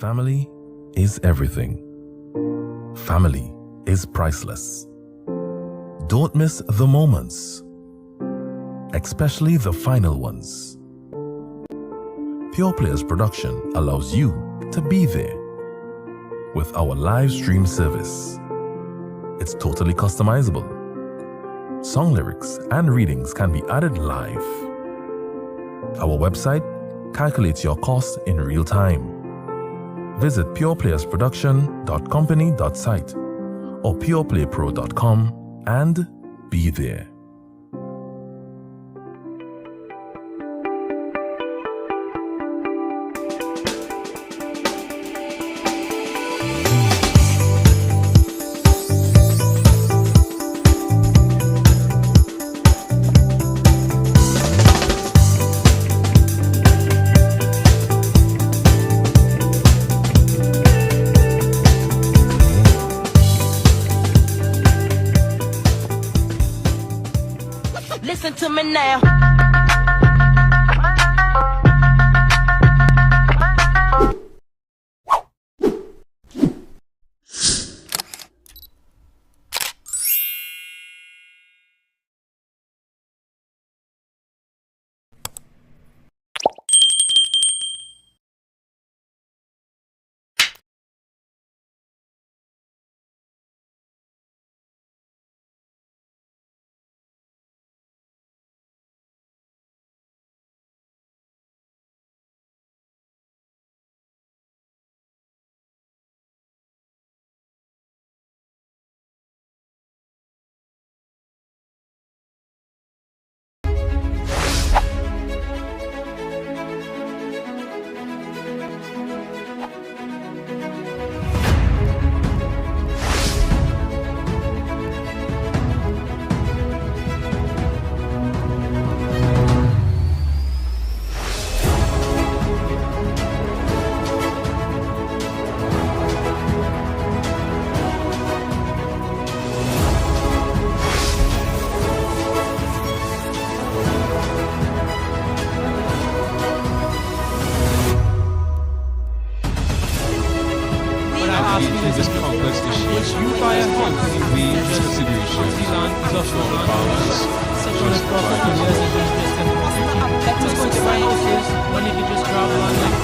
Family is everything. Family is priceless. Don't miss the moments, especially the final ones. Pure Players Production allows you to be there with our live stream service. It's totally customizable. Song lyrics and readings can be added live. Our website calculates your cost in real time. Visit pureplayerproduction.company.site or pureplaypro.com and be there. Listen to me now. This complex issues you buy a home in the distribution of solar powers just Just going to buy houses when you can just grab one like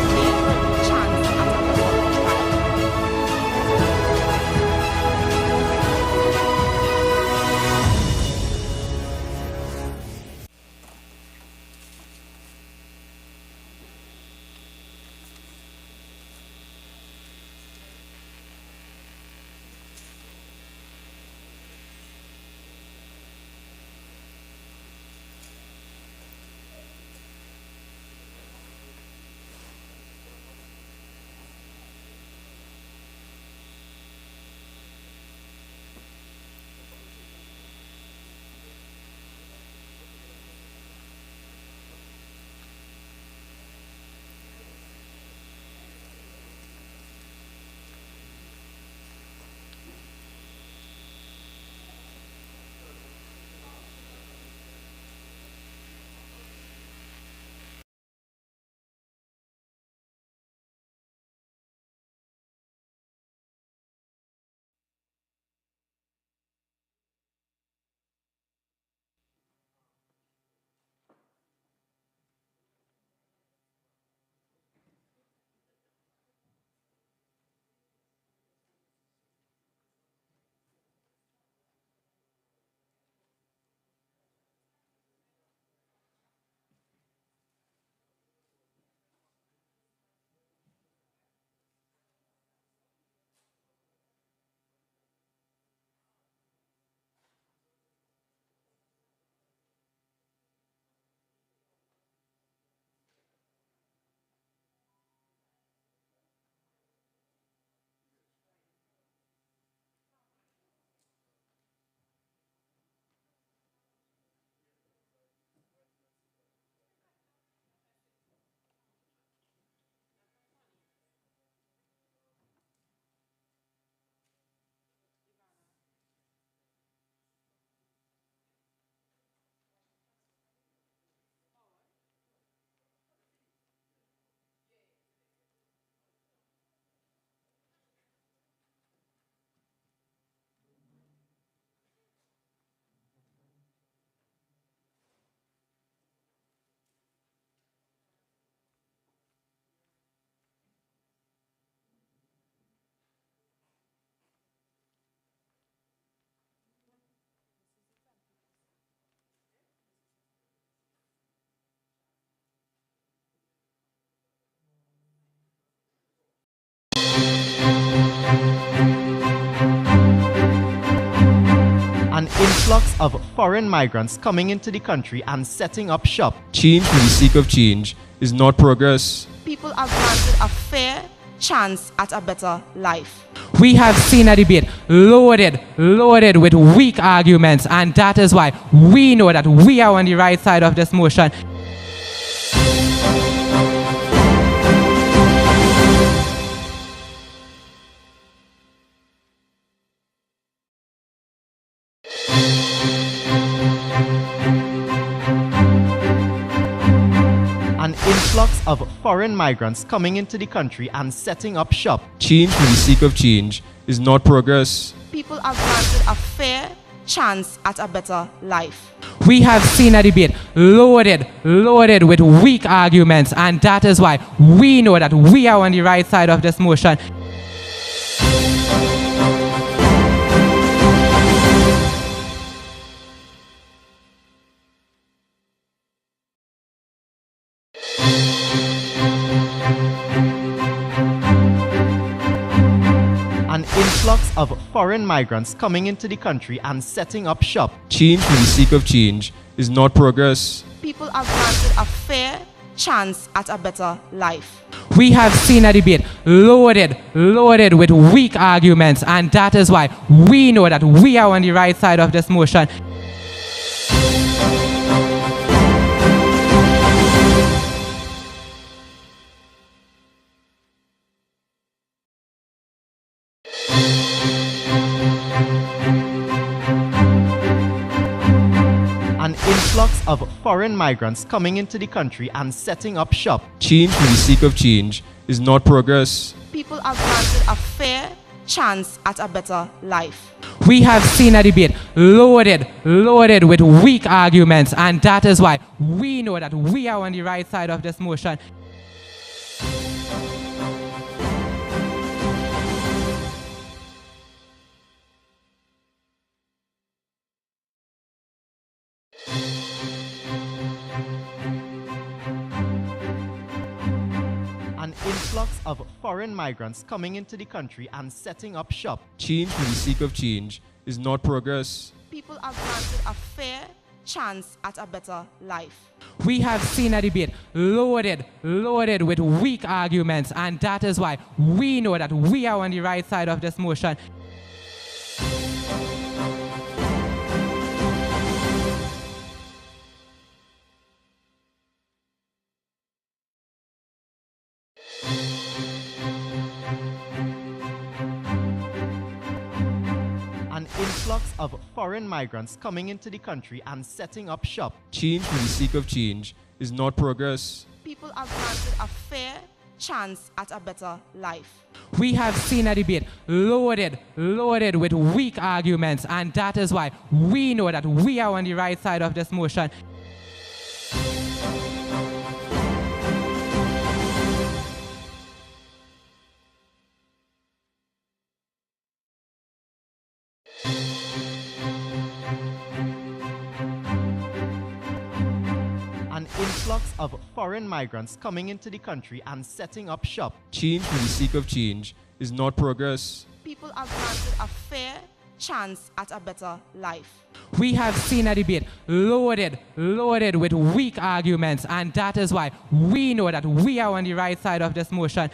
influx of foreign migrants coming into the country and setting up shop. Change for the sake of change is not progress. People are granted a fair chance at a better life. We have seen a debate loaded with weak arguments, and that is why we know that we are on the right side of this motion. An influx of foreign migrants coming into the country and setting up shop. Change for the sake of change is not progress. People are granted a fair chance at a better life. We have seen a debate loaded with weak arguments, and that is why we know that we are on the right side of this motion. An influx of foreign migrants coming into the country and setting up shop. Change for the sake of change is not progress. People are granted a fair chance at a better life. We have seen a debate loaded with weak arguments, and that is why we know that we are on the right side of this motion. An influx of foreign migrants coming into the country and setting up shop. Change for the sake of change is not progress. People are granted a fair chance at a better life. We have seen a debate loaded with weak arguments, and that is why we know that we are on the right side of this motion. An influx of foreign migrants coming into the country and setting up shop. Change for the sake of change is not progress. People are granted a fair chance at a better life. We have seen a debate loaded with weak arguments, and that is why we know that we are on the right side of this motion. An influx of foreign migrants coming into the country and setting up shop. Change for the sake of change is not progress. People are granted a fair chance at a better life. We have seen a debate loaded with weak arguments, and that is why we know that we are on the right side of this motion. An influx of foreign migrants coming into the country and setting up shop. Change for the sake of change is not progress. People are granted a fair chance at a better life. We have seen a debate loaded with weak arguments, and that is why we know that we are on the right side of this motion.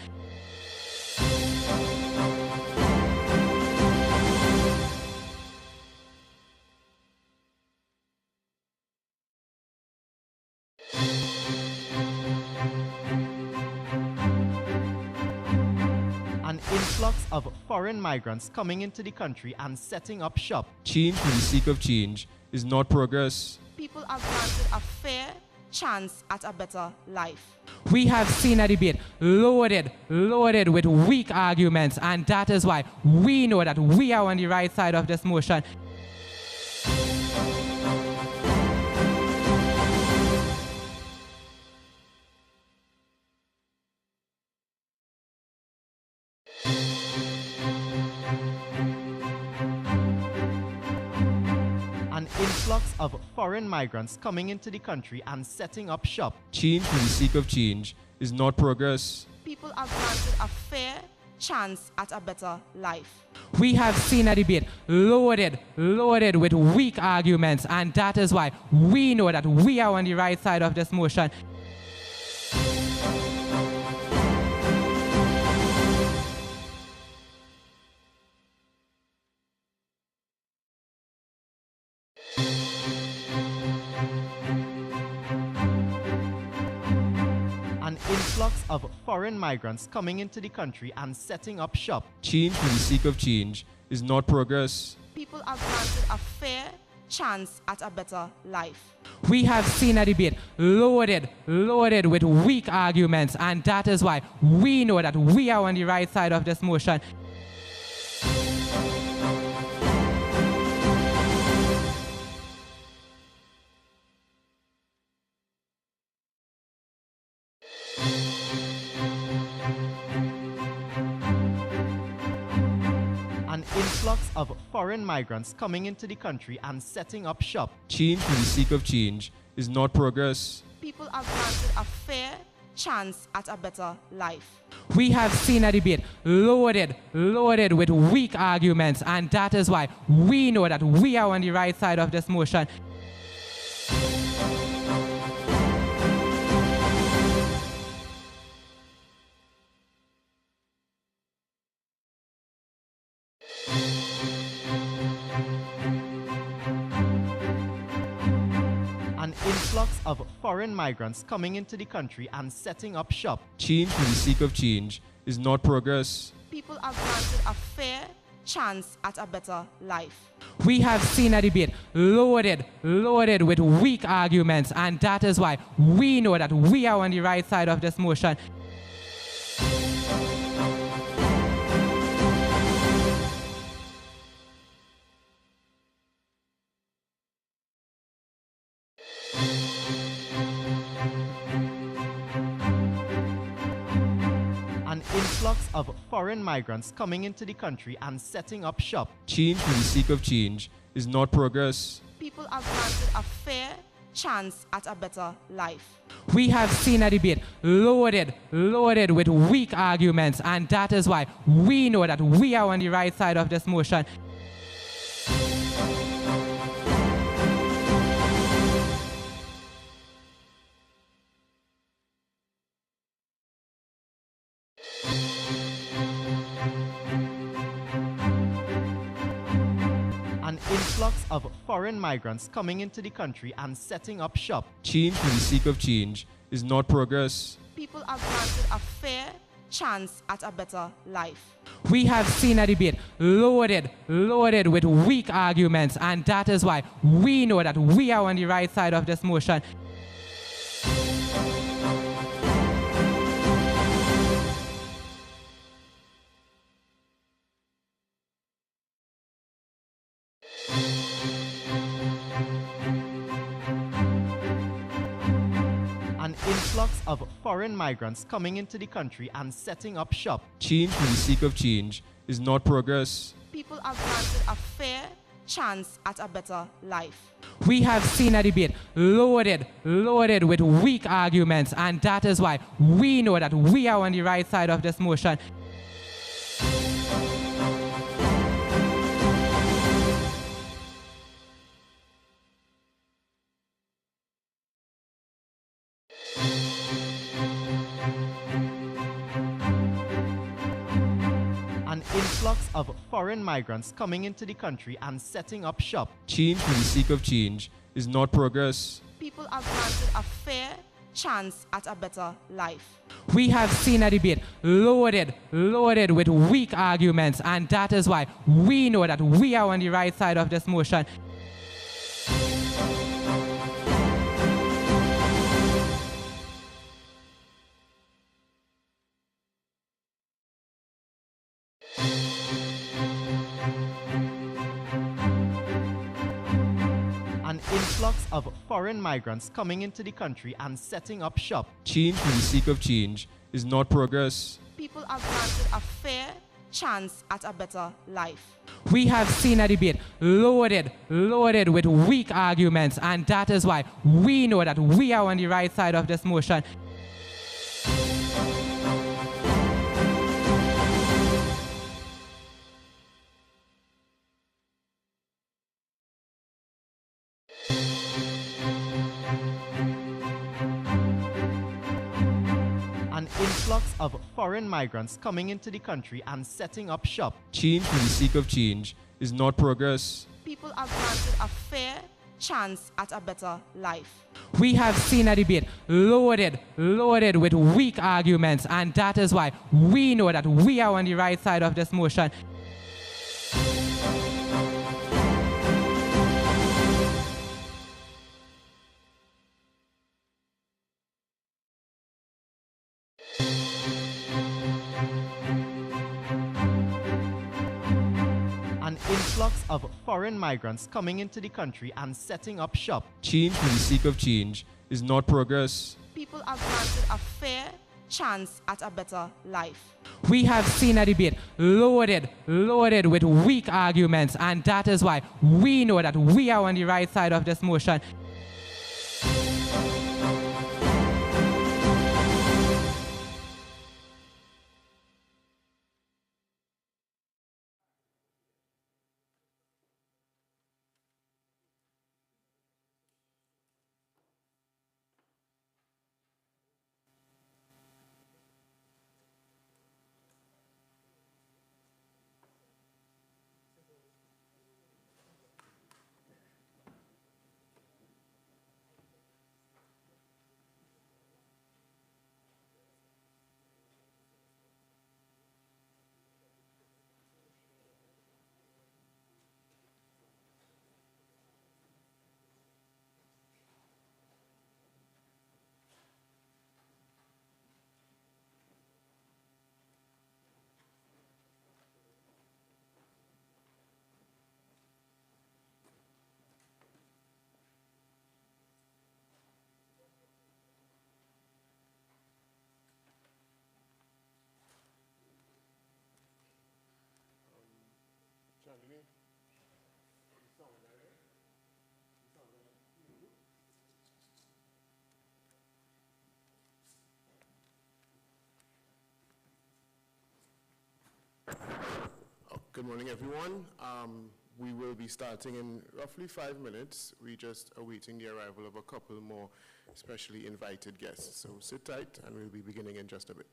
An influx of foreign migrants coming into the country and setting up shop. Change for the sake of change is not progress. People are granted a fair chance at a better life. We have seen a debate loaded with weak arguments, and that is why we know that we are on the right side of this motion. An influx of foreign migrants coming into the country and setting up shop. Change for the sake of change is not progress. People are granted a fair chance at a better life. We have seen a debate loaded with weak arguments, and that is why we know that we are on the right side of this motion. An influx of foreign migrants coming into the country and setting up shop. Change for the sake of change is not progress. People are granted a fair chance at a better life. We have seen a debate loaded with weak arguments, and that is why we know that we are on the right side of this motion. An influx of foreign migrants coming into the country and setting up shop. Change for the sake of change is not progress. People are granted a fair chance at a better life. We have seen a debate loaded with weak arguments, and that is why we know that we are on the right side of this motion. An influx of foreign migrants coming into the country and setting up shop. Change for the sake of change is not progress. People are granted a fair chance at a better life. We have seen a debate loaded with weak arguments, and that is why we know that we are on the right side of this motion. An influx of foreign migrants coming into the country and setting up shop. Change for the sake of change is not progress. People are granted a fair chance at a better life. We have seen a debate loaded with weak arguments, and that is why we know that we are on the right side of this motion. An influx of foreign migrants coming into the country and setting up shop. Change for the sake of change is not progress. People are granted a fair chance at a better life. We have seen a debate loaded with weak arguments, and that is why we know that we are on the right side of this motion. An influx of foreign migrants coming into the country and setting up shop. Change for the sake of change is not progress. People are granted a fair chance at a better life. We have seen a debate loaded with weak arguments, and that is why we know that we are on the right side of this motion. An influx of foreign migrants coming into the country and setting up shop. Change for the sake of change is not progress. People are granted a fair chance at a better life. We have seen a debate loaded with weak arguments, and that is why we know that we are on the right side of this motion. An influx of foreign migrants coming into the country and setting up shop. Change for the sake of change is not progress. People are granted a fair chance at a better life. We have seen a debate loaded with weak arguments, and that is why we know that we are on the right side of this motion. influx of foreign migrants coming into the country and setting up shop. Change for the sake of change is not progress. People are granted a fair chance at a better life. We have seen a debate loaded with weak arguments, and that is why we know that we are on the right side of this motion. An influx of foreign migrants coming into the country and setting up shop. Change for the sake of change is not progress. People are granted a fair chance at a better life. We have seen a debate loaded with weak arguments, and that is why we know that we are on the right side of this motion. Good morning, everyone. We will be starting in roughly 5 minutes. We're just awaiting the arrival of a couple more specially invited guests. So sit tight, and we'll be beginning in just a bit.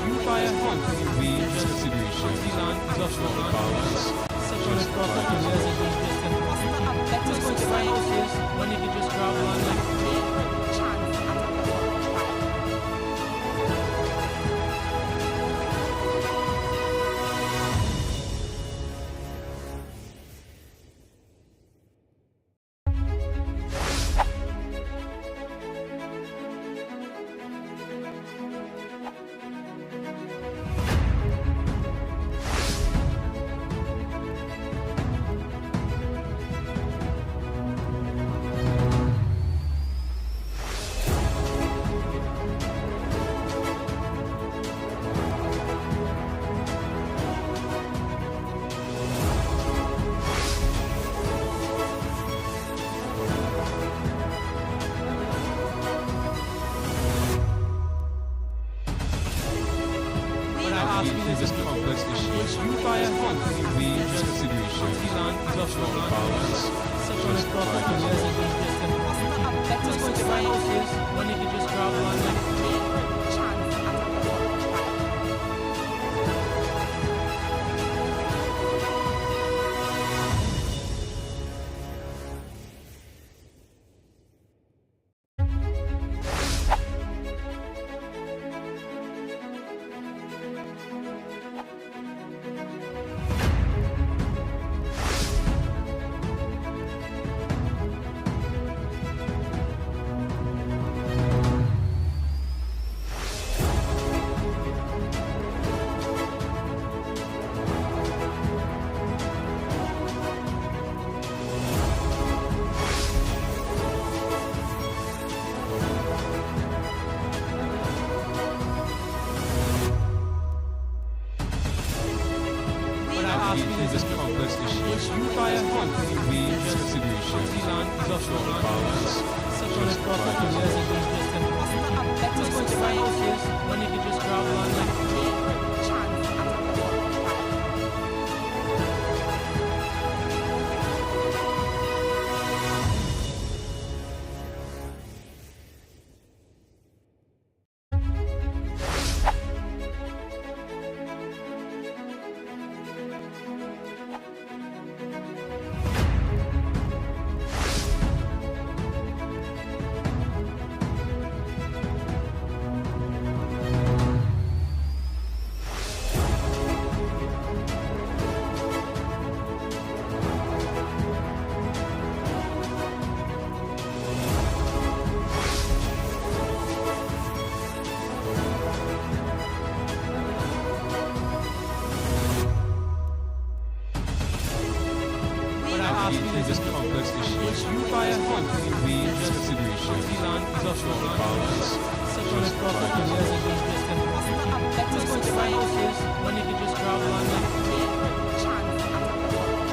you buy a home, we distribution. The land is of all powers. Just provide us. Just go to my houses, when you can just grab one like Chance at a better life. But I ask you this complex issue. You buy a home, we distribution. The land is of all powers. Just provide us. Just go to my houses, when you can just grab one like Chance at a better life. But I ask you this complex issue. You buy a home, we distribution. The land is of all powers. Just provide us. Just go to my houses, when you can just grab one like Chance at a better life. But I ask you this complex issue. You buy a home, we distribution. The land is of all powers. Just provide us. Just go to my houses, when you can just grab one like Chance at a better life.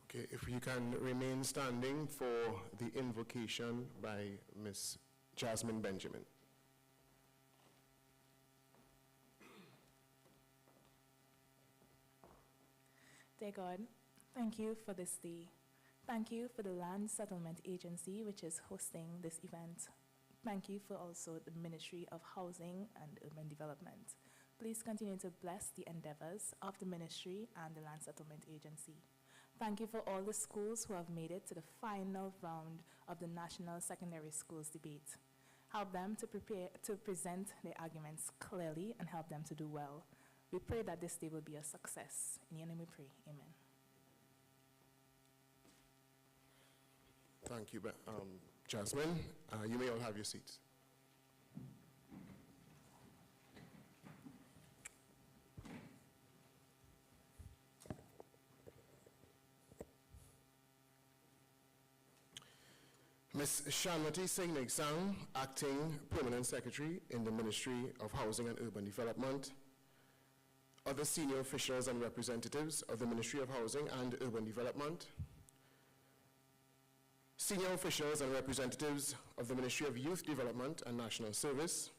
Okay, if you can remain standing for the invocation by Miss Jasmine Benjamin. Dear God, thank you for this day. Thank you for the Land Settlement Agency, which is hosting this event. Thank you for also the Ministry of Housing and Urban Development. Please continue to bless the endeavors of the ministry and the Land Settlement Agency. Thank you for all the schools who have made it to the final round of the National Secondary Schools debate. help them to present their arguments clearly, and help them to do well. We pray that this day will be a success. In your name we pray. Amen. Thank you, Jasmine. You may all have your seats. Ms. Shanmati Singh Nigsang, Acting Permanent Secretary in the Ministry of Housing and Urban Development. Other senior officials and representatives of the Ministry of Housing and Urban Development. Senior officials and representatives of the Ministry of Youth Development and National Service.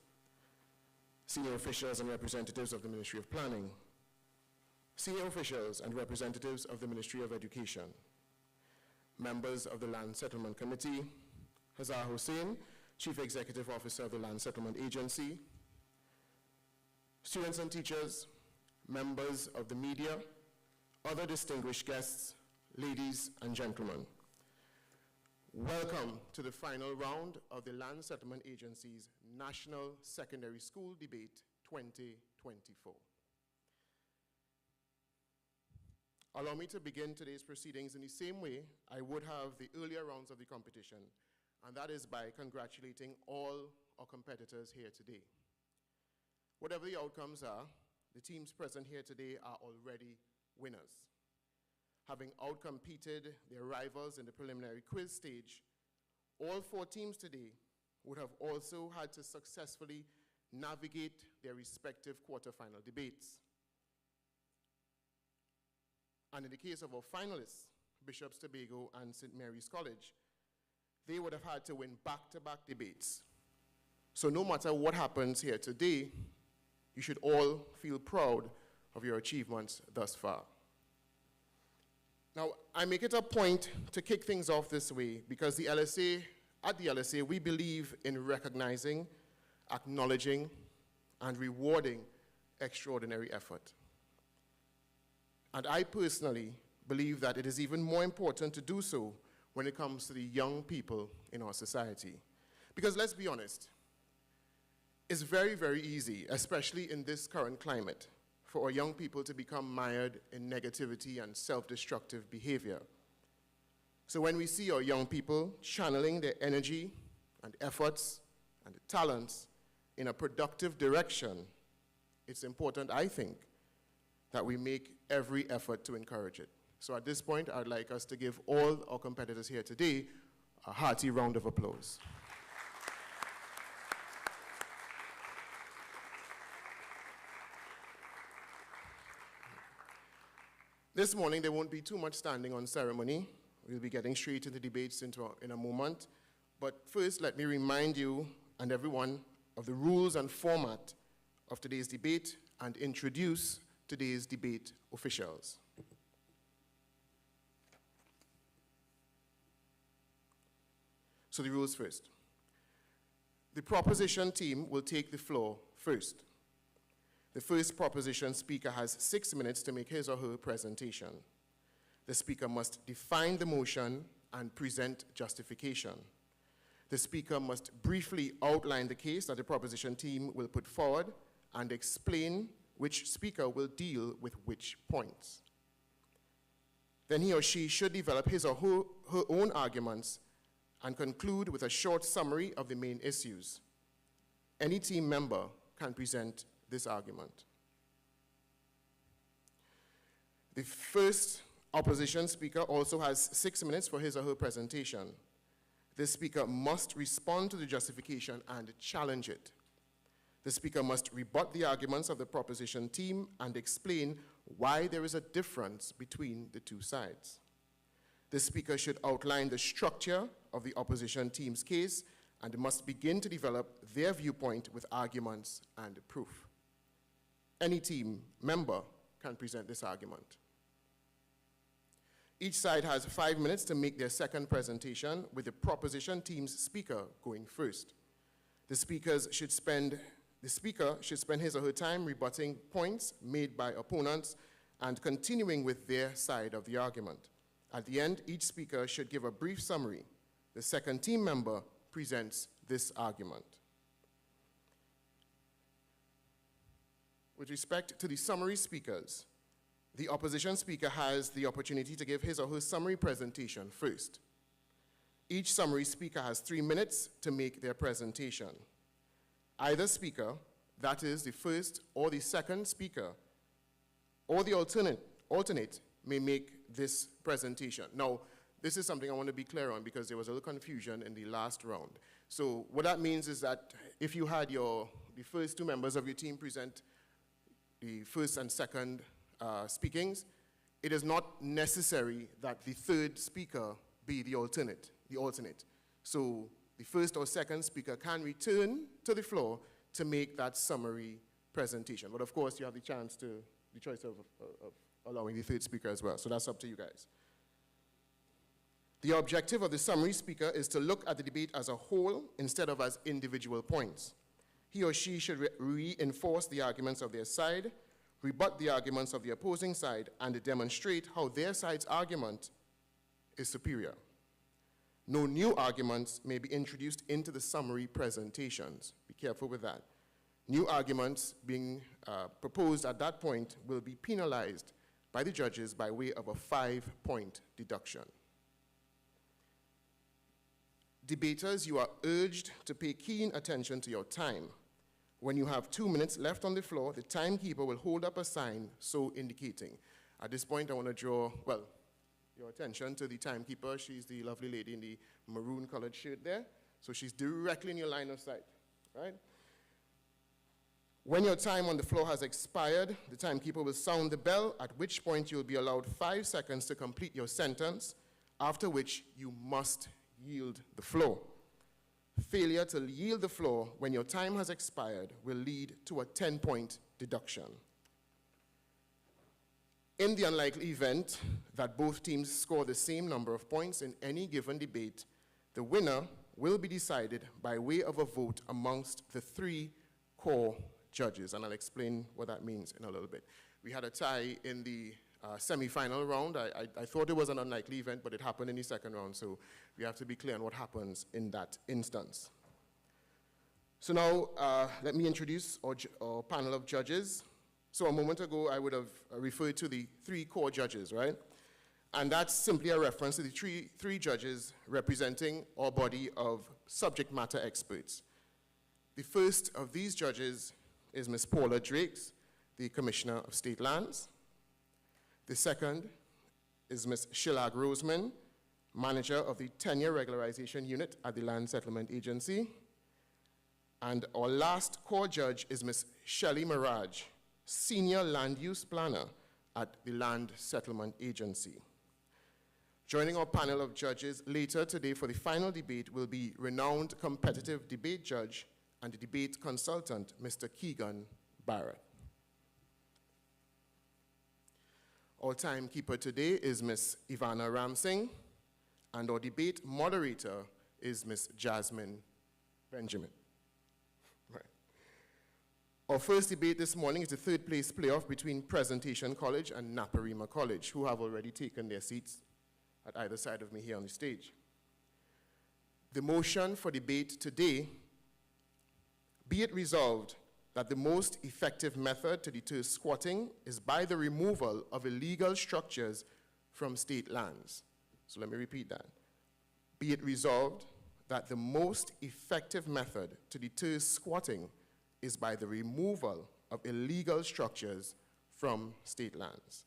Senior officials and representatives of the Ministry of Planning. Senior officials and representatives of the Ministry of Education. Members of the Land Settlement Committee. Hazar Hussain, Chief Executive Officer of the Land Settlement Agency. Students and teachers, members of the media, other distinguished guests, ladies and gentlemen. Welcome to the final round of the Land Settlement Agency's National Secondary School Debate 2024. Allow me to begin today's proceedings in the same way I would have the earlier rounds of the competition, and that is by congratulating all our competitors here today. Whatever the outcomes are, the teams present here today are already winners. Having outcompeted their rivals in the preliminary quiz stage, all 4 teams today would have also had to successfully navigate their respective quarterfinal debates. And in the case of our finalists, Bishop's Tobago and St. Mary's College, they would have had to win back-to-back debates. So no matter what happens here today, you should all feel proud of your achievements thus far. Now, I make it a point to kick things off this way because at the LSA, we believe in recognizing, acknowledging, and rewarding extraordinary effort. And I personally believe that it is even more important to do so when it comes to the young people in our society. Because let's be honest, it's very, very easy, especially in this current climate, for our young people to become mired in negativity and self-destructive behavior. So when we see our young people channeling their energy and efforts and talents in a productive direction, it's important, I think, that we make every effort to encourage it. So at this point, I'd like us to give all our competitors here today a hearty round of applause. This morning, there won't be too much standing on ceremony. We'll be getting straight into debates in a moment. But first, let me remind you and everyone of the rules and format of today's debate and introduce today's debate officials. So the rules first. The proposition team will take the floor first. The first proposition speaker has 6 minutes to make his or her presentation. The speaker must define the motion and present justification. The speaker must briefly outline the case that the proposition team will put forward and explain which speaker will deal with which points. Then he or she should develop his or her own arguments and conclude with a short summary of the main issues. Any team member can present this argument. The first opposition speaker also has 6 minutes for his or her presentation. This speaker must respond to the justification and challenge it. The speaker must rebut the arguments of the proposition team and explain why there is a difference between the two sides. The speaker should outline the structure of the opposition team's case and must begin to develop their viewpoint with arguments and proof. Any team member can present this argument. Each side has 5 minutes to make their second presentation, with the proposition team's speaker going first. The speaker should spend his or her time rebutting points made by opponents and continuing with their side of the argument. At the end, each speaker should give a brief summary. The second team member presents this argument. with respect to the summary speakers, the opposition speaker has the opportunity to give his or her summary presentation first. Each summary speaker has 3 minutes to make their presentation. Either speaker, that is the first or the second speaker, or the alternate may make this presentation. Now, this is something I want to be clear on because there was a little confusion in the last round. So what that means is that if you had the first 2 members of your team present the first and second speakings, it is not necessary that the third speaker be the alternate. So the first or second speaker can return to the floor to make that summary presentation. But of course, you have the choice of allowing the third speaker as well. So that's up to you guys. The objective of the summary speaker is to look at the debate as a whole instead of as individual points. He or she should reinforce the arguments of their side, rebut the arguments of the opposing side, and demonstrate how their side's argument is superior. No new arguments may be introduced into the summary presentations. Be careful with that. New arguments being proposed at that point will be penalized by the judges by way of a 5-point deduction. Debaters, you are urged to pay keen attention to your time. When you have 2 minutes left on the floor, the timekeeper will hold up a sign so indicating. At this point, I want to draw, your attention to the timekeeper. She's the lovely lady in the maroon colored shirt there. So she's directly in your line of sight, right? When your time on the floor has expired, the timekeeper will sound the bell, at which point you'll be allowed 5 seconds to complete your sentence, after which you must yield the floor. Failure to yield the floor when your time has expired will lead to a 10-point deduction. In the unlikely event that both teams score the same number of points in any given debate, the winner will be decided by way of a vote amongst the 3 core judges, and I'll explain what that means in a little bit. We had a tie in the semi-final round. I thought it was an unlikely event, but it happened in the second round, so we have to be clear on what happens in that instance. So now, let me introduce our panel of judges. So a moment ago, I would have referred to the 3 core judges, right? And that's simply a reference to the three judges representing our body of subject matter experts. The first of these judges is Ms. Paula Drakes, the Commissioner of State Lands. The second is Ms. Shillag Roseman, Manager of the Tenure Regularization Unit at the Land Settlement Agency. And our last core judge is Ms. Shelley Mirage, Senior Land Use Planner at the Land Settlement Agency. Joining our panel of judges later today for the final debate will be renowned competitive debate judge and the debate consultant, Mr. Keegan Barrett. Our timekeeper today is Ms. Ivana Ramsing, and our debate moderator is Ms. Jasmine Benjamin. Right. Our first debate this morning is the 3rd place playoff between Presentation College and Naparima College, who have already taken their seats at either side of me here on the stage. The motion for debate today: be it resolved that the most effective method to deter squatting is by the removal of illegal structures from state lands. So let me repeat that. Be it resolved that the most effective method to deter squatting is by the removal of illegal structures from state lands.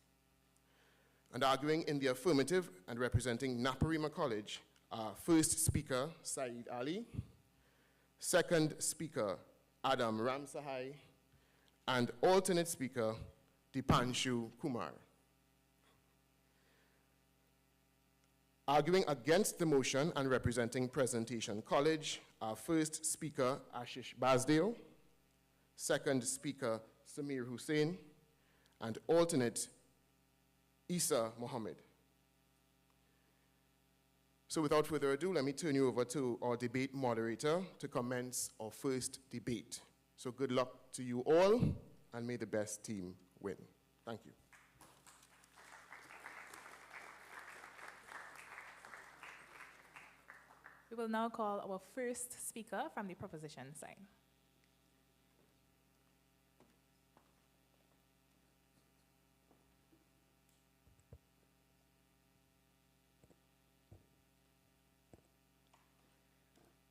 And arguing in the affirmative and representing Naparima College are first speaker, Saeed Ali, second speaker, Adam Ramsahai, and alternate speaker, Dipanshu Kumar. Arguing against the motion and representing Presentation College are first speaker, Ashish Basdeo, second speaker, Samir Hussain, and alternate, Isa Mohammed. So without further ado, let me turn you over to our debate moderator to commence our first debate. So good luck to you all, and may the best team win. Thank you. We will now call our first speaker from the proposition side.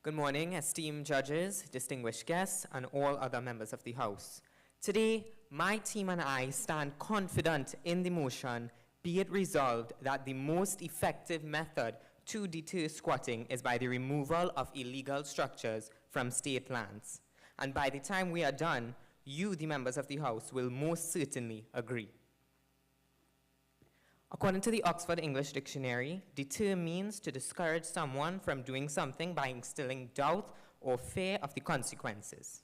Good morning, esteemed judges, distinguished guests, and all other members of the House. Today, my team and I stand confident in the motion, be it resolved that the most effective method to deter squatting is by the removal of illegal structures from state lands. And by the time we are done, you, the members of the House, will most certainly agree. According to the Oxford English Dictionary, deter means to discourage someone from doing something by instilling doubt or fear of the consequences.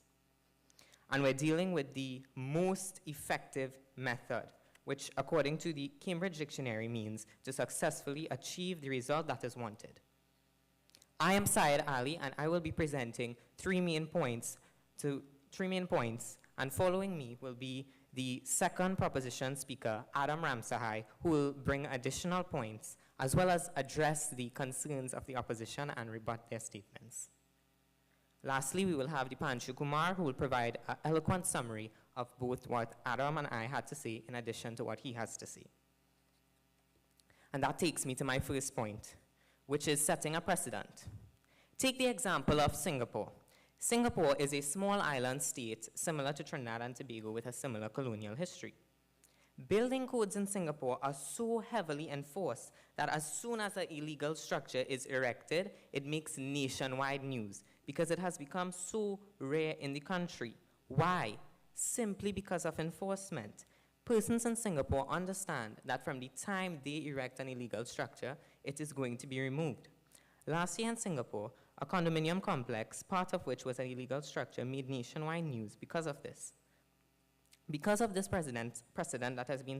And we're dealing with the most effective method, which according to the Cambridge Dictionary means to successfully achieve the result that is wanted. I am Syed Ali, and I will be presenting three main points, and following me will be the second proposition speaker, Adam Ramsahai, who will bring additional points, as well as address the concerns of the opposition and rebut their statements. Lastly, we will have Dipanshu Kumar, who will provide an eloquent summary of both what Adam and I had to say, in addition to what he has to say. And that takes me to my first point, which is setting a precedent. Take the example of Singapore. Singapore is a small island state similar to Trinidad and Tobago with a similar colonial history. Building codes in Singapore are so heavily enforced that as soon as an illegal structure is erected, it makes nationwide news because it has become so rare in the country. Why? Simply because of enforcement. Persons in Singapore understand that from the time they erect an illegal structure, it is going to be removed. Last year in Singapore, a condominium complex, part of which was an illegal structure, made nationwide news because of this. Because of this precedent that has been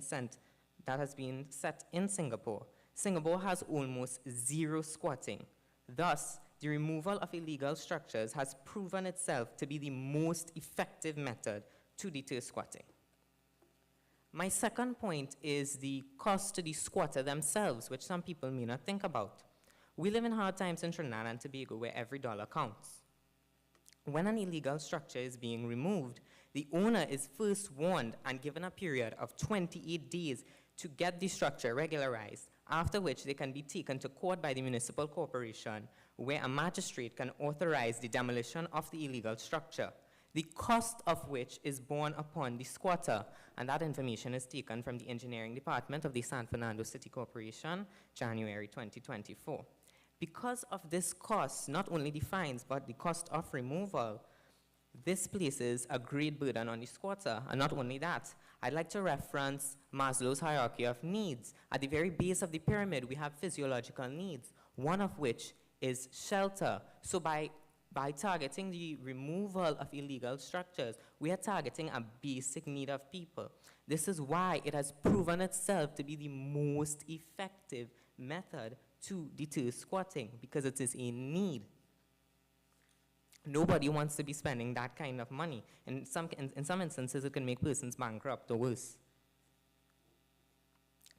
set in Singapore, Singapore has almost zero squatting. Thus, the removal of illegal structures has proven itself to be the most effective method to deter squatting. My second point is the cost to the squatter themselves, which some people may not think about. We live in hard times in Trinidad and Tobago where every dollar counts. When an illegal structure is being removed, the owner is first warned and given a period of 28 days to get the structure regularized, after which they can be taken to court by the municipal corporation, where a magistrate can authorize the demolition of the illegal structure, the cost of which is borne upon the squatter, and that information is taken from the engineering department of the San Fernando City Corporation, January 2024. Because of this cost, not only the fines, but the cost of removal, this places a great burden on the squatter. And not only that, I'd like to reference Maslow's hierarchy of needs. At the very base of the pyramid, we have physiological needs, one of which is shelter. So by targeting the removal of illegal structures, we are targeting a basic need of people. This is why it has proven itself to be the most effective method to deter squatting, because it is a need. Nobody wants to be spending that kind of money. In some instances, it can make persons bankrupt or worse.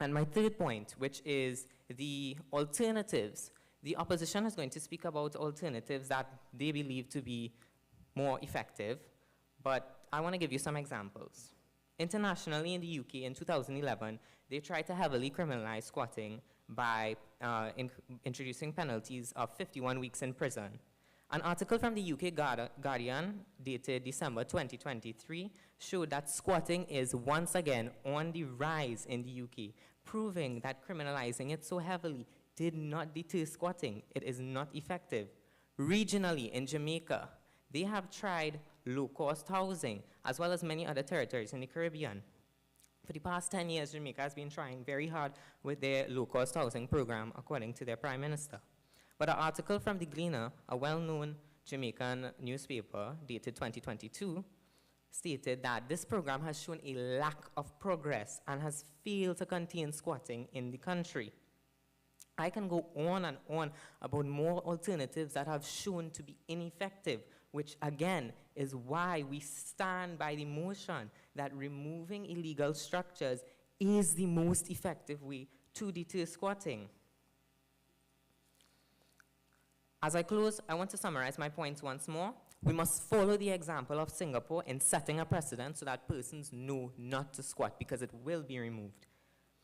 And my third point, which is the alternatives. The opposition is going to speak about alternatives that they believe to be more effective, but I want to give you some examples. Internationally, in the UK in 2011, they tried to heavily criminalize squatting by introducing penalties of 51 weeks in prison. An article from the UK Guardian, dated December 2023, showed that squatting is once again on the rise in the UK, proving that criminalizing it so heavily did not deter squatting. It is not effective. Regionally, in Jamaica, they have tried low-cost housing, as well as many other territories in the Caribbean. For the past 10 years, Jamaica has been trying very hard with their low-cost housing program, according to their Prime Minister. But an article from The Gleaner, a well-known Jamaican newspaper, dated 2022, stated that this program has shown a lack of progress and has failed to contain squatting in the country. I can go on and on about more alternatives that have shown to be ineffective, which again is why we stand by the motion that removing illegal structures is the most effective way to deter squatting. As I close, I want to summarize my points once more. We must follow the example of Singapore in setting a precedent so that persons know not to squat, because it will be removed.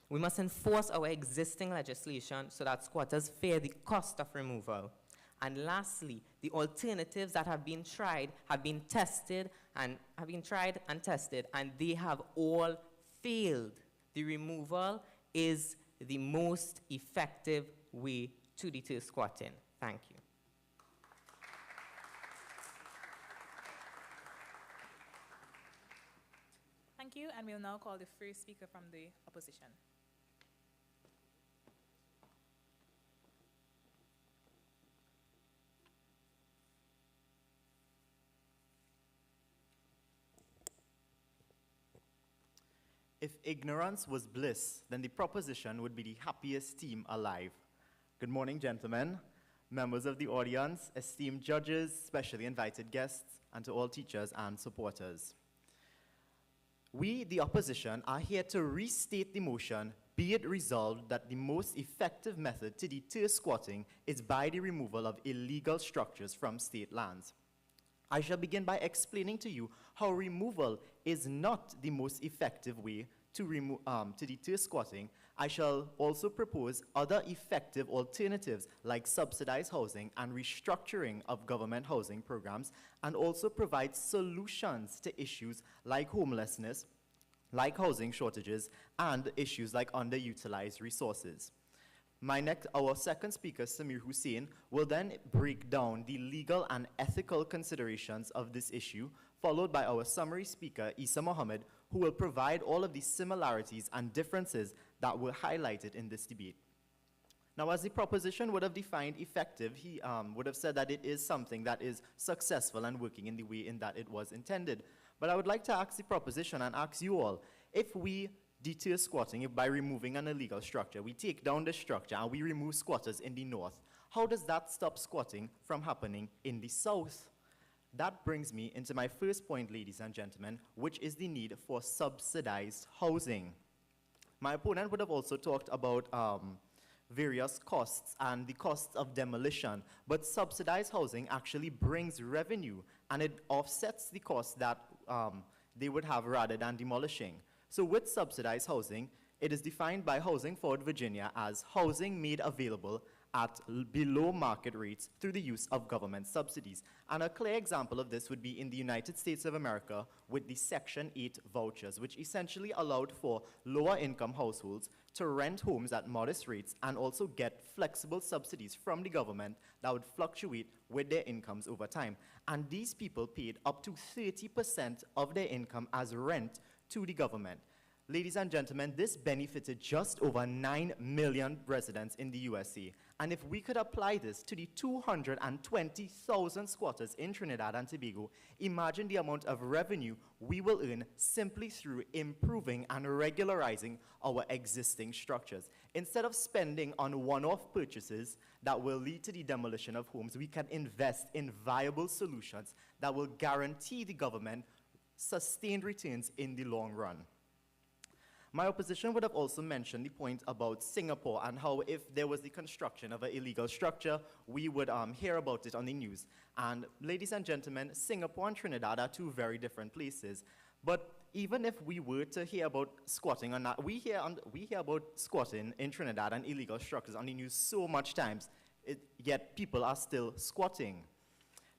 We must enforce our existing legislation so that squatters fear the cost of removal. And lastly, the alternatives that have been tried have been tested and and they have all failed. The removal is the most effective way to deter squatting. Thank you. Thank you, and we'll now call the first speaker from the opposition. If ignorance was bliss, then the proposition would be the happiest team alive. Good morning, gentlemen, members of the audience, esteemed judges, specially invited guests, and to all teachers and supporters. We, the opposition, are here to restate the motion, be it resolved that the most effective method to deter squatting is by the removal of illegal structures from state lands. I shall begin by explaining to you how removal is not the most effective way to deter squatting. I shall also propose other effective alternatives like subsidized housing and restructuring of government housing programs, and also provide solutions to issues like homelessness, like housing shortages, and issues like underutilized resources. Our second speaker, Samir Hussain, will then break down the legal and ethical considerations of this issue, followed by our summary speaker, Isa Mohammed, who will provide all of the similarities and differences that were highlighted in this debate. Now, as the proposition would have defined effective, he would have said that it is something that is successful and working in the way in that it was intended. But I would like to ask the proposition and ask you all, if we deter squatting, if by removing an illegal structure, we take down the structure and we remove squatters in the north, how does that stop squatting from happening in the south? That brings me into my first point, ladies and gentlemen, which is the need for subsidized housing. My opponent would have also talked about various costs and the costs of demolition, but subsidized housing actually brings revenue and it offsets the costs that they would have rather than demolishing. So with subsidized housing, it is defined by Housing Forward Virginia as housing made available at below market rates through the use of government subsidies. And a clear example of this would be in the United States of America with the Section 8 vouchers, which essentially allowed for lower income households to rent homes at modest rates and also get flexible subsidies from the government that would fluctuate with their incomes over time. And these people paid up to 30% of their income as rent to the government. Ladies and gentlemen, this benefited just over 9 million residents in the USA. And if we could apply this to the 220,000 squatters in Trinidad and Tobago, imagine the amount of revenue we will earn simply through improving and regularizing our existing structures. Instead of spending on one-off purchases that will lead to the demolition of homes, we can invest in viable solutions that will guarantee the government sustained returns in the long run. My opposition would have also mentioned the point about Singapore and how if there was the construction of an illegal structure, we would hear about it on the news. And ladies and gentlemen, Singapore and Trinidad are two very different places. But even if we were to hear about squatting on that, we hear about squatting in Trinidad and illegal structures on the news so much times, yet people are still squatting.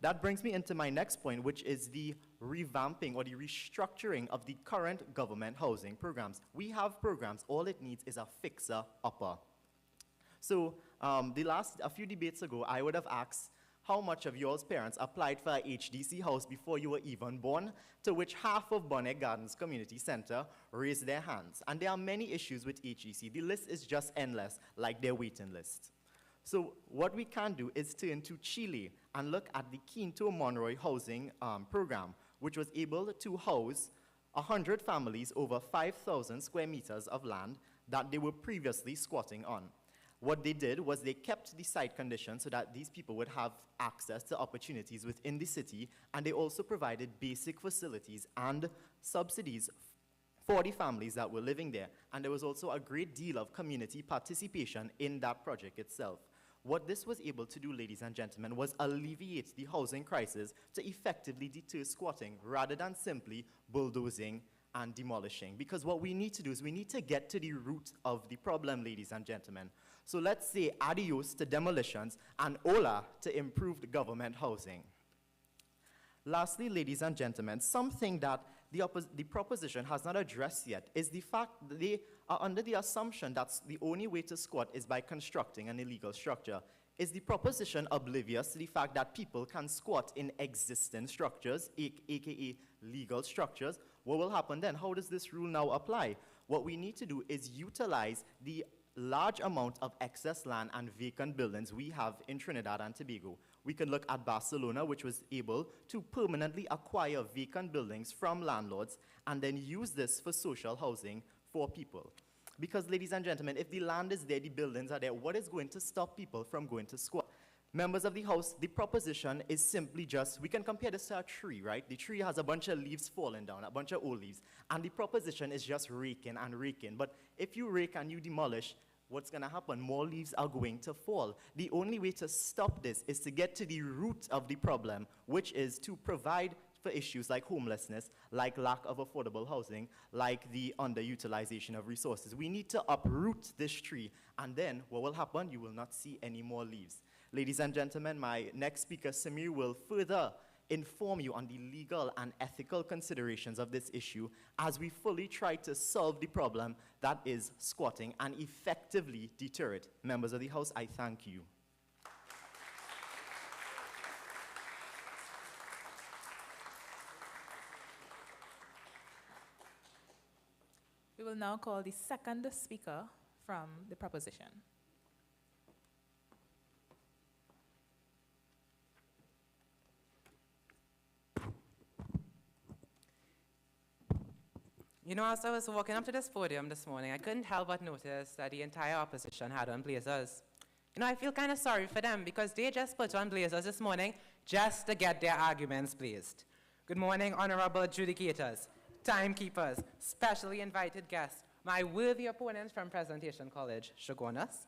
That brings me into my next point, which is the revamping or the restructuring of the current government housing programs. We have programs, all it needs is a fixer-upper. So a few debates ago, I would have asked how much of yours parents applied for a HDC house before you were even born, to which half of Bonnet Gardens Community Center raised their hands. And there are many issues with HDC. The list is just endless, like their waiting list. So what we can do is turn to Chile and look at the Quinto Monroy housing program, which was able to house 100 families over 5,000 square meters of land that they were previously squatting on. What they did was they kept the site conditions so that these people would have access to opportunities within the city, and they also provided basic facilities and subsidies for the families that were living there. And there was also a great deal of community participation in that project itself. What this was able to do, ladies and gentlemen, was alleviate the housing crisis to effectively deter squatting rather than simply bulldozing and demolishing. Because what we need to do is we need to get to the root of the problem, ladies and gentlemen. So let's say adios to demolitions and hola to improved government housing. Lastly, ladies and gentlemen, something that the proposition has not addressed yet is the fact that they are under the assumption that the only way to squat is by constructing an illegal structure. Is the proposition oblivious to the fact that people can squat in existing structures, aka legal structures? What will happen then? How does this rule now apply? What we need to do is utilize the large amount of excess land and vacant buildings we have in Trinidad and Tobago. We can look at Barcelona, which was able to permanently acquire vacant buildings from landlords and then use this for social housing for people. Because, ladies and gentlemen, if the land is there, the buildings are there, what is going to stop people from going to squat? Members of the House, the proposition is simply just, we can compare this to a tree, right? The tree has a bunch of leaves falling down, a bunch of old leaves, and the proposition is just raking and raking. But if you rake and you demolish, what's going to happen? More leaves are going to fall. The only way to stop this is to get to the root of the problem, which is to provide for issues like homelessness, like lack of affordable housing, like the underutilization of resources. We need to uproot this tree, and then what will happen? You will not see any more leaves. Ladies and gentlemen, my next speaker, Samir, will further inform you on the legal and ethical considerations of this issue as we fully try to solve the problem that is squatting and effectively deter it. Members of the House, I thank you. We will now call the second speaker from the proposition. You know, as I was walking up to this podium this morning, I couldn't help but notice that the entire opposition had on blazers. You know, I feel kind of sorry for them because they just put on blazers this morning just to get their arguments placed. Good morning, honorable adjudicators, timekeepers, specially invited guests, my worthy opponents from Presentation College, Shogunas,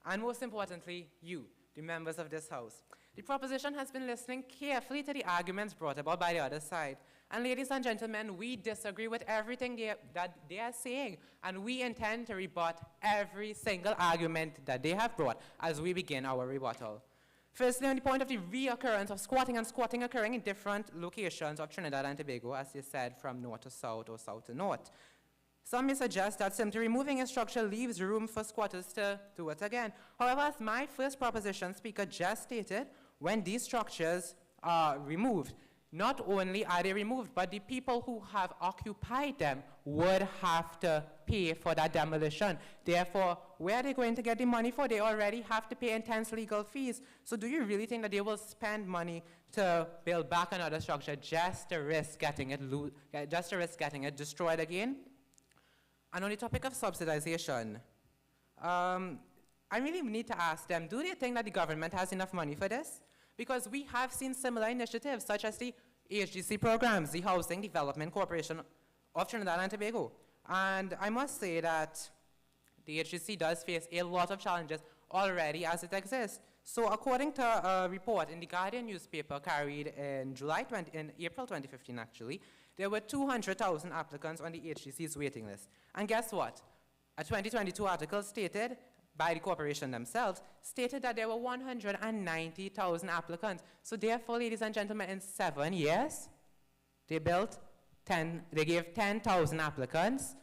and most importantly, you, the members of this House. The proposition has been listening carefully to the arguments brought about by the other side. And ladies and gentlemen, we disagree with everything that they are saying, and we intend to rebut every single argument that they have brought as we begin our rebuttal. Firstly, on the point of the reoccurrence of squatting and squatting occurring in different locations of Trinidad and Tobago, as you said, from north to south or south to north. Some may suggest that simply removing a structure leaves room for squatters to do it again. However, as my first proposition speaker just stated, when these structures are removed, not only are they removed, but the people who have occupied them would have to pay for that demolition. Therefore, where are they going to get the money for? They already have to pay intense legal fees. So do you really think that they will spend money to build back another structure just to risk getting it destroyed again? And on the topic of subsidization, I really need to ask them, do they think that the government has enough money for this? Because we have seen similar initiatives such as the HGC programs, the Housing Development Corporation of Trinidad and Tobago. And I must say that the HGC does face a lot of challenges already as it exists. So according to a report in the Guardian newspaper carried in April 2015 actually, there were 200,000 applicants on the HGC's waiting list. And guess what? A 2022 article stated by the corporation themselves, stated that there were 190,000 applicants. So therefore, ladies and gentlemen, in 7 years, they gave 10,000 applicants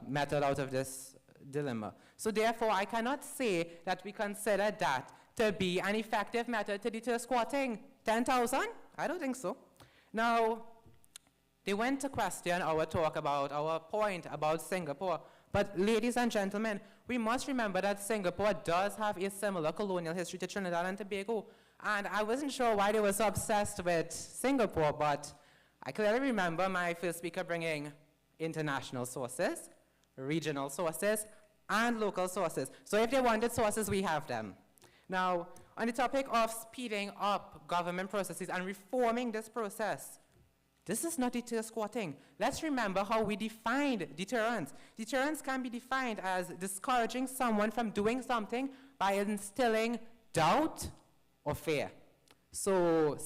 method out of this dilemma. So therefore, I cannot say that we consider that to be an effective method to deter squatting. 10,000? I don't think so. Now, they went to question our point about Singapore. But ladies and gentlemen, we must remember that Singapore does have a similar colonial history to Trinidad and Tobago. And I wasn't sure why they were so obsessed with Singapore, but I clearly remember my first speaker bringing international sources, regional sources, and local sources. So if they wanted sources, we have them. Now, on the topic of speeding up government processes and reforming this process, this is not deter squatting. Let's remember how we defined deterrence. Deterrence can be defined as discouraging someone from doing something by instilling doubt or fear. So,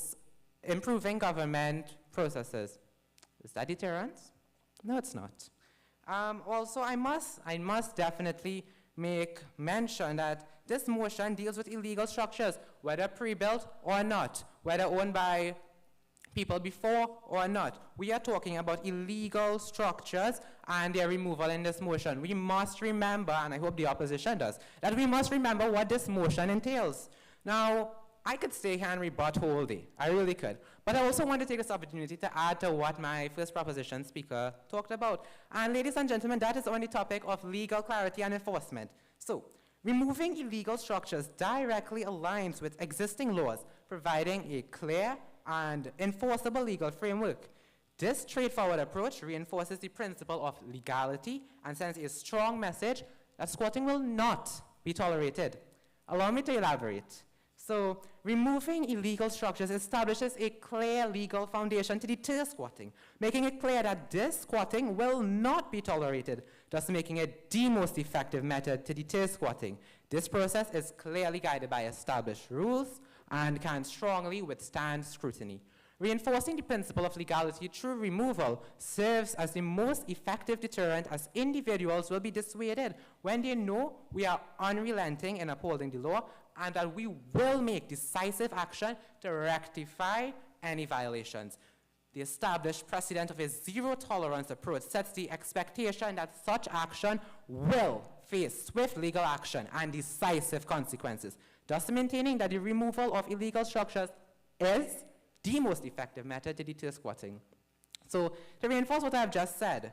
improving government processes. Is that deterrence? No, it's not. Also, I must definitely make mention that this motion deals with illegal structures, whether pre-built or not, whether owned by people before or not. We are talking about illegal structures and their removal in this motion. We must remember, and I hope the opposition does, that we must remember what this motion entails. Now, I could stay here and rebut whole day. I really could. But I also want to take this opportunity to add to what my first proposition speaker talked about. And ladies and gentlemen, that is on the topic of legal clarity and enforcement. So, removing illegal structures directly aligns with existing laws, providing a clear and enforceable legal framework. This straightforward approach reinforces the principle of legality and sends a strong message that squatting will not be tolerated. Allow me to elaborate. So, removing illegal structures establishes a clear legal foundation to deter squatting, making it clear that this squatting will not be tolerated, thus making it the most effective method to deter squatting. This process is clearly guided by established rules and can strongly withstand scrutiny. Reinforcing the principle of legality through removal serves as the most effective deterrent, as individuals will be dissuaded when they know we are unrelenting in upholding the law and that we will make decisive action to rectify any violations. The established precedent of a zero-tolerance approach sets the expectation that such action will face swift legal action and decisive consequences, thus maintaining that the removal of illegal structures is the most effective method to deter squatting. So, to reinforce what I have just said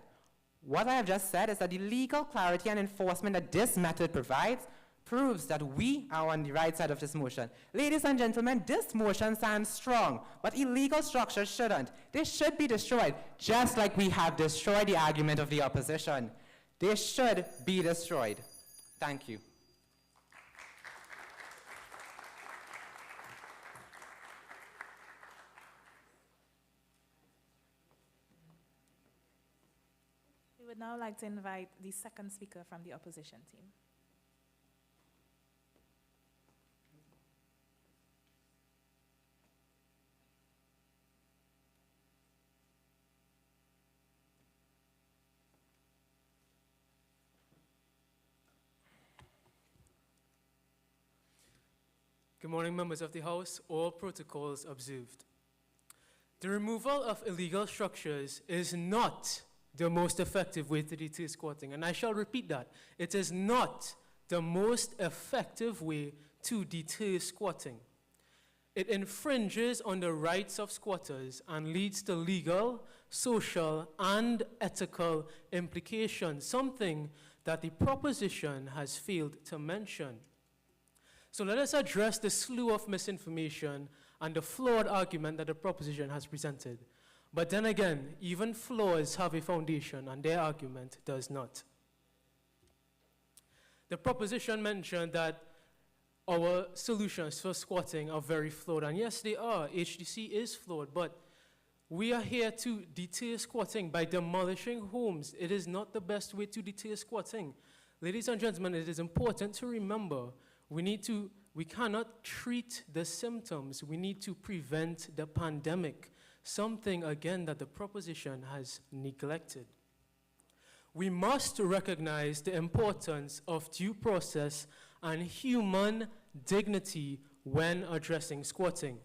is that the legal clarity and enforcement that this method provides proves that we are on the right side of this motion. Ladies and gentlemen, this motion stands strong, but illegal structures shouldn't. They should be destroyed, just like we have destroyed the argument of the opposition. They should be destroyed. Thank you. We would now like to invite the second speaker from the opposition team. Good morning, members of the House. All protocols observed. The removal of illegal structures is not the most effective way to deter squatting, and I shall repeat that. It is not the most effective way to deter squatting. It infringes on the rights of squatters and leads to legal, social, and ethical implications, something that the proposition has failed to mention. So let us address the slew of misinformation and the flawed argument that the proposition has presented. But then again, even flaws have a foundation, and their argument does not. The proposition mentioned that our solutions for squatting are very flawed, and yes, they are. HDC is flawed, but we are here to deter squatting by demolishing homes. It is not the best way to deter squatting. Ladies and gentlemen, it is important to remember we cannot treat the symptoms. We need to prevent the pandemic, something, again, that the proposition has neglected. We must recognize the importance of due process and human dignity when addressing squatting.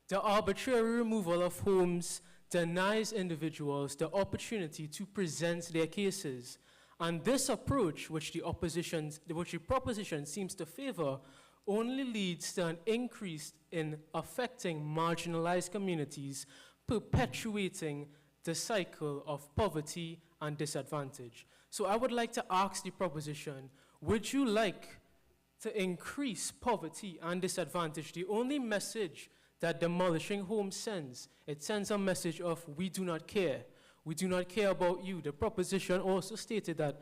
The arbitrary removal of homes denies individuals the opportunity to present their cases. And this approach, which the proposition seems to favor, only leads to an increase in affecting marginalized communities, perpetuating the cycle of poverty and disadvantage. So I would like to ask the proposition, would you like to increase poverty and disadvantage? The only message that demolishing homes sends, it sends a message of we do not care. We do not care about you. The proposition also stated that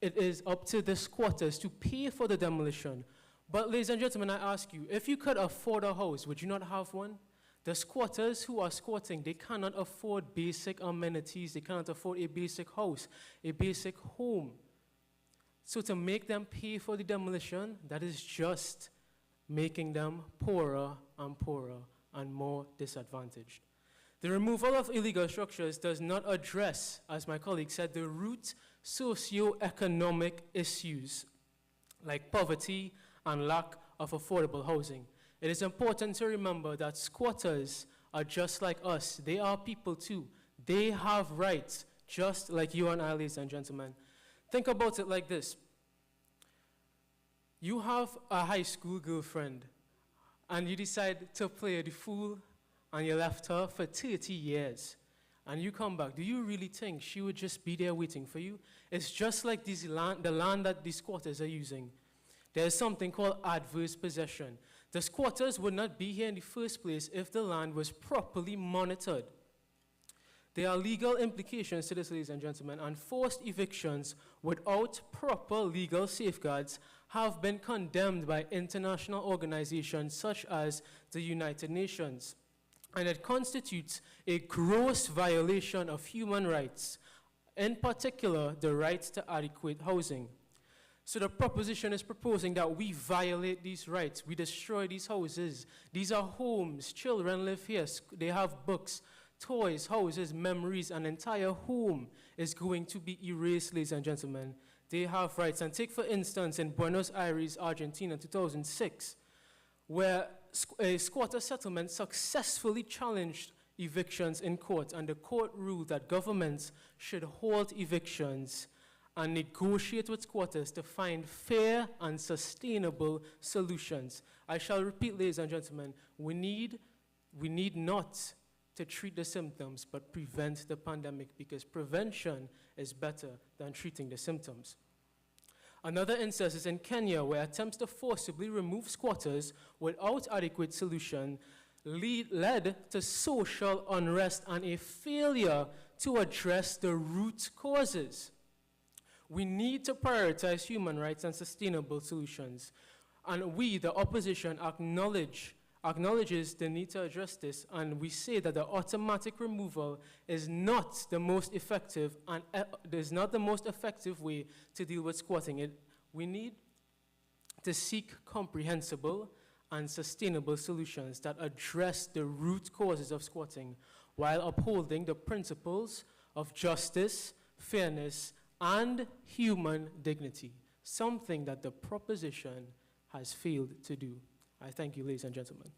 it is up to the squatters to pay for the demolition. But ladies and gentlemen, I ask you, if you could afford a house, would you not have one? The squatters who are squatting, they cannot afford basic amenities. They cannot afford a basic house, a basic home. So to make them pay for the demolition, that is just making them poorer and more disadvantaged. The removal of illegal structures does not address, as my colleague said, the root socio-economic issues. like poverty and lack of affordable housing. It is important to remember that squatters are just like us. They are people too. They have rights, just like you and I, ladies and gentlemen. Think about it like this. You have a high school girlfriend, and you decide to play the fool, and you left her for 30 years. And you come back. Do you really think she would just be there waiting for you? It's just like the land that these squatters are using. There's something called adverse possession. The squatters would not be here in the first place if the land was properly monitored. There are legal implications to this, ladies and gentlemen, and forced evictions without proper legal safeguards have been condemned by international organizations such as the United Nations. And it constitutes a gross violation of human rights, in particular, the right to adequate housing. So the proposition is proposing that we violate these rights, we destroy these houses. These are homes, children live here, they have books, toys, houses, memories. An entire home is going to be erased, ladies and gentlemen. They have rights. And take, for instance, in Buenos Aires, Argentina, 2006, where a squatter settlement successfully challenged evictions in court, and the court ruled that governments should halt evictions and negotiate with squatters to find fair and sustainable solutions. I shall repeat, ladies and gentlemen, we need not to treat the symptoms, but prevent the pandemic, because prevention is better than treating the symptoms. Another instance is in Kenya, where attempts to forcibly remove squatters without adequate solution led to social unrest and a failure to address the root causes. We need to prioritize human rights and sustainable solutions. And we, the opposition, acknowledges the need to address this, and we say that the automatic removal is not the most effective way to deal with squatting. We need to seek comprehensible and sustainable solutions that address the root causes of squatting while upholding the principles of justice, fairness, and human dignity, something that the proposition has failed to do. I thank you, ladies and gentlemen.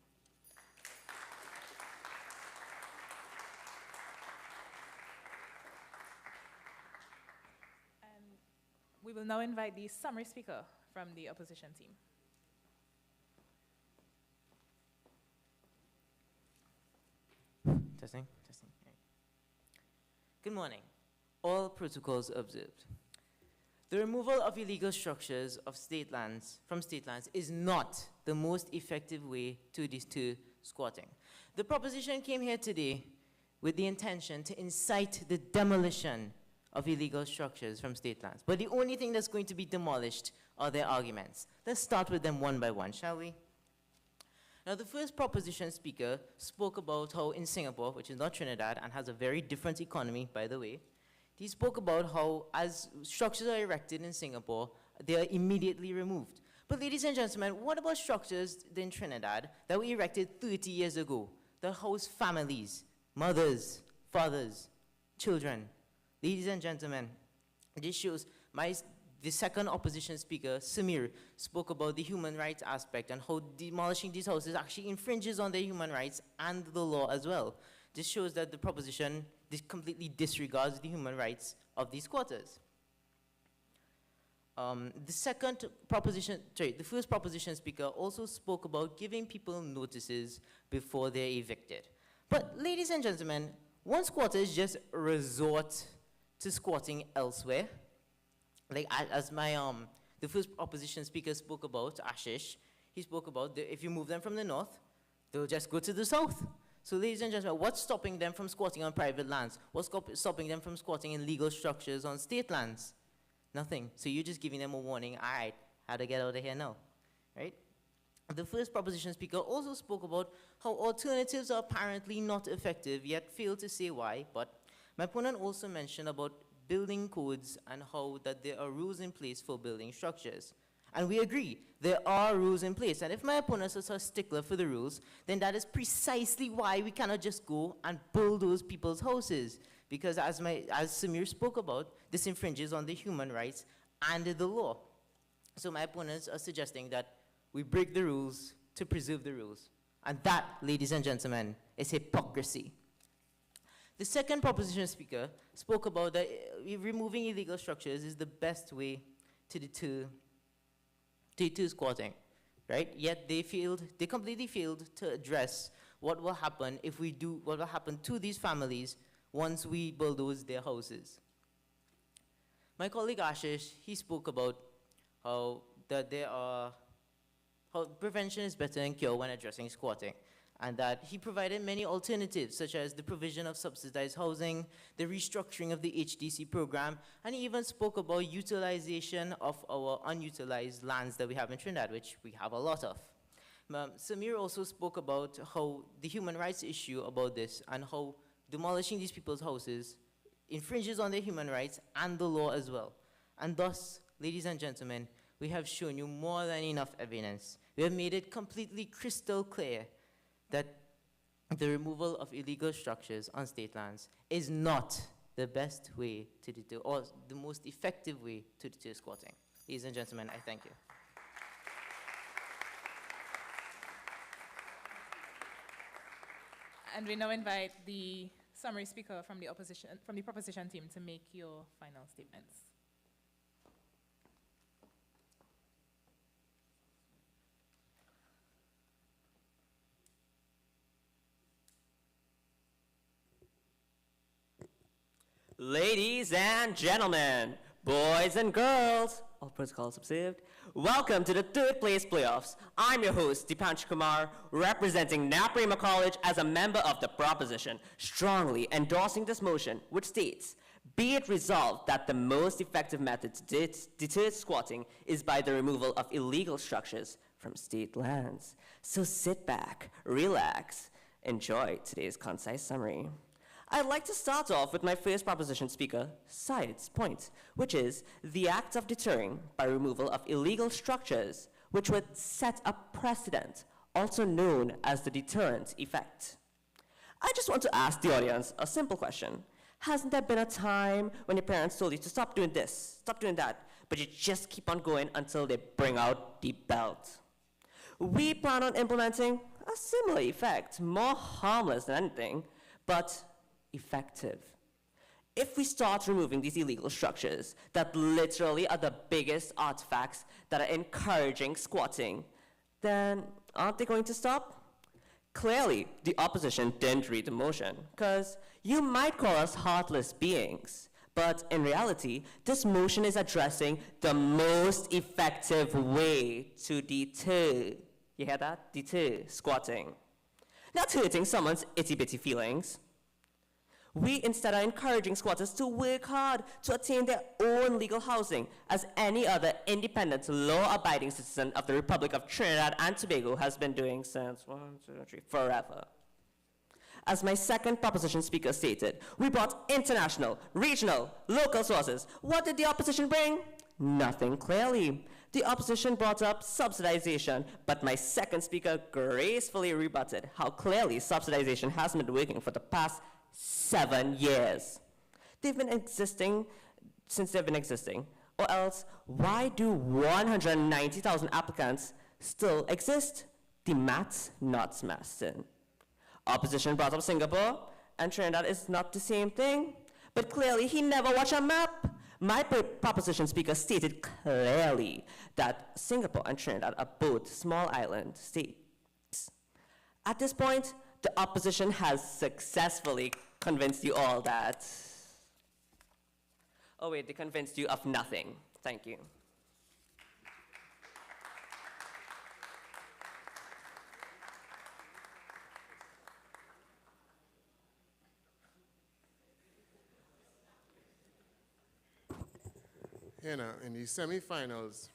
And we will now invite the summary speaker from the opposition team. Testing. Good morning. All protocols observed. The removal of illegal structures of from state lands is not the most effective way to deter squatting. The proposition came here today with the intention to incite the demolition of illegal structures from state lands. But the only thing that's going to be demolished are their arguments. Let's start with them one by one, shall we? Now, the first proposition speaker spoke about how in Singapore, which is not Trinidad and has a very different economy, by the way, he spoke about how as structures are erected in Singapore, they are immediately removed. But ladies and gentlemen, what about structures in Trinidad that were erected 30 years ago that house families, mothers, fathers, children? Ladies and gentlemen, this shows the second opposition speaker, Samir, spoke about the human rights aspect and how demolishing these houses actually infringes on their human rights and the law as well. This shows that the proposition completely disregards the human rights of these squatters. The first proposition speaker also spoke about giving people notices before they're evicted. But ladies and gentlemen, once squatters just resort to squatting elsewhere, like as the first opposition speaker spoke about, Ashish, he spoke about if you move them from the north, they'll just go to the south. So ladies and gentlemen, what's stopping them from squatting on private lands? What's stopping them from squatting in legal structures on state lands? Nothing. So you're just giving them a warning, all right, how to get out of here now, right? The first proposition speaker also spoke about how alternatives are apparently not effective, yet failed to say why, but my opponent also mentioned about building codes and how that there are rules in place for building structures. And we agree, there are rules in place. And if my opponent is a stickler for the rules, then that is precisely why we cannot just go and bulldoze people's houses. Because as Samir spoke about, this infringes on the human rights and the law. So my opponents are suggesting that we break the rules to preserve the rules. And that, ladies and gentlemen, is hypocrisy. The second proposition speaker spoke about that removing illegal structures is the best way to deter squatting, right? Yet they completely failed to address what will happen what will happen to these families once we bulldoze their houses. My colleague Ashish, he spoke about how prevention is better than cure when addressing squatting, and that he provided many alternatives, such as the provision of subsidized housing, the restructuring of the HDC program, and he even spoke about utilization of our unutilized lands that we have in Trinidad, which we have a lot of. Samir also spoke about how the human rights issue about this and how demolishing these people's houses infringes on their human rights and the law as well. And thus, ladies and gentlemen, we have shown you more than enough evidence. We have made it completely crystal clear that the removal of illegal structures on state lands is not the best way to deter, or the most effective way to deter squatting. Ladies and gentlemen, I thank you. And we now invite the summary speaker from the proposition team to make your final statements. Ladies and gentlemen, boys and girls, all protocols observed, welcome to the third place playoffs. I'm your host, Dipansh Kumar, representing Naparima College as a member of the proposition, strongly endorsing this motion, which states, be it resolved that the most effective method to deter squatting is by the removal of illegal structures from state lands. So sit back, relax, enjoy today's concise summary. I'd like to start off with my first proposition speaker, Syed's point, which is the act of deterring by removal of illegal structures, which would set a precedent, also known as the deterrent effect. I just want to ask the audience a simple question. Hasn't there been a time when your parents told you to stop doing this, stop doing that, but you just keep on going until they bring out the belt? We plan on implementing a similar effect, more harmless than anything, but effective. If we start removing these illegal structures that literally are the biggest artifacts that are encouraging squatting, then aren't they going to stop? Clearly, the opposition didn't read the motion, because you might call us heartless beings, but in reality, this motion is addressing the most effective way to deter, you hear that? Deter squatting. Not hurting someone's itty-bitty feelings. We instead are encouraging squatters to work hard to attain their own legal housing, as any other independent, law-abiding citizen of the Republic of Trinidad and Tobago has been doing since, forever. As my second proposition speaker stated, we brought international, regional, local sources. What did the opposition bring? Nothing, clearly. The opposition brought up subsidization, but my second speaker gracefully rebutted how clearly subsidization hasn't been working for the past 7 years. They've been existing since they've been existing. Or else, why do 190,000 applicants still exist? The math's not smashing. Opposition brought up Singapore, and Trinidad is not the same thing. But clearly, he never watched a map. My proposition speaker stated clearly that Singapore and Trinidad are both small island states. At this point, the opposition has successfully convinced you all that... Oh wait, they convinced you of nothing. Thank you. You know, in the semifinals,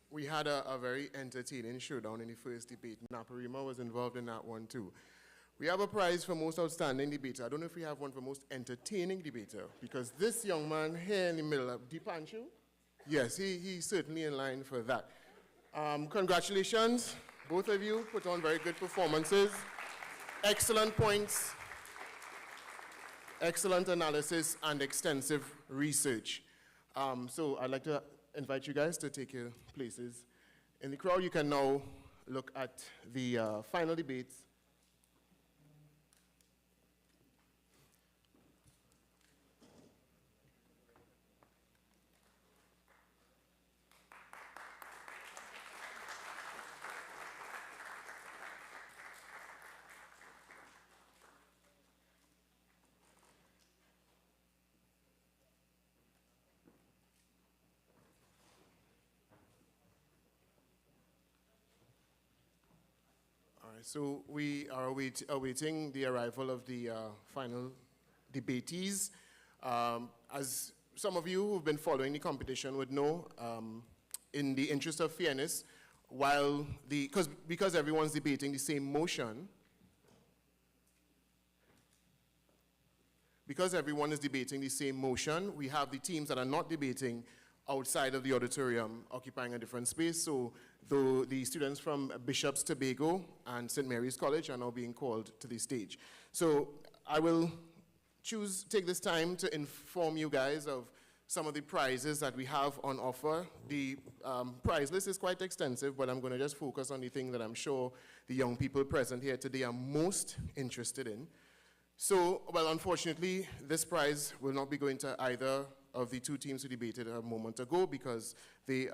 we had a very entertaining showdown in the first debate. Naparima was involved in that one too. We have a prize for most outstanding debater. I don't know if we have one for most entertaining debater, because this young man here in the middle of Dipanshu, yes, he's certainly in line for that. Congratulations, both of you put on very good performances, excellent points, excellent analysis, and extensive research. So I'd like to invite you guys to take your places in the crowd. You can now look at the final debates. So we are awaiting the arrival of the final debatees. As some of you who've been following the competition would know, in the interest of fairness, because everyone's debating the same motion, we have the teams that are not debating outside of the auditorium occupying a different space. So though the students from Bishop's Tobago and St. Mary's College are now being called to the stage. So I will take this time to inform you guys of some of the prizes that we have on offer. The prize list is quite extensive, but I'm going to just focus on the thing that I'm sure the young people present here today are most interested in. So, well, unfortunately, this prize will not be going to either of the two teams who debated a moment ago because they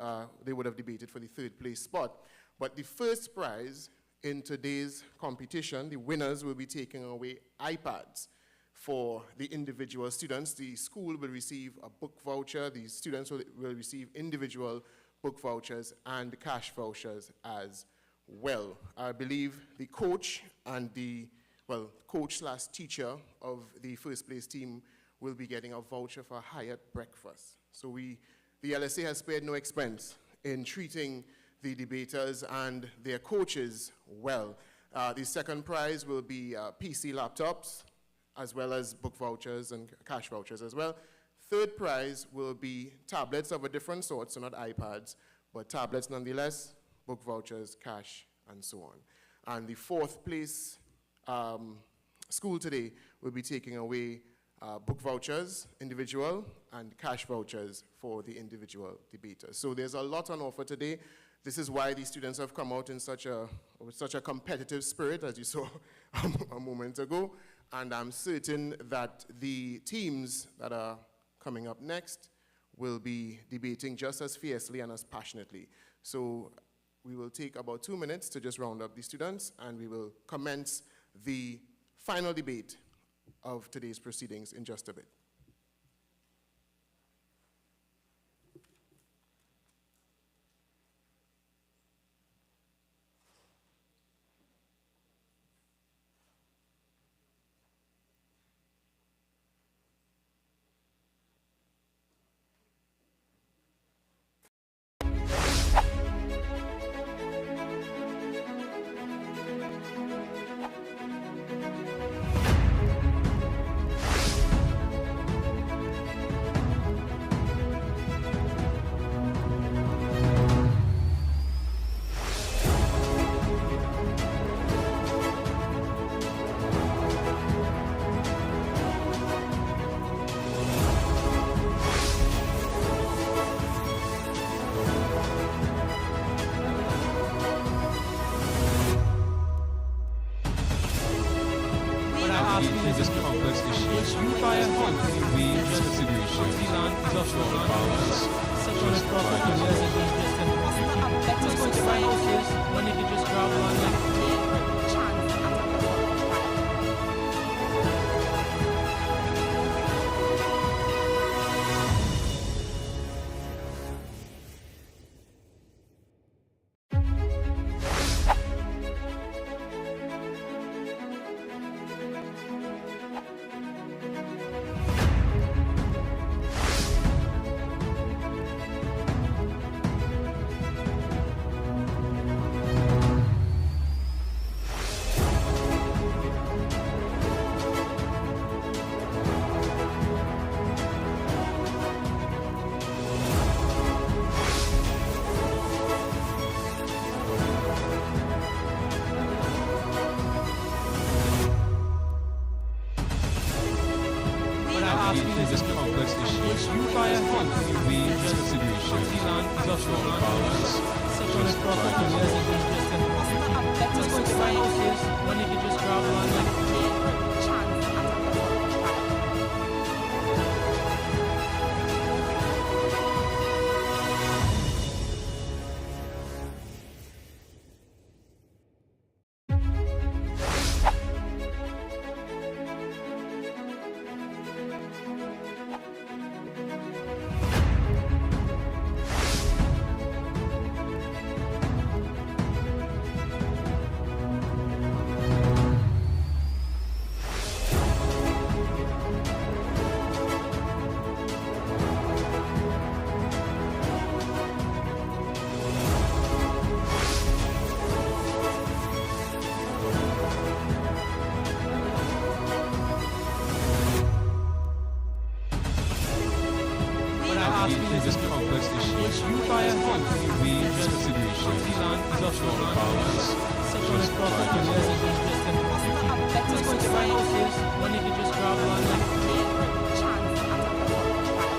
would have debated for the third place spot. But the first prize in today's competition, the winners will be taking away iPads for the individual students. The school will receive a book voucher. The students will receive individual book vouchers and cash vouchers as well. I believe the coach and coach/teacher of the first place team will be getting a voucher for a Hyatt breakfast. So the LSA has spared no expense in treating the debaters and their coaches well. The second prize will be PC laptops, as well as book vouchers and cash vouchers as well. Third prize will be tablets of a different sort, so not iPads, but tablets nonetheless, book vouchers, cash, and so on. And the fourth place school today will be taking away book vouchers, individual, and cash vouchers for the individual debaters. So there's a lot on offer today. This is why the students have come out in with such a competitive spirit, as you saw a moment ago. And I'm certain that the teams that are coming up next will be debating just as fiercely and as passionately. So we will take about 2 minutes to just round up the students, and we will commence the final debate of today's proceedings in just a bit. This complex issue, you buy a home, we just consideration. The land is offshore the boundaries. Just going to buy houses when they could just grab one. all about is just proper vibes. careers and you just can just go to my houses when you can just grab one like chance at a better life. When I ask you this complex issue, you buy a house in wage consideration. The land is of all about just proper vibes. careers and you just can just go to my houses when you can just grab one like Chance at a better life.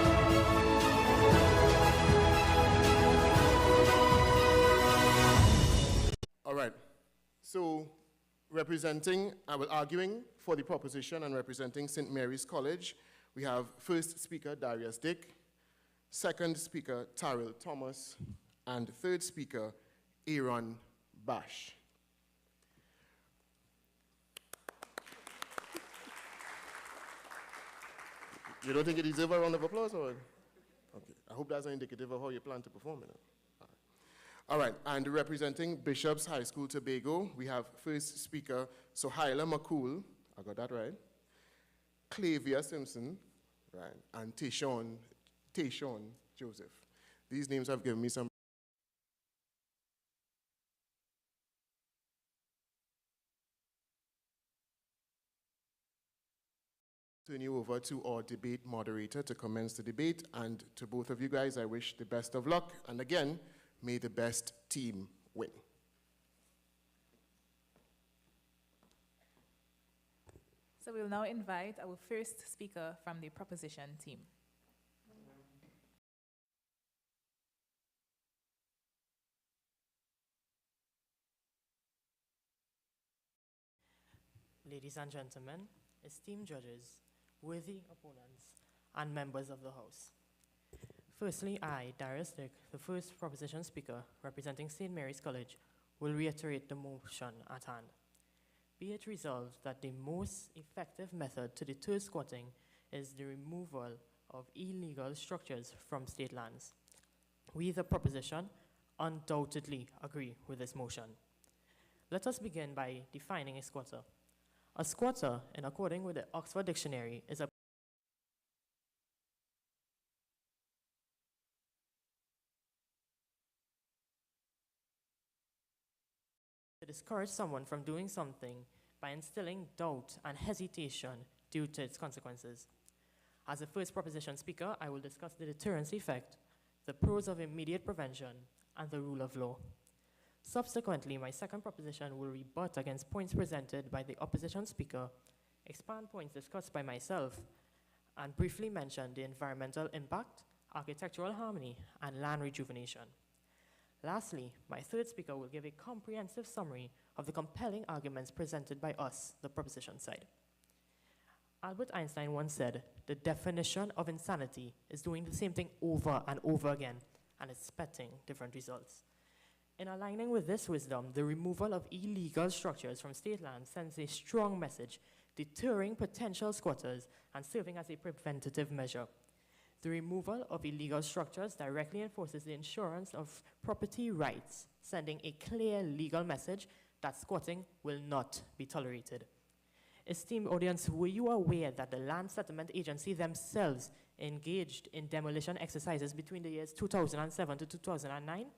All right. So, arguing for the proposition and representing St. Mary's College, we have first speaker Darius Dick, second speaker Tyrell Thomas, and third speaker Aaron Bash. You don't think it deserves a round of applause? Or? Okay. I hope that's indicative of how you plan to perform it. All right, and representing Bishop's High School, Tobago, we have first speaker Sohaila McCool, I got that right, Clavia Simpson, right, and Tayshawn Joseph. These names have given me some. Turn you over to our debate moderator to commence the debate, and to both of you guys, I wish the best of luck, and again, may the best team win. So we'll now invite our first speaker from the proposition team. Ladies and gentlemen, esteemed judges, worthy opponents, and members of the House. Firstly, I, Darius Dick, the first proposition speaker representing St. Mary's College, will reiterate the motion at hand. Be it resolved that the most effective method to deter squatting is the removal of illegal structures from state lands. We, the proposition, undoubtedly agree with this motion. Let us begin by defining a squatter. A squatter, in accordance with the Oxford Dictionary, is a to discourage someone from doing something by instilling doubt and hesitation due to its consequences. As the first proposition speaker, I will discuss the deterrence effect, the pros of immediate prevention, and the rule of law. Subsequently, my second proposition will rebut against points presented by the opposition speaker, expand points discussed by myself, and briefly mention the environmental impact, architectural harmony, and land rejuvenation. Lastly, my third speaker will give a comprehensive summary of the compelling arguments presented by us, the proposition side. Albert Einstein once said, "The definition of insanity is doing the same thing over and over again and expecting different results." In aligning with this wisdom, the removal of illegal structures from state land sends a strong message, deterring potential squatters and serving as a preventative measure. The removal of illegal structures directly enforces the insurance of property rights, sending a clear legal message that squatting will not be tolerated. Esteemed audience, were you aware that the Land Settlement Agency themselves engaged in demolition exercises between the years 2007 to 2009?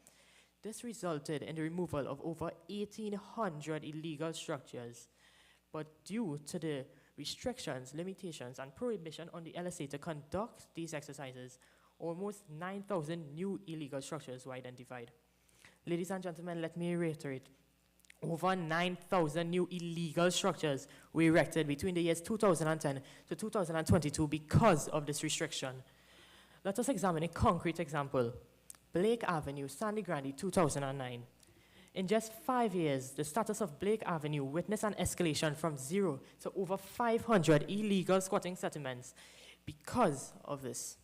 This resulted in the removal of over 1,800 illegal structures. But due to the restrictions, limitations, and prohibition on the LSA to conduct these exercises, almost 9,000 new illegal structures were identified. Ladies and gentlemen, let me reiterate. Over 9,000 new illegal structures were erected between the years 2010 to 2022 because of this restriction. Let us examine a concrete example. Blake Avenue, Sandy Grande, 2009. In just 5 years, the status of Blake Avenue witnessed an escalation from 0 to over 500 illegal squatting settlements because of this.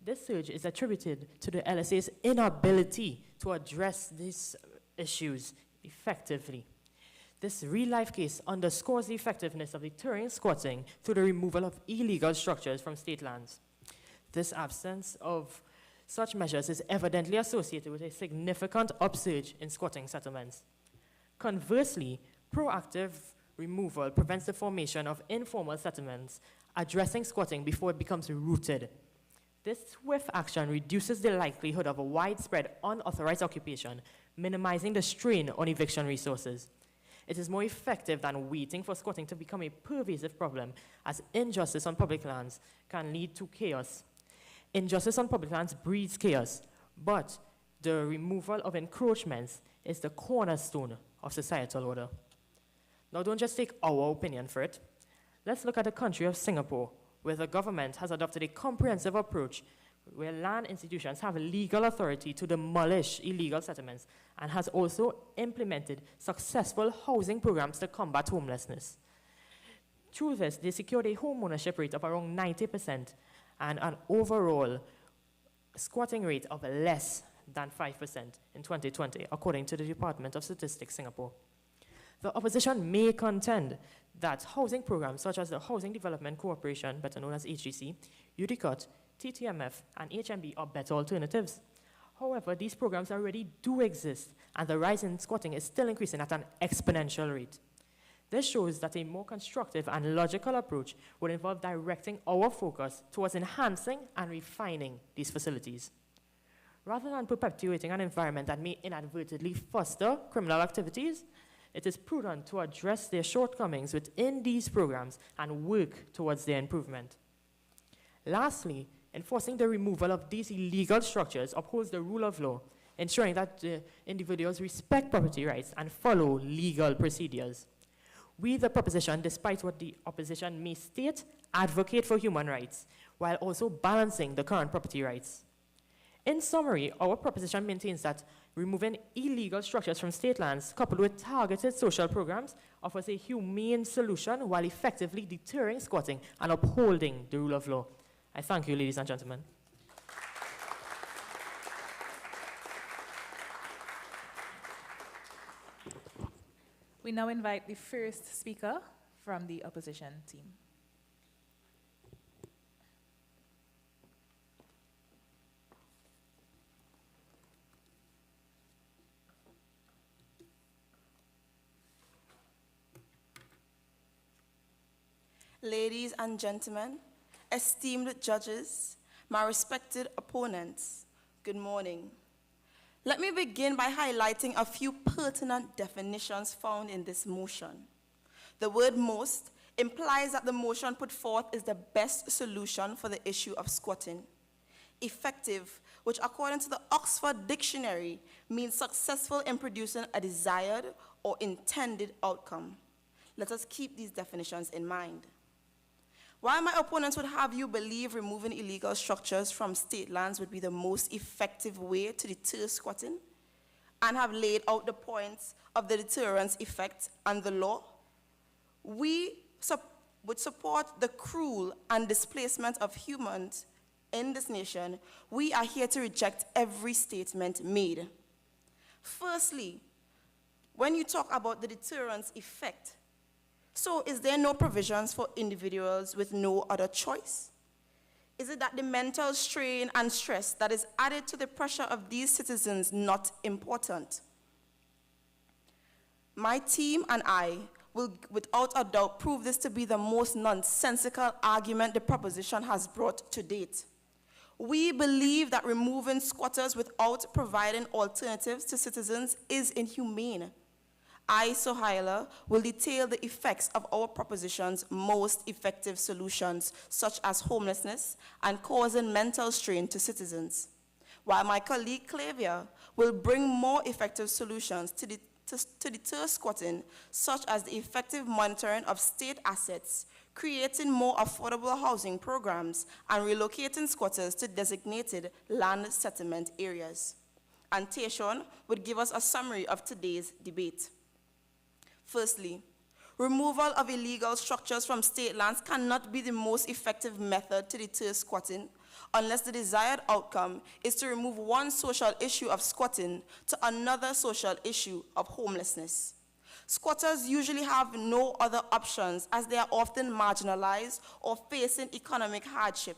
This surge is attributed to the LSA's inability to address these issues effectively. This real-life case underscores the effectiveness of deterring squatting through the removal of illegal structures from state lands. This absence of such measures is evidently associated with a significant upsurge in squatting settlements. Conversely, proactive removal prevents the formation of informal settlements, addressing squatting before it becomes rooted. This swift action reduces the likelihood of a widespread unauthorized occupation, minimizing the strain on eviction resources. It is more effective than waiting for squatting to become a pervasive problem, as injustice on public lands can lead to chaos. Injustice on public lands breeds chaos, but the removal of encroachments is the cornerstone of societal order. Now, don't just take our opinion for it. Let's look at the country of Singapore, where the government has adopted a comprehensive approach where land institutions have legal authority to demolish illegal settlements and has also implemented successful housing programs to combat homelessness. Through this, they secured a home ownership rate of around 90% and an overall squatting rate of less than 5% in 2020, according to the Department of Statistics Singapore. The opposition may contend that housing programs such as the Housing Development Corporation, better known as HDC, UDCOT, TTMF, and HMB are better alternatives. However, these programs already do exist, and the rise in squatting is still increasing at an exponential rate. This shows that a more constructive and logical approach would involve directing our focus towards enhancing and refining these facilities. Rather than perpetuating an environment that may inadvertently foster criminal activities, it is prudent to address their shortcomings within these programs and work towards their improvement. Lastly, enforcing the removal of these illegal structures upholds the rule of law, ensuring that individuals respect property rights and follow legal procedures. We, the proposition, despite what the opposition may state, advocate for human rights, while also balancing the current property rights. In summary, our proposition maintains that removing illegal structures from state lands, coupled with targeted social programs, offers a humane solution while effectively deterring squatting and upholding the rule of law. I thank you, ladies and gentlemen. We now invite the first speaker from the opposition team. Ladies and gentlemen, esteemed judges, my respected opponents, good morning. Let me begin by highlighting a few pertinent definitions found in this motion. The word most implies that the motion put forth is the best solution for the issue of squatting. Effective, which according to the Oxford Dictionary means successful in producing a desired or intended outcome. Let us keep these definitions in mind. While my opponents would have you believe removing illegal structures from state lands would be the most effective way to deter squatting, and have laid out the points of the deterrence effect and the law, we would support the cruel and displacement of humans in this nation. We are here to reject every statement made. Firstly, when you talk about the deterrence effect, so is there no provisions for individuals with no other choice? Is it that the mental strain and stress that is added to the pressure of these citizens not important? My team and I will without a doubt prove this to be the most nonsensical argument the proposition has brought to date. We believe that removing squatters without providing alternatives to citizens is inhumane. I, Sohaila, will detail the effects of our proposition's most effective solutions, such as homelessness and causing mental strain to citizens, while my colleague Clavia will bring more effective solutions to to deter squatting, such as the effective monitoring of state assets, creating more affordable housing programs, and relocating squatters to designated land settlement areas. And Tayshawn would give us a summary of today's debate. Firstly, removal of illegal structures from state lands cannot be the most effective method to deter squatting unless the desired outcome is to remove one social issue of squatting to another social issue of homelessness. Squatters usually have no other options as they are often marginalized or facing economic hardship.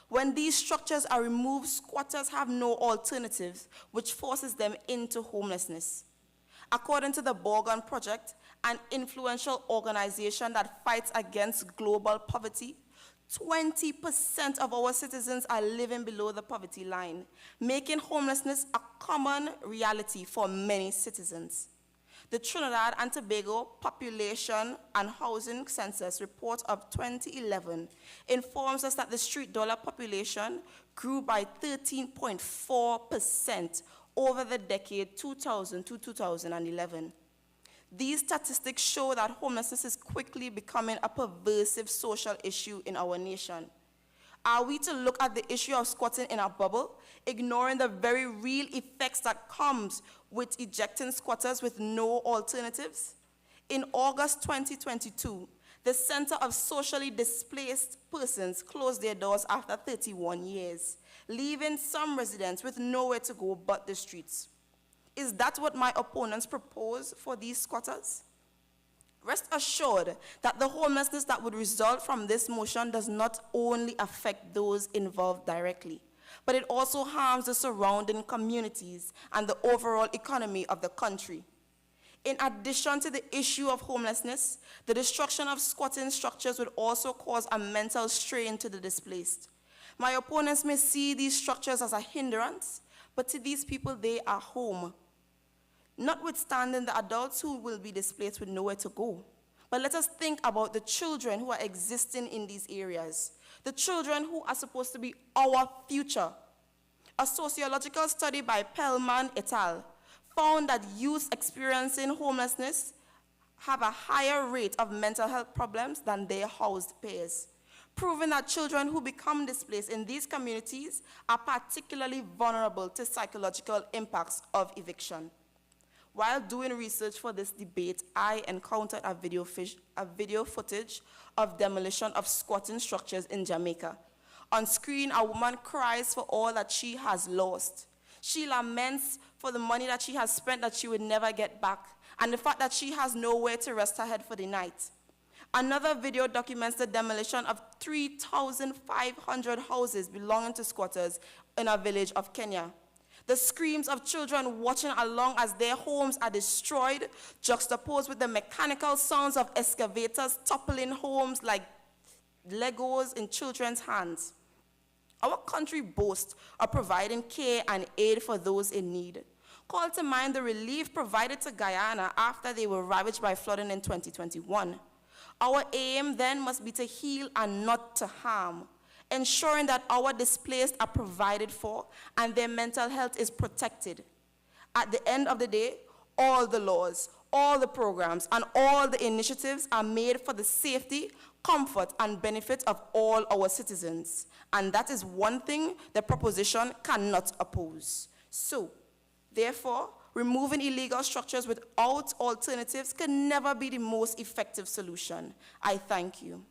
When these structures are removed, squatters have no alternatives, which forces them into homelessness. According to the Borgon Project, an influential organization that fights against global poverty, 20% of our citizens are living below the poverty line, making homelessness a common reality for many citizens. The Trinidad and Tobago Population and Housing Census report of 2011 informs us that the street dweller population grew by 13.4% over the decade 2000 to 2011. These statistics show that homelessness is quickly becoming a pervasive social issue in our nation. Are we to look at the issue of squatting in a bubble, ignoring the very real effects that comes with ejecting squatters with no alternatives? In August 2022, the Center of Socially Displaced Persons closed their doors after 31 years, leaving some residents with nowhere to go but the streets. Is that what my opponents propose for these squatters? Rest assured that the homelessness that would result from this motion does not only affect those involved directly, but it also harms the surrounding communities and the overall economy of the country. In addition to the issue of homelessness, the destruction of squatting structures would also cause a mental strain to the displaced. My opponents may see these structures as a hindrance, but to these people, they are home. Notwithstanding the adults who will be displaced with nowhere to go. But let us think about the children who are existing in these areas, the children who are supposed to be our future. A sociological study by Pellman et al. Found that youth experiencing homelessness have a higher rate of mental health problems than their housed peers, proving that children who become displaced in these communities are particularly vulnerable to psychological impacts of eviction. While doing research for this debate, I encountered a video footage of demolition of squatting structures in Jamaica. On screen, a woman cries for all that she has lost. She laments for the money that she has spent that she would never get back, and the fact that she has nowhere to rest her head for the night. Another video documents the demolition of 3,500 houses belonging to squatters in a village of Kenya. The screams of children watching along as their homes are destroyed, juxtaposed with the mechanical sounds of excavators toppling homes like Legos in children's hands. Our country boasts of providing care and aid for those in need. Call to mind the relief provided to Guyana after they were ravaged by flooding in 2021. Our aim then must be to heal and not to harm, ensuring that our displaced are provided for and their mental health is protected. At the end of the day, all the laws, all the programs, and all the initiatives are made for the safety, comfort, and benefit of all our citizens. And that is one thing the proposition cannot oppose. So, therefore, removing illegal structures without alternatives can never be the most effective solution. I thank you.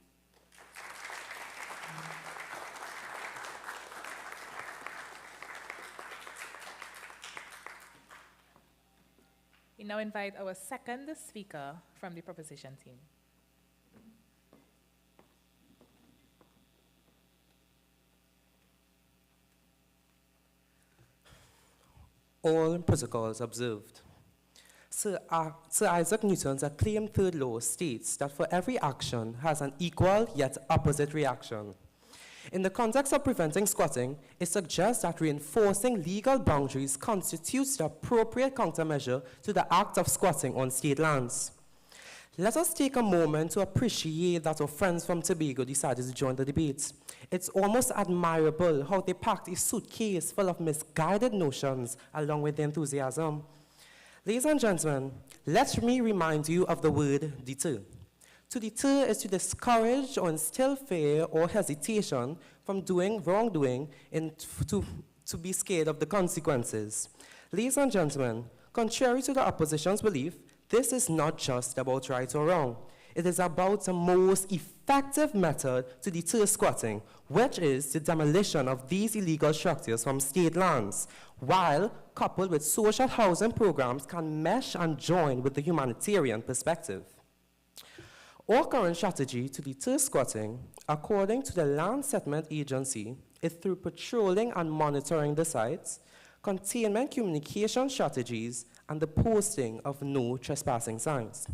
We now invite our second speaker from the proposition team. All protocols observed. Sir Isaac Newton's acclaimed third law states that for every action has an equal yet opposite reaction. In the context of preventing squatting, it suggests that reinforcing legal boundaries constitutes the appropriate countermeasure to the act of squatting on state lands. Let us take a moment to appreciate that our friends from Tobago decided to join the debate. It's almost admirable how they packed a suitcase full of misguided notions along with their enthusiasm. Ladies and gentlemen, let me remind you of the word deter. To deter is to discourage or instill fear or hesitation from doing wrongdoing and to be scared of the consequences. Ladies and gentlemen, contrary to the opposition's belief, this is not just about right or wrong. It is about the most effective method to deter squatting, which is the demolition of these illegal structures from state lands, while coupled with social housing programs can mesh and join with the humanitarian perspective. Our current strategy to deter squatting, according to the Land Settlement Agency, is through patrolling and monitoring the sites, containment communication strategies, and the posting of no trespassing signs.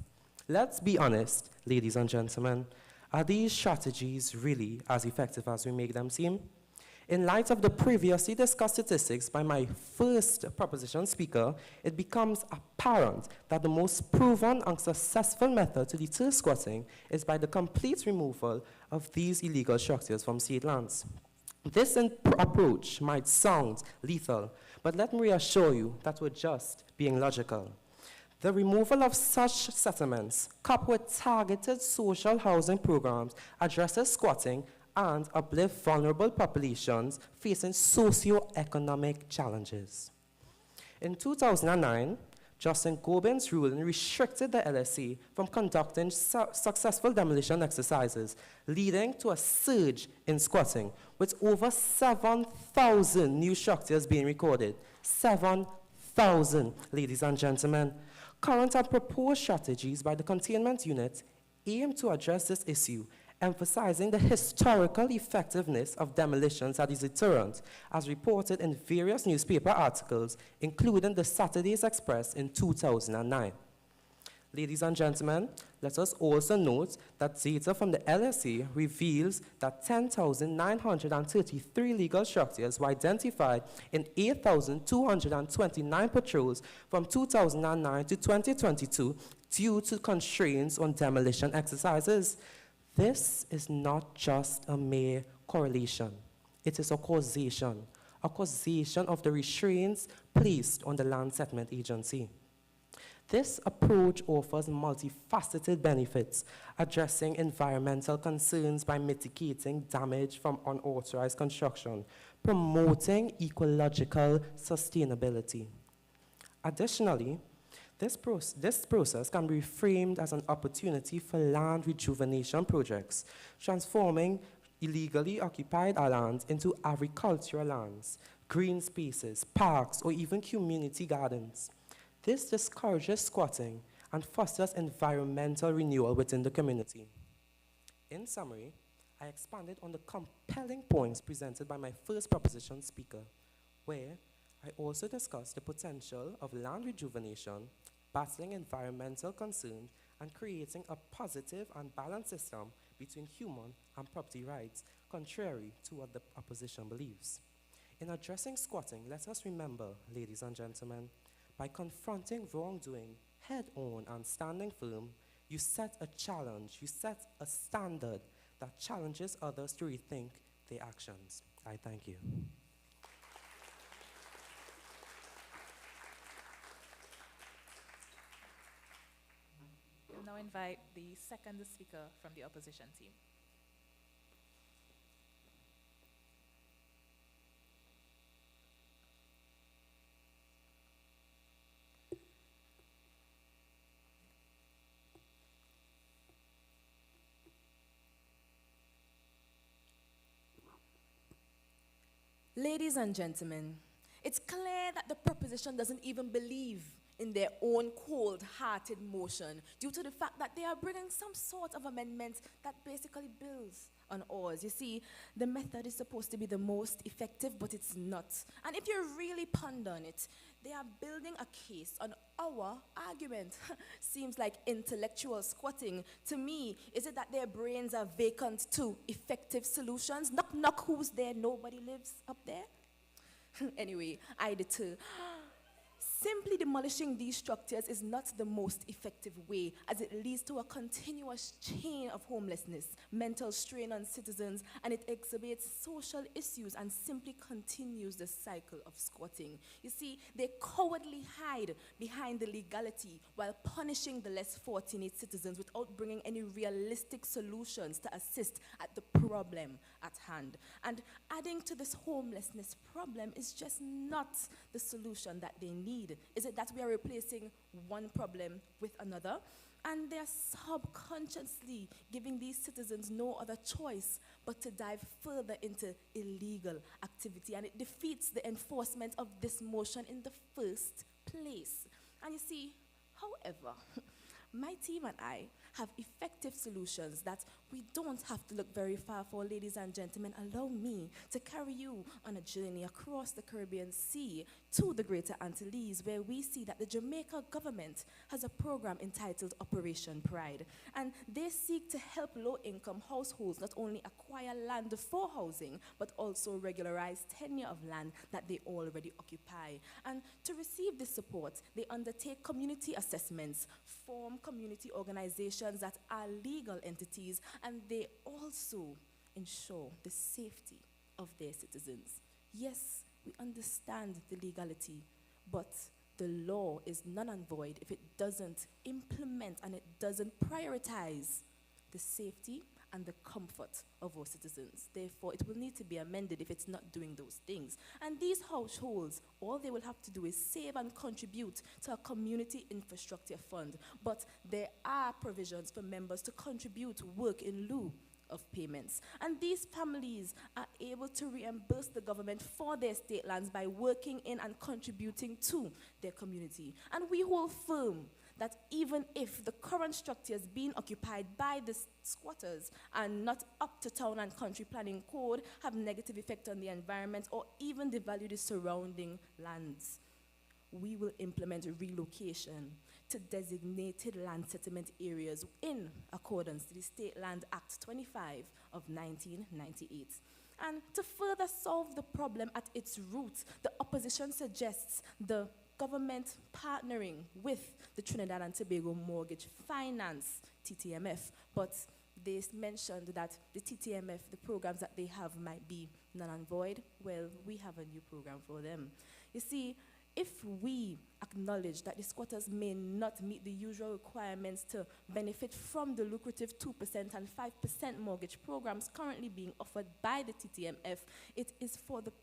Let's be honest, ladies and gentlemen, are these strategies really as effective as we make them seem? In light of the previously discussed statistics by my first proposition speaker, it becomes apparent that the most proven and successful method to deter squatting is by the complete removal of these illegal structures from state lands. This approach might sound lethal, but let me reassure you that we're just being logical. The removal of such settlements, coupled with targeted social housing programs, addresses squatting and uplift vulnerable populations facing socio-economic challenges. In 2009, Justin Gobin's ruling restricted the LSC from conducting successful demolition exercises, leading to a surge in squatting, with over 7,000 new structures being recorded. 7,000, ladies and gentlemen. Current and proposed strategies by the containment unit aim to address this issue, emphasizing the historical effectiveness of demolitions as a deterrent, as reported in various newspaper articles, including the Saturday's Express in 2009. Ladies and gentlemen, let us also note that data from the LSA reveals that 10,933 legal structures were identified in 8,229 patrols from 2009 to 2022 due to constraints on demolition exercises. This is not just a mere correlation. It is a causation of the restraints placed on the Land Settlement Agency. This approach offers multifaceted benefits, addressing environmental concerns by mitigating damage from unauthorized construction, promoting ecological sustainability. Additionally, this process can be framed as an opportunity for land rejuvenation projects, transforming illegally occupied lands into agricultural lands, green spaces, parks, or even community gardens. This discourages squatting and fosters environmental renewal within the community. In summary, I expanded on the compelling points presented by my first proposition speaker, where I also discussed the potential of land rejuvenation, battling environmental concerns, and creating a positive and balanced system between human and property rights, contrary to what the opposition believes. In addressing squatting, let us remember, ladies and gentlemen, by confronting wrongdoing head-on and standing firm, you set a challenge, you set a standard that challenges others to rethink their actions. I thank you. I'll now invite the second speaker from the opposition team. Ladies and gentlemen, it's clear that the proposition doesn't even believe in their own cold-hearted motion due to the fact that they are bringing some sort of amendment that basically builds on ours. You see, the method is supposed to be the most effective, but it's not. And if you really ponder on it, they are building a case on our argument. Seems like intellectual squatting. To me, is it that their brains are vacant to effective solutions? Knock, knock, who's there? Nobody lives up there? Anyway, I deter. Simply demolishing these structures is not the most effective way, as it leads to a continuous chain of homelessness, mental strain on citizens, and it exacerbates social issues and simply continues the cycle of squatting. You see, they cowardly hide behind the legality while punishing the less fortunate citizens without bringing any realistic solutions to assist at the problem at hand. And adding to this homelessness problem is just not the solution that they need. Is it that we are replacing one problem with another? And they're subconsciously giving these citizens no other choice but to dive further into illegal activity. And it defeats the enforcement of this motion in the first place. And you see, however, my team and I have effective solutions that we don't have to look very far for. Ladies and gentlemen, allow me to carry you on a journey across the Caribbean Sea to the Greater Antilles, where we see that the Jamaica government has a program entitled Operation Pride. And they seek to help low-income households not only acquire land for housing, but also regularize tenure of land that they already occupy. And to receive this support, they undertake community assessments, form community organizations that are legal entities, and they also ensure the safety of their citizens. Yes, we understand the legality, but the law is null and void if it doesn't implement and it doesn't prioritize the safety and the comfort of our citizens. Therefore, it will need to be amended if it's not doing those things. And these households, all they will have to do is save and contribute to a community infrastructure fund. But there are provisions for members to contribute work in lieu of payments. And these families are able to reimburse the government for their state lands by working in and contributing to their community. And we hold firm that even if the current structures being occupied by the squatters are not up to town and country planning code, have negative effect on the environment, or even devalue the surrounding lands, we will implement a relocation to designated land settlement areas in accordance to the State Land Act 25 of 1998. And to further solve the problem at its roots, the opposition suggests the government partnering with the Trinidad and Tobago Mortgage Finance, TTMF, but they mentioned that the TTMF, the programs that they have might be null and void. Well, we have a new program for them. You see, if we acknowledge that the squatters may not meet the usual requirements to benefit from the lucrative 2% and 5% mortgage programs currently being offered by the TTMF, it is for this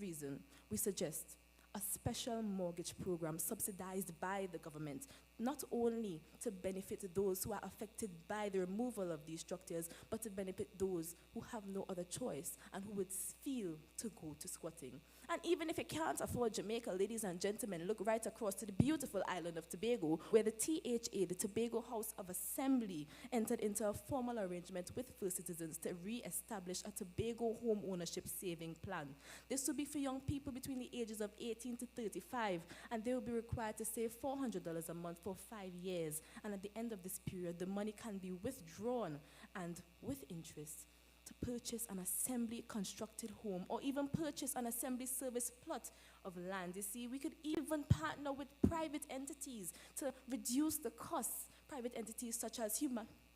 reason we suggest a special mortgage program subsidized by the government, not only to benefit those who are affected by the removal of these structures, but to benefit those who have no other choice and who would feel to go to squatting. And even if you can't afford Jamaica, ladies and gentlemen, look right across to the beautiful island of Tobago, where the THA, the Tobago House of Assembly, entered into a formal arrangement with First Citizens to re-establish a Tobago home ownership saving plan. This will be for young people between the ages of 18 to 35, and they will be required to save $400 a month for 5 years. And at the end of this period, the money can be withdrawn and with interest to purchase an assembly constructed home or even purchase an assembly service plot of land. You see, we could even partner with private entities to reduce the costs. Private entities such as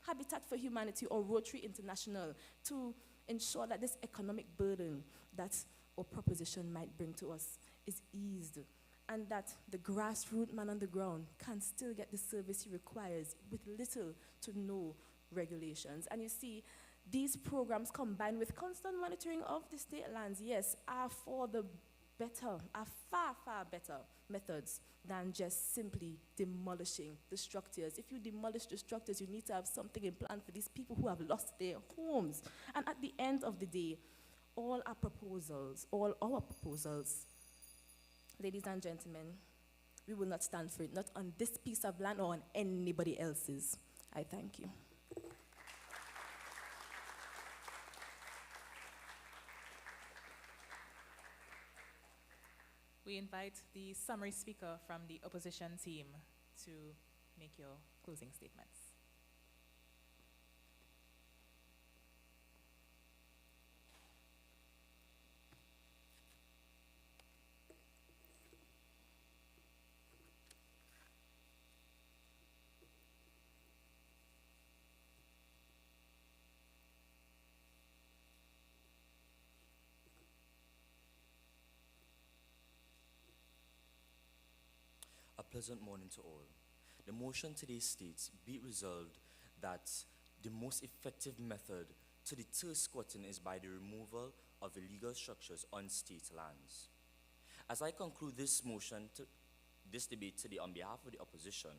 Habitat for Humanity or Rotary International, to ensure that this economic burden that our proposition might bring to us is eased, and that the grassroots man on the ground can still get the service he requires with little to no regulations. And you see, these programs combined with constant monitoring of the state lands, yes, are far, far better methods than just simply demolishing the structures. If you demolish the structures, you need to have something in plan for these people who have lost their homes. And at the end of the day, all our proposals, ladies and gentlemen, we will not stand for it, not on this piece of land or on anybody else's. I thank you. We invite the summary speaker from the opposition team to make your closing statements. pleasant morning to all. The motion today states, be it resolved that the most effective method to deter squatting is by the removal of illegal structures on state lands. As I conclude this motion, this debate today on behalf of the opposition,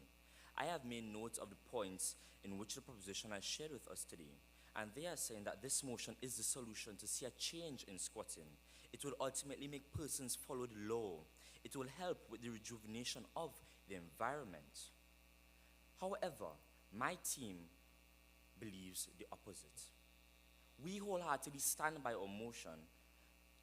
I have made note of the points in which the proposition has shared with us today, and they are saying that this motion is the solution to see a change in squatting. It will ultimately make persons follow the law. It will help with the rejuvenation of the environment. However, my team believes the opposite. We wholeheartedly stand by our motion,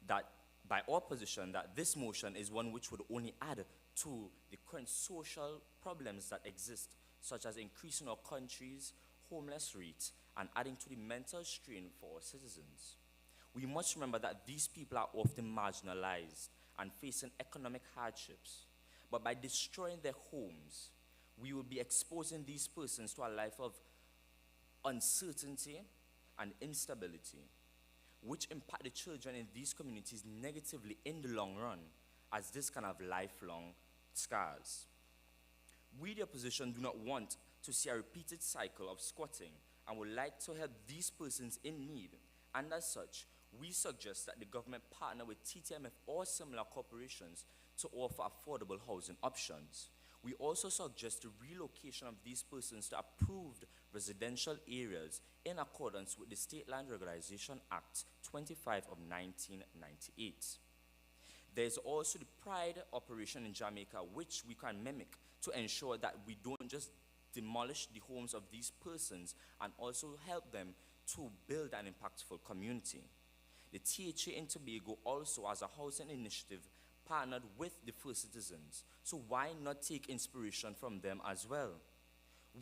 by our position that this motion is one which would only add to the current social problems that exist, such as increasing our country's homeless rate and adding to the mental strain for our citizens. We must remember that these people are often marginalized and facing economic hardships. But by destroying their homes, we will be exposing these persons to a life of uncertainty and instability, which impact the children in these communities negatively in the long run, as this can have lifelong scars. We, the opposition, do not want to see a repeated cycle of squatting and would like to help these persons in need. And as such, we suggest that the government partner with TTMF or similar corporations to offer affordable housing options. We also suggest the relocation of these persons to approved residential areas in accordance with the State Land Regularization Act 25 of 1998. There is also the Pride operation in Jamaica, which we can mimic to ensure that we don't just demolish the homes of these persons and also help them to build an impactful community. The THA in Tobago also has a housing initiative partnered with the First Citizens, so why not take inspiration from them as well?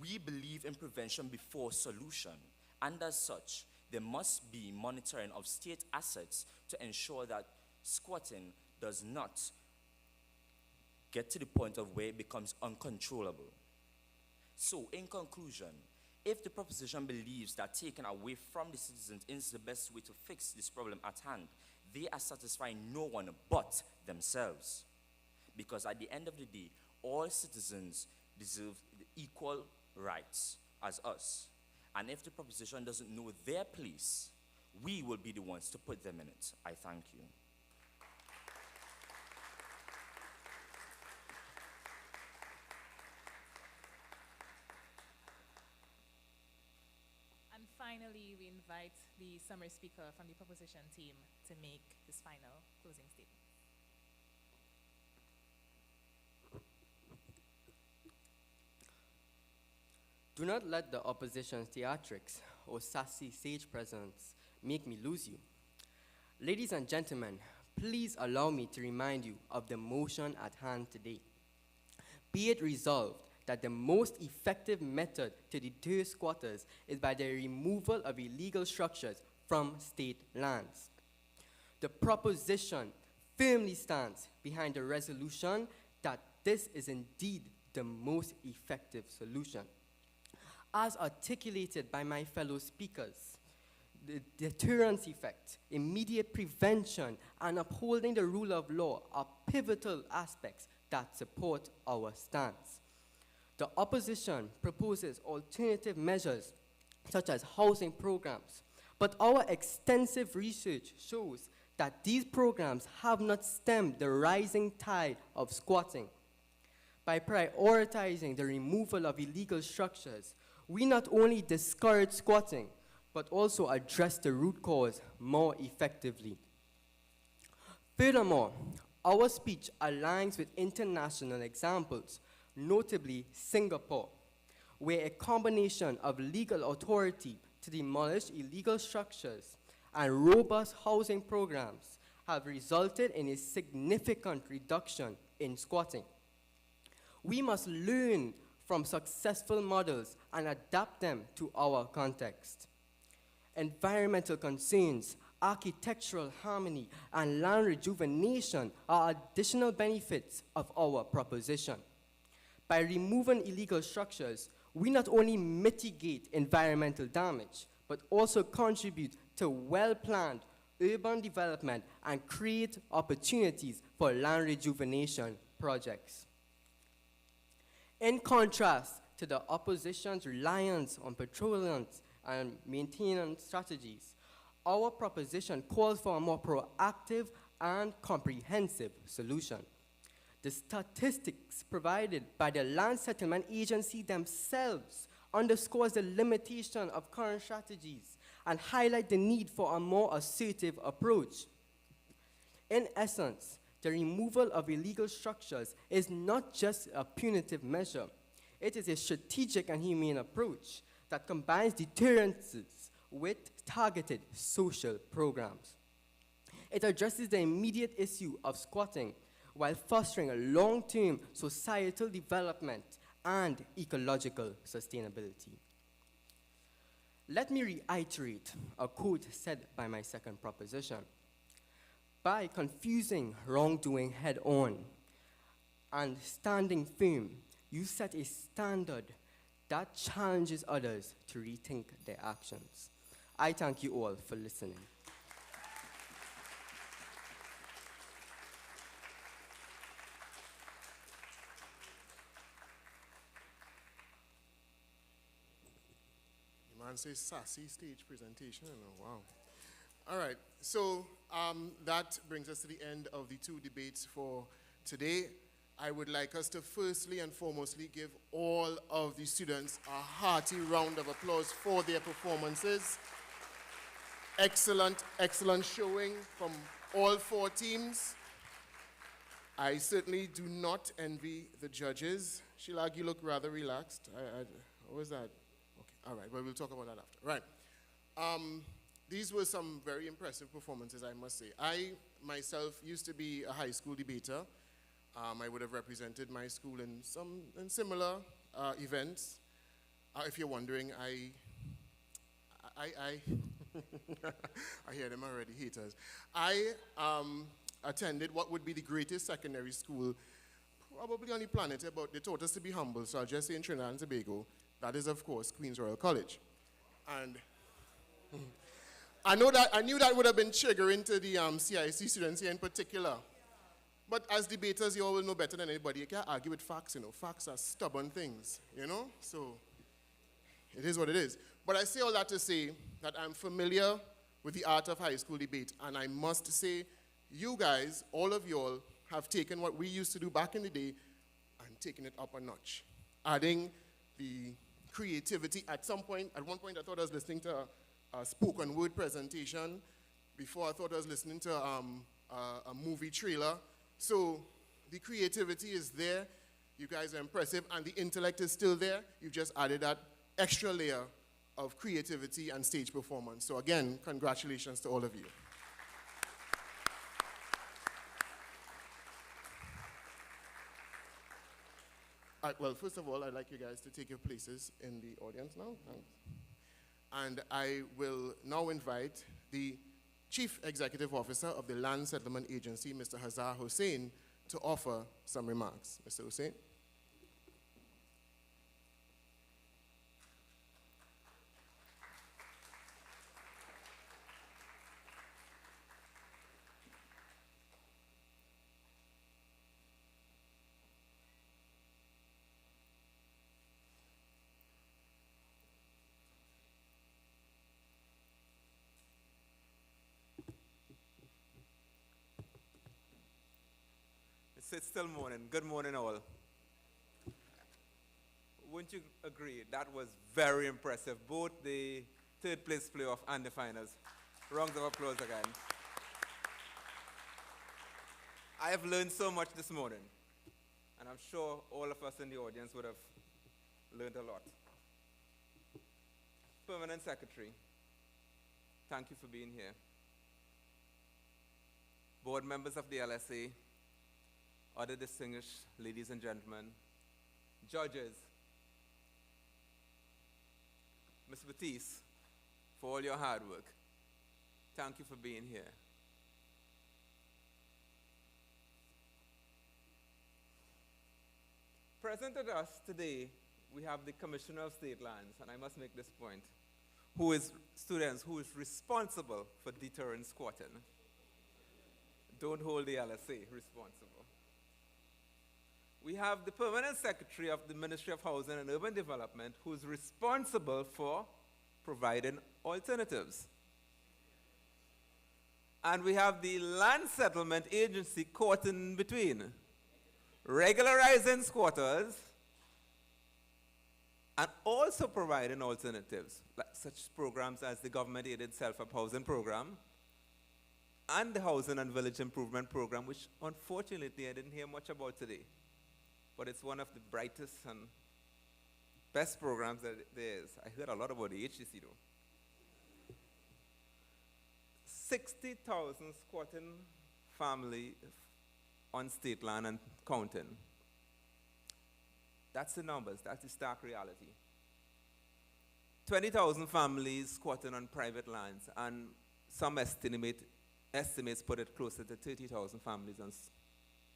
We believe in prevention before solution, and as such, there must be monitoring of state assets to ensure that squatting does not get to the point of where it becomes uncontrollable. So, in conclusion, if the proposition believes that taking away from the citizens is the best way to fix this problem at hand, they are satisfying no one but themselves. Because at the end of the day, all citizens deserve equal rights as us. And if the proposition doesn't know their place, we will be the ones to put them in it. I thank you. And finally, we invite the summary speaker from the proposition team to make his final closing statement. Do not let the opposition's theatrics or sassy stage presence make me lose you. Ladies and gentlemen, please allow me to remind you of the motion at hand today. Be it resolved that the most effective method to deter squatters is by the removal of illegal structures from state lands. The proposition firmly stands behind the resolution that this is indeed the most effective solution. As articulated by my fellow speakers, the deterrence effect, immediate prevention, and upholding the rule of law are pivotal aspects that support our stance. The opposition proposes alternative measures such as housing programs, but our extensive research shows that these programs have not stemmed the rising tide of squatting. By prioritizing the removal of illegal structures, we not only discourage squatting, but also address the root cause more effectively. Furthermore, our speech aligns with international examples, notably Singapore, where a combination of legal authority to demolish illegal structures and robust housing programs have resulted in a significant reduction in squatting. We must learn from successful models and adapt them to our context. Environmental concerns, architectural harmony, and land rejuvenation are additional benefits of our proposition. By removing illegal structures, we not only mitigate environmental damage, but also contribute to well-planned urban development and create opportunities for land rejuvenation projects. In contrast to the opposition's reliance on patrollment and maintenance strategies, our proposition calls for a more proactive and comprehensive solution. The statistics provided by the Land Settlement Agency themselves underscores the limitation of current strategies and highlight the need for a more assertive approach. In essence, the removal of illegal structures is not just a punitive measure. It is a strategic and humane approach that combines deterrences with targeted social programs. It addresses the immediate issue of squatting while fostering a long-term societal development and ecological sustainability. Let me reiterate a quote said by my second proposition. By confusing wrongdoing head-on and standing firm, you set a standard that challenges others to rethink their actions. I thank you all for listening. The man says sassy stage presentation. Wow. All right, so that brings us to the end of the two debates for today. I would like us to firstly and foremostly give all of the students a hearty round of applause for their performances. Excellent, excellent showing from all four teams. I certainly do not envy the judges. Shilag, you look rather relaxed. What was that? Okay, all right, well, we'll talk about that after. Right. These were some very impressive performances, I must say. I, myself, used to be a high school debater. I would have represented my school in similar events. If you're wondering, I hear them already, haters. I attended what would be the greatest secondary school probably on the planet, but they taught us to be humble, so I'll just say in Trinidad and Tobago. That is, of course, Queen's Royal College. And I knew that would have been triggering to the CIC students here in particular. But as debaters, you all will know better than anybody. You can't argue with facts, you know. Facts are stubborn things, you know? So it is what it is. But I say all that to say that I'm familiar with the art of high school debate. And I must say, you guys, all of you all, have taken what we used to do back in the day and taken it up a notch. Adding the creativity. At one point, I thought I was listening to a spoken word presentation. Before, I thought I was listening to a movie trailer. So the creativity is there. You guys are impressive, and the intellect is still there. You've just added that extra layer of creativity and stage performance. So again, congratulations to all of you. Well, first of all, I'd like you guys to take your places in the audience now. Thanks. And I will now invite the Chief Executive Officer of the Land Settlement Agency, Mr. Hazar Hussain, to offer some remarks. Mr. Hussain. It's still morning. Good morning, all. Wouldn't you agree? That was very impressive, both the third place playoff and the finals. Rounds of applause again. I have learned so much this morning, and I'm sure all of us in the audience would have learned a lot. Permanent Secretary, thank you for being here. Board members of the LSA, other distinguished ladies and gentlemen, judges, Ms. Batiste, for all your hard work. Thank you for being here. Present with us today, we have the Commissioner of State Lands, and I must make this point, who is responsible for deterring squatting. Don't hold the LSA responsible. we have the permanent secretary of the Ministry of Housing and Urban Development who's responsible for providing alternatives. And we have the Land Settlement Agency caught in between, regularizing squatters and also providing alternatives, like such programs as the government-aided self-help housing program and the Housing and Village Improvement Program, which unfortunately I didn't hear much about today. But it's one of the brightest and best programs that there is. I heard a lot about the HDC though. 60,000 squatting family on state land and counting. That's the numbers, that's the stark reality. 20,000 families squatting on private lands, and some estimates put it closer to 30,000 families on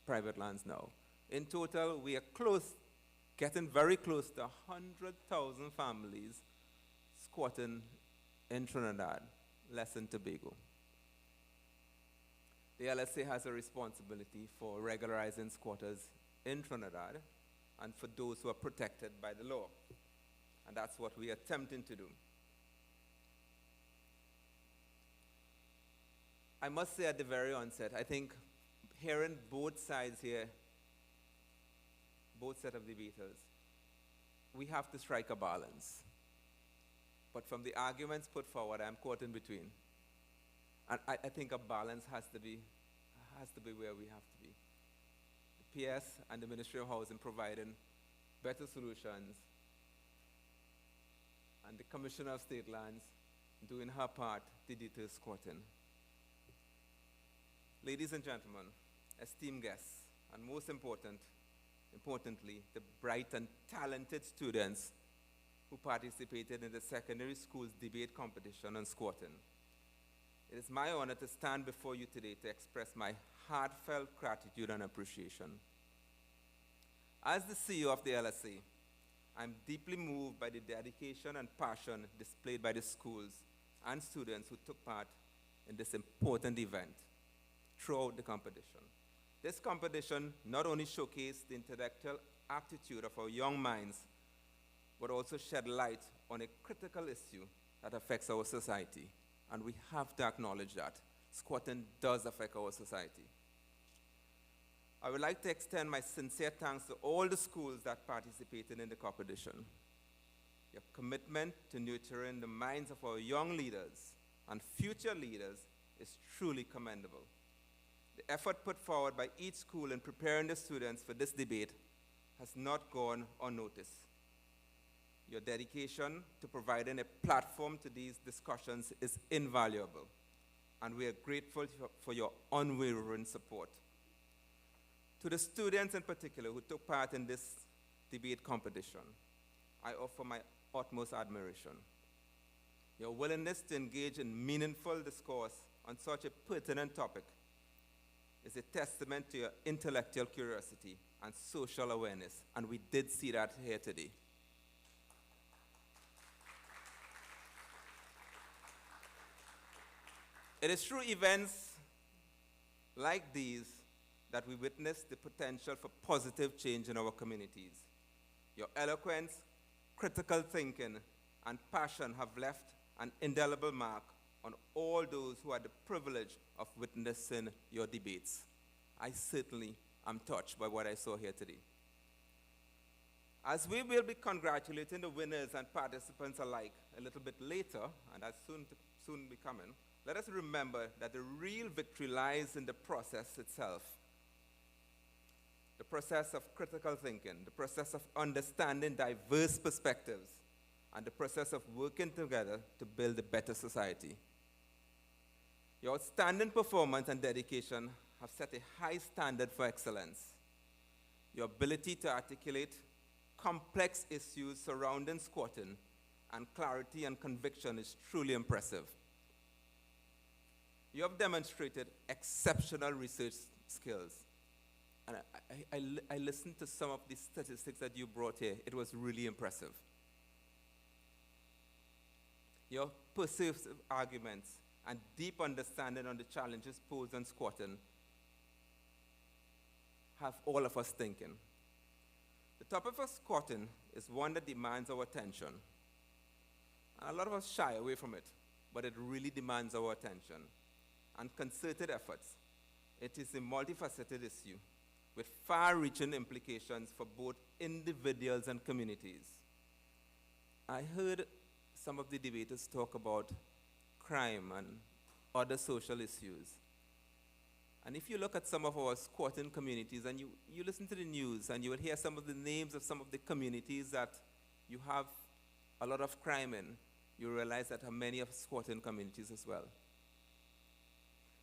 private lands now. In total, we are close, getting very close to 100,000 families squatting in Trinidad, less than Tobago. The LSA has a responsibility for regularizing squatters in Trinidad and for those who are protected by the law. And that's what we are attempting to do. I must say at the very onset, I think hearing both sides here, both set of debaters, we have to strike a balance. But from the arguments put forward, I'm caught in between. And I think a balance has to be where we have to be. The PS and the Ministry of Housing providing better solutions, and the Commissioner of State Lands doing her part to deter squatting. Ladies and gentlemen, esteemed guests, and most importantly, the bright and talented students who participated in the secondary school's debate competition on squatting. It is my honor to stand before you today to express my heartfelt gratitude and appreciation. As the CEO of the LSA, I'm deeply moved by the dedication and passion displayed by the schools and students who took part in this important event throughout the competition. This competition not only showcased the intellectual aptitude of our young minds, but also shed light on a critical issue that affects our society. And we have to acknowledge that. Squatting does affect our society. I would like to extend my sincere thanks to all the schools that participated in the competition. Your commitment to nurturing the minds of our young leaders and future leaders is truly commendable. The effort put forward by each school in preparing the students for this debate has not gone unnoticed. Your dedication to providing a platform to these discussions is invaluable, and we are grateful for your unwavering support. To the students in particular who took part in this debate competition, I offer my utmost admiration. Your willingness to engage in meaningful discourse on such a pertinent topic is a testament to your intellectual curiosity and social awareness, and we did see that here today. It is through events like these that we witness the potential for positive change in our communities. Your eloquence, critical thinking, and passion have left an indelible mark on all those who had the privilege of witnessing your debates. I certainly am touched by what I saw here today. As we will be congratulating the winners and participants alike a little bit later, and that's soon be coming, let us remember that the real victory lies in the process itself. The process of critical thinking, the process of understanding diverse perspectives, and the process of working together to build a better society. Your outstanding performance and dedication have set a high standard for excellence. Your ability to articulate complex issues surrounding squatting and clarity and conviction is truly impressive. You have demonstrated exceptional research skills. And I listened to some of the statistics that you brought here. It was really impressive. Your persuasive arguments and deep understanding on the challenges posed on squatting have all of us thinking. The topic of squatting is one that demands our attention. And a lot of us shy away from it, but it really demands our attention and concerted efforts. It is a multifaceted issue with far-reaching implications for both individuals and communities. I heard some of the debaters talk about crime and other social issues. And if you look at some of our squatting communities and you listen to the news and you will hear some of the names of some of the communities that you have a lot of crime in, you realize that there are many of squatting communities as well.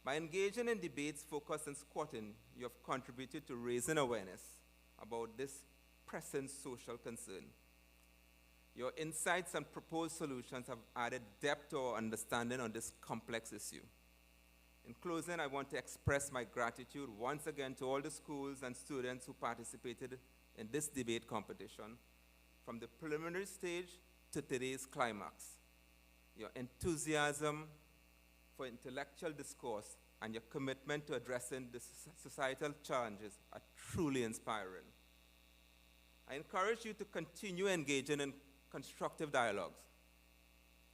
By engaging in debates focused on squatting, you have contributed to raising awareness about this pressing social concern. Your insights and proposed solutions have added depth to our understanding on this complex issue. In closing, I want to express my gratitude once again to all the schools and students who participated in this debate competition, from the preliminary stage to today's climax. Your enthusiasm for intellectual discourse and your commitment to addressing the societal challenges are truly inspiring. I encourage you to continue engaging in constructive dialogues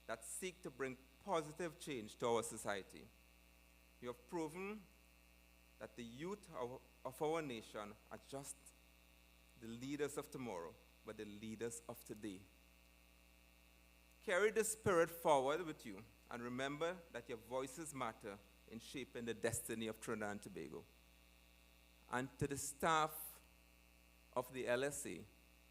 that seek to bring positive change to our society. You have proven that the youth of our nation are just the leaders of tomorrow, but the leaders of today. Carry this spirit forward with you, and remember that your voices matter in shaping the destiny of Trinidad and Tobago. And to the staff of the LSA,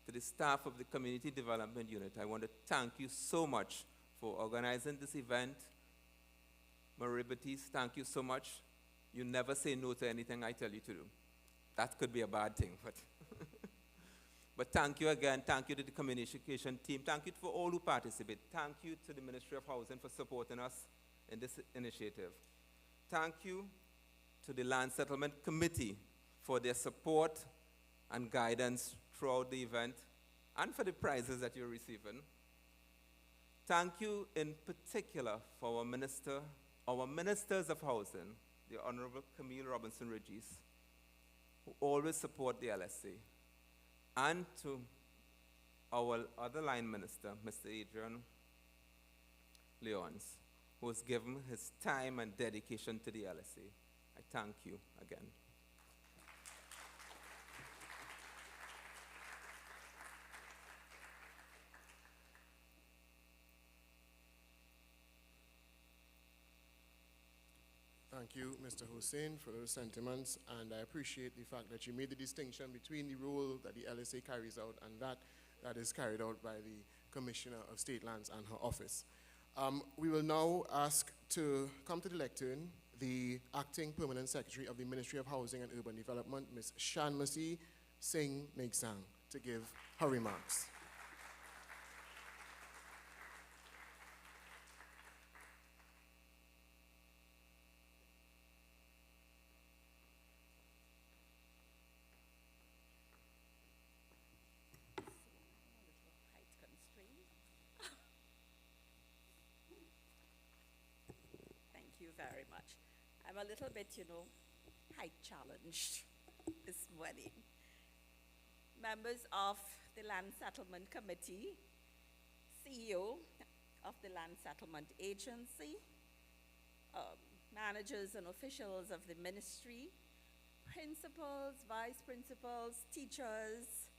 to the staff of the Community Development Unit, I want to thank you so much for organizing this event. Maribitis, thank you so much. You never say no to anything I tell you to do. That could be a bad thing, but but thank you again. Thank you to the communication team. Thank you for all who participate. Thank you to the Ministry of Housing for supporting us in this initiative. Thank you to the Land Settlement Committee for their support and guidance throughout the event and for the prizes that you're receiving. Thank you in particular for our ministers of housing, the Honorable Camille Robinson-Regis, who always support the LSA, and to our other line minister, Mr. Adrian Leons, who has given his time and dedication to the LSA. I thank you again. Thank you, Mr. Hussein, for those sentiments, and I appreciate the fact that you made the distinction between the role that the LSA carries out and that is carried out by the Commissioner of State Lands and her office. We will now ask to come to the lectern the Acting Permanent Secretary of the Ministry of Housing and Urban Development, Ms. Shanmasi Singh Megsang, to give her remarks. Very much. I'm a little bit, height challenged this morning. Members of the Land Settlement Committee, CEO of the Land Settlement Agency, managers and officials of the ministry, principals, vice principals, teachers,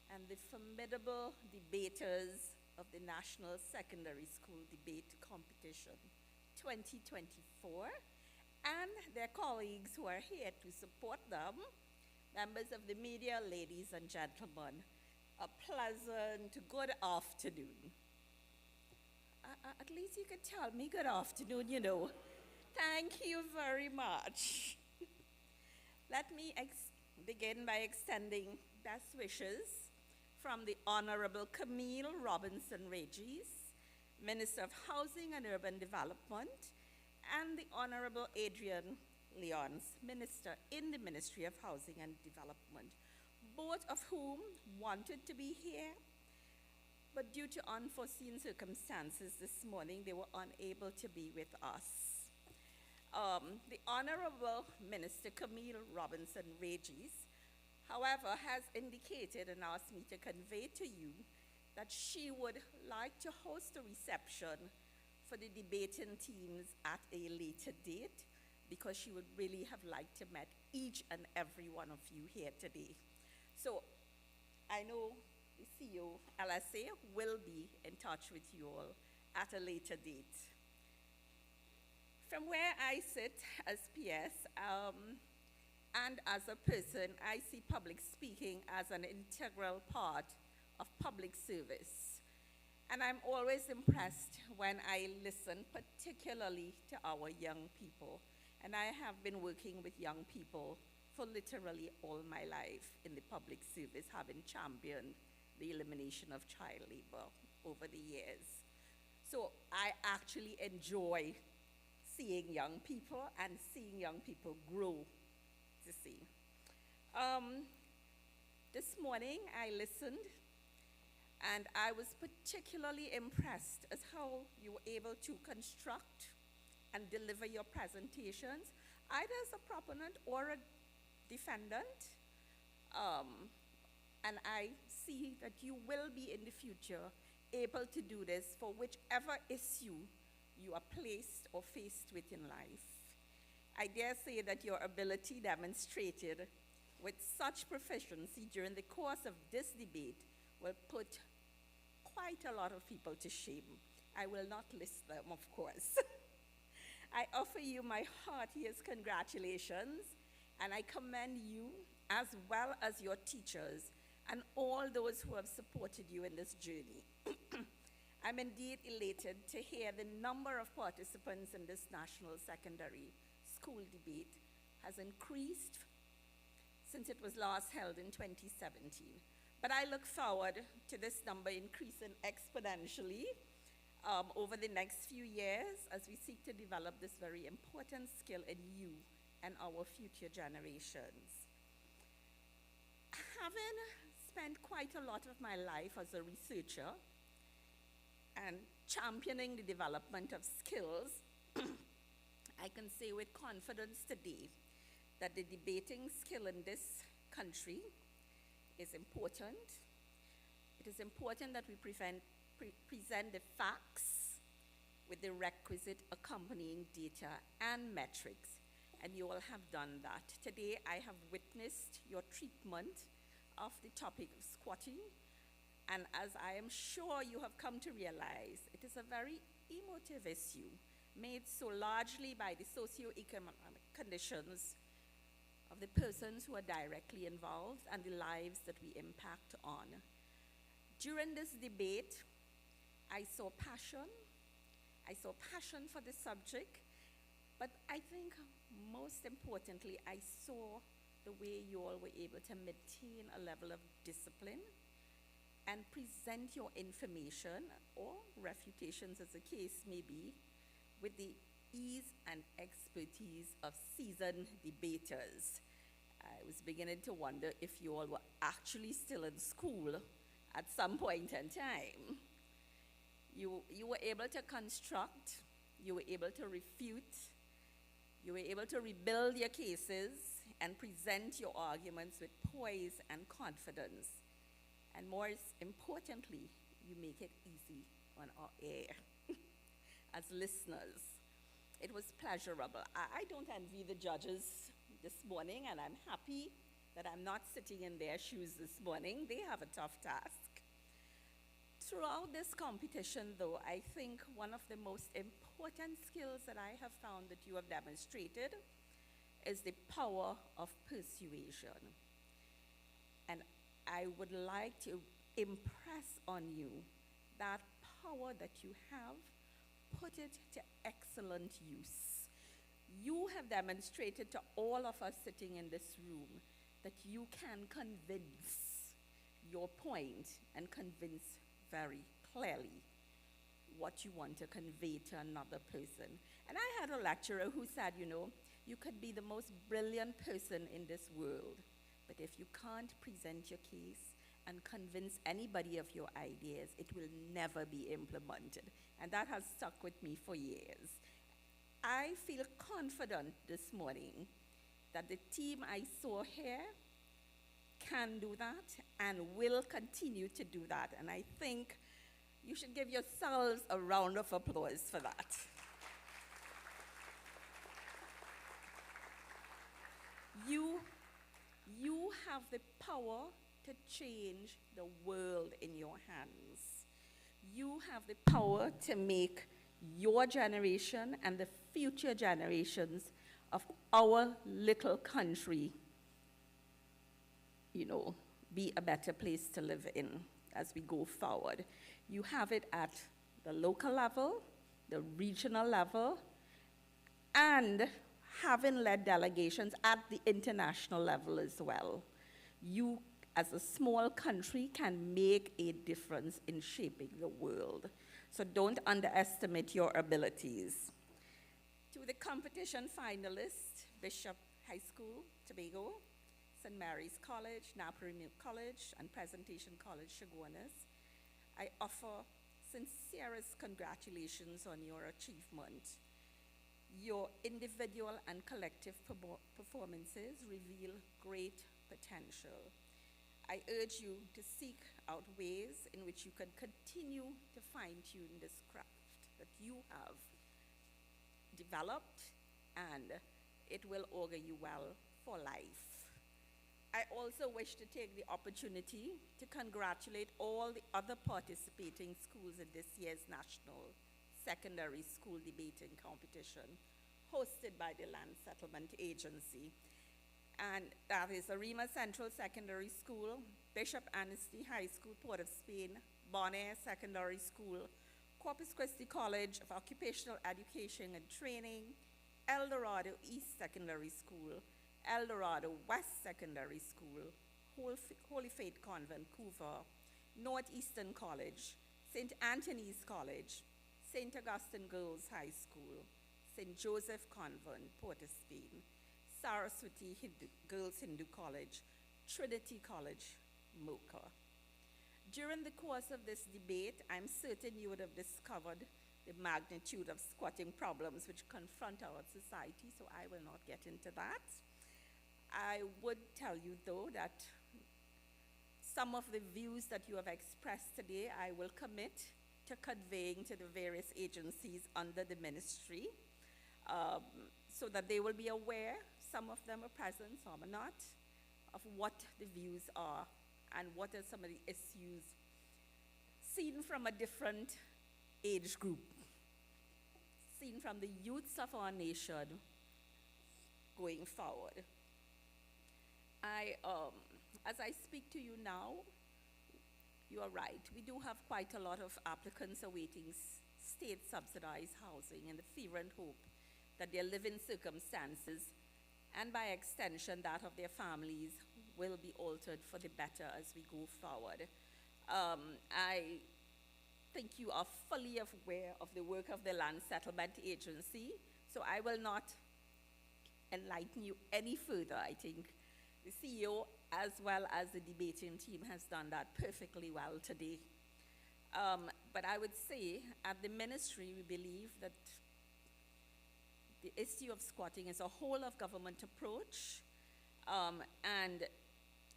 and the formidable debaters of the National Secondary School Debate Competition 2024, and their colleagues who are here to support them, members of the media, ladies and gentlemen, a pleasant good afternoon. At least you could tell me good afternoon, Thank you very much. Let me begin by extending best wishes from the Honorable Camille Robinson-Regis, Minister of Housing and Urban Development, and the Honorable Adrian Leons, Minister in the Ministry of Housing and Development, both of whom wanted to be here, but due to unforeseen circumstances this morning, they were unable to be with us. The Honorable Minister Camille Robinson-Regis however, has indicated and asked me to convey to you that she would like to host a reception for the debating teams at a later date, because she would really have liked to meet each and every one of you here today. So I know the CEO, LSA, will be in touch with you all at a later date. From where I sit as PS, and as a person, I see public speaking as an integral part of public service. And I'm always impressed when I listen, particularly to our young people. And I have been working with young people for literally all my life in the public service, having championed the elimination of child labor over the years. So I actually enjoy seeing young people and seeing young people grow, to see. This morning I listened, and I was particularly impressed as how you were able to construct and deliver your presentations, either as a proponent or a defendant. And I see that you will be in the future able to do this for whichever issue you are placed or faced with in life. I dare say that your ability demonstrated with such proficiency during the course of this debate will put quite a lot of people to shame. I will not list them, of course. I offer you my heartiest congratulations, and I commend you, as well as your teachers, and all those who have supported you in this journey. I'm indeed elated to hear the number of participants in this national secondary school debate has increased since it was last held in 2017. But I look forward to this number increasing exponentially over the next few years as we seek to develop this very important skill in you and our future generations. Having spent quite a lot of my life as a researcher and championing the development of skills, I can say with confidence today that the debating skill in this country is important. It is important that we present the facts with the requisite accompanying data and metrics, and you all have done that. Today, I have witnessed your treatment of the topic of squatting, and as I am sure you have come to realize, it is a very emotive issue, made so largely by the socio-economic conditions of the persons who are directly involved and the lives that we impact on. During this debate, I saw passion. I saw passion for the subject, but I think most importantly, I saw the way you all were able to maintain a level of discipline and present your information or refutations, as the case may be, with the ease and expertise of seasoned debaters. I was beginning to wonder if you all were actually still in school at some point in time. You were able to construct, you were able to refute, you were able to rebuild your cases and present your arguments with poise and confidence. And more importantly, you make it easy on our air as listeners. It was pleasurable. I don't envy the judges this morning, and I'm happy that I'm not sitting in their shoes this morning. They have a tough task. Throughout this competition, though, I think one of the most important skills that I have found that you have demonstrated is the power of persuasion. And I would like to impress on you that power that you have, put it to excellent use. You have demonstrated to all of us sitting in this room that you can convince your point and convince very clearly what you want to convey to another person. And I had a lecturer who said, you know, you could be the most brilliant person in this world, but if you can't present your case and convince anybody of your ideas, it will never be implemented. And that has stuck with me for years. I feel confident this morning that the team I saw here can do that and will continue to do that. And I think you should give yourselves a round of applause for that. You have the power to change the world in your hands. You have the power to make your generation and the future generations of our little country, be a better place to live in as we go forward. You have it at the local level, the regional level, and having led delegations at the international level as well. You, as a small country, can make a difference in shaping the world. So don't underestimate your abilities. To the competition finalists, Bishop High School, Tobago, St. Mary's College, Naparima College, and Presentation College, Chaguanas, I offer sincerest congratulations on your achievement. Your individual and collective performances reveal great potential. I urge you to seek out ways in which you can continue to fine-tune this craft that you have developed, and it will augur you well for life. I also wish to take the opportunity to congratulate all the other participating schools in this year's National Secondary School Debating Competition, hosted by the Land Settlement Agency. And that is Arima Central Secondary School, Bishop Anstey High School, Port of Spain, Bonaire Secondary School, Corpus Christi College of Occupational Education and Training, El Dorado East Secondary School, El Dorado West Secondary School, Holy Faith Convent, Couva, Northeastern College, St. Anthony's College, St. Augustine Girls High School, St. Joseph Convent, Port of Spain, Saraswati Girls Hindu College, Trinity College, Mocha. During the course of this debate, I'm certain you would have discovered the magnitude of squatting problems which confront our society, so I will not get into that. I would tell you, though, that some of the views that you have expressed today, I will commit to conveying to the various agencies under the ministry, so that they will be aware, some of them are present, some are not, of what the views are and what are some of the issues seen from a different age group, seen from the youths of our nation going forward. As I speak to you now, you are right. We do have quite a lot of applicants awaiting state-subsidized housing in the fervent hope that their living circumstances, and by extension that of their families, will be altered for the better as we go forward. I think you are fully aware of the work of the Land Settlement Agency, so I will not enlighten you any further. I think the CEO, as well as the debating team, has done that perfectly well today. But I would say, at the ministry, we believe that the issue of squatting is a whole of government approach, and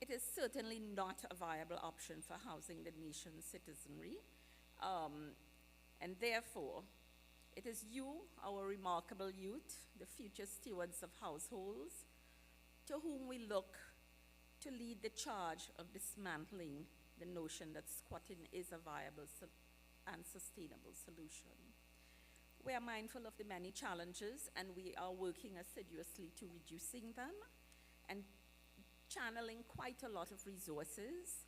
it is certainly not a viable option for housing the nation's citizenry. And therefore, it is you, our remarkable youth, the future stewards of households, to whom we look to lead the charge of dismantling the notion that squatting is a viable and sustainable solution. We are mindful of the many challenges, and we are working assiduously to reducing them and channeling quite a lot of resources.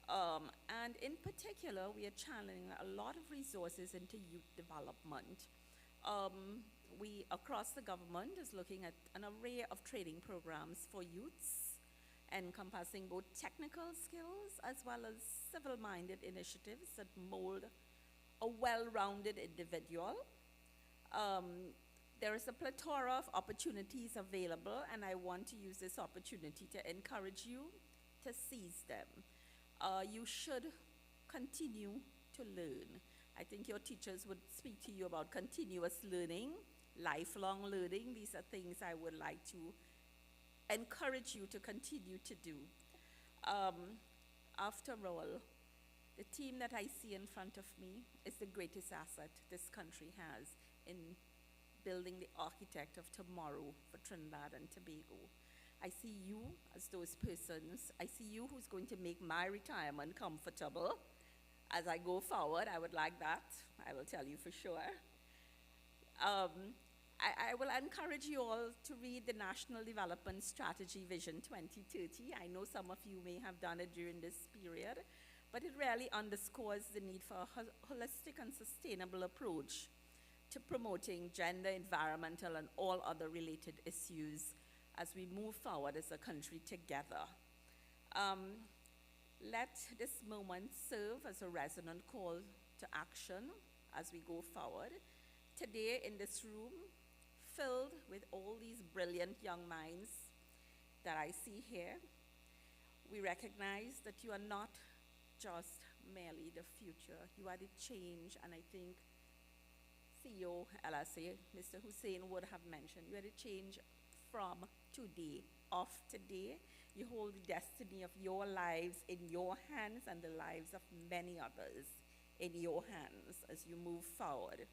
And in particular, we are channeling a lot of resources into youth development. We, across the government, is looking at an array of training programs for youths, encompassing both technical skills as well as civil-minded initiatives that mold a well-rounded individual. There is a plethora of opportunities available, and I want to use this opportunity to encourage you to seize them. You should continue to learn. I think your teachers would speak to you about continuous learning, lifelong learning. These are things I would like to encourage you to continue to do. After all, the team that I see in front of me is the greatest asset this country has in building the architect of tomorrow for Trinidad and Tobago. I see you as those persons. I see you who's going to make my retirement comfortable. As I go forward, I would like that. I will tell you for sure. I will encourage you all to read the National Development Strategy Vision 2030. I know some of you may have done it during this period, but it really underscores the need for a holistic and sustainable approach to promoting gender, environmental, and all other related issues as we move forward as a country together. Let this moment serve as a resonant call to action as we go forward. Today in this room, filled with all these brilliant young minds that I see here, we recognize that you are not just merely the future. You are the change, and I think CEO LSA, Mr. Hussein, would have mentioned, you are the change from today, of today. You hold the destiny of your lives in your hands and the lives of many others in your hands as you move forward.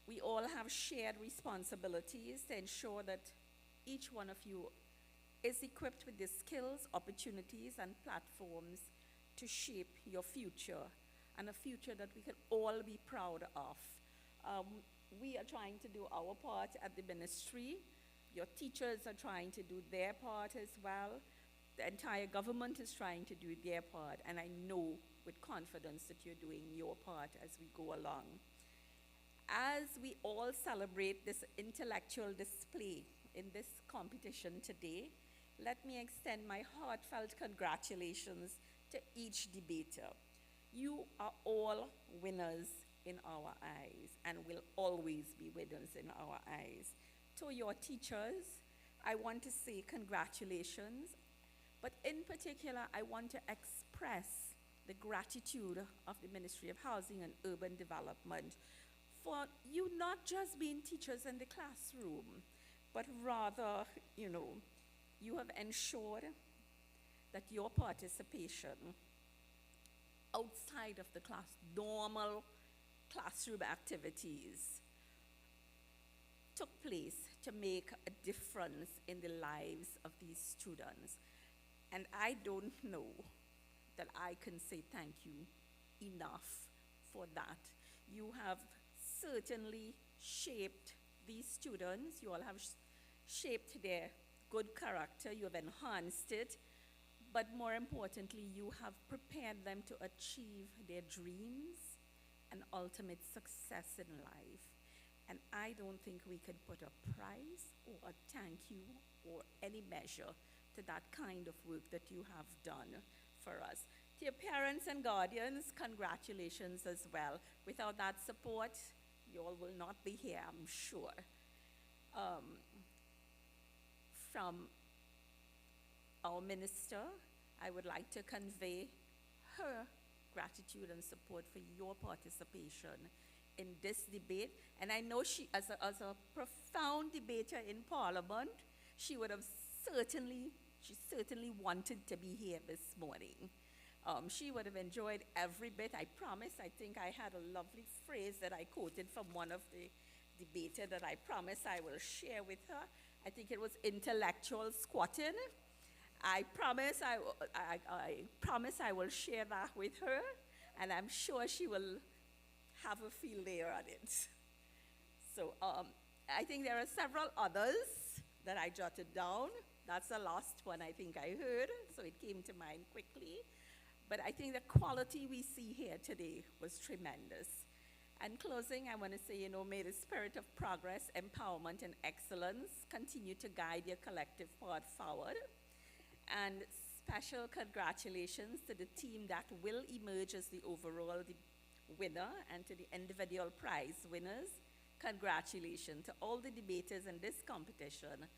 We all have shared responsibilities to ensure that each one of you is equipped with the skills, opportunities, and platforms to shape your future, and a future that we can all be proud of. We are trying to do our part at the ministry. Your teachers are trying to do their part as well. The entire government is trying to do their part, and I know with confidence that you're doing your part as we go along. As we all celebrate this intellectual display in this competition today, let me extend my heartfelt congratulations to each debater. You are all winners in our eyes and will always be winners in our eyes. To your teachers, I want to say congratulations, but in particular, I want to express the gratitude of the Ministry of Housing and Urban Development for you not just being teachers in the classroom, but rather, you have ensured that your participation outside of the normal classroom activities took place to make a difference in the lives of these students. And I don't know that I can say thank you enough for that. You have certainly shaped these students. You all have shaped their good character. You have enhanced it. But more importantly, you have prepared them to achieve their dreams and ultimate success in life. And I don't think we can put a price or a thank you or any measure to that kind of work that you have done for us. To your parents and guardians, congratulations as well. Without that support, you all will not be here, I'm sure. From our minister, I would like to convey her gratitude and support for your participation in this debate. And I know she, as a profound debater in Parliament, she certainly wanted to be here this morning. She would have enjoyed every bit, I promise. I think I had a lovely phrase that I quoted from one of the debaters that I promise I will share with her. I think it was intellectual squatting. I promise I will share that with her, and I'm sure she will have a field day on it. So I think there are several others that I jotted down. That's the last one I think I heard, so it came to mind quickly. But I think the quality we see here today was tremendous. And closing, I want to say, may the spirit of progress, empowerment, and excellence continue to guide your collective path forward. And special congratulations to the team that will emerge as the overall winner, and to the individual prize winners. Congratulations to all the debaters in this competition.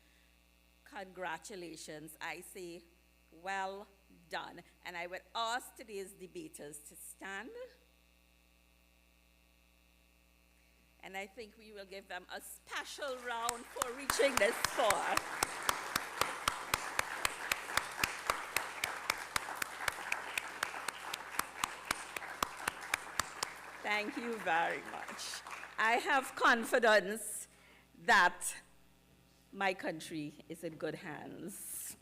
Congratulations. I say, well done. And I would ask today's debaters to stand. And I think we will give them a special round for reaching this far. Thank you very much. I have confidence that my country is in good hands.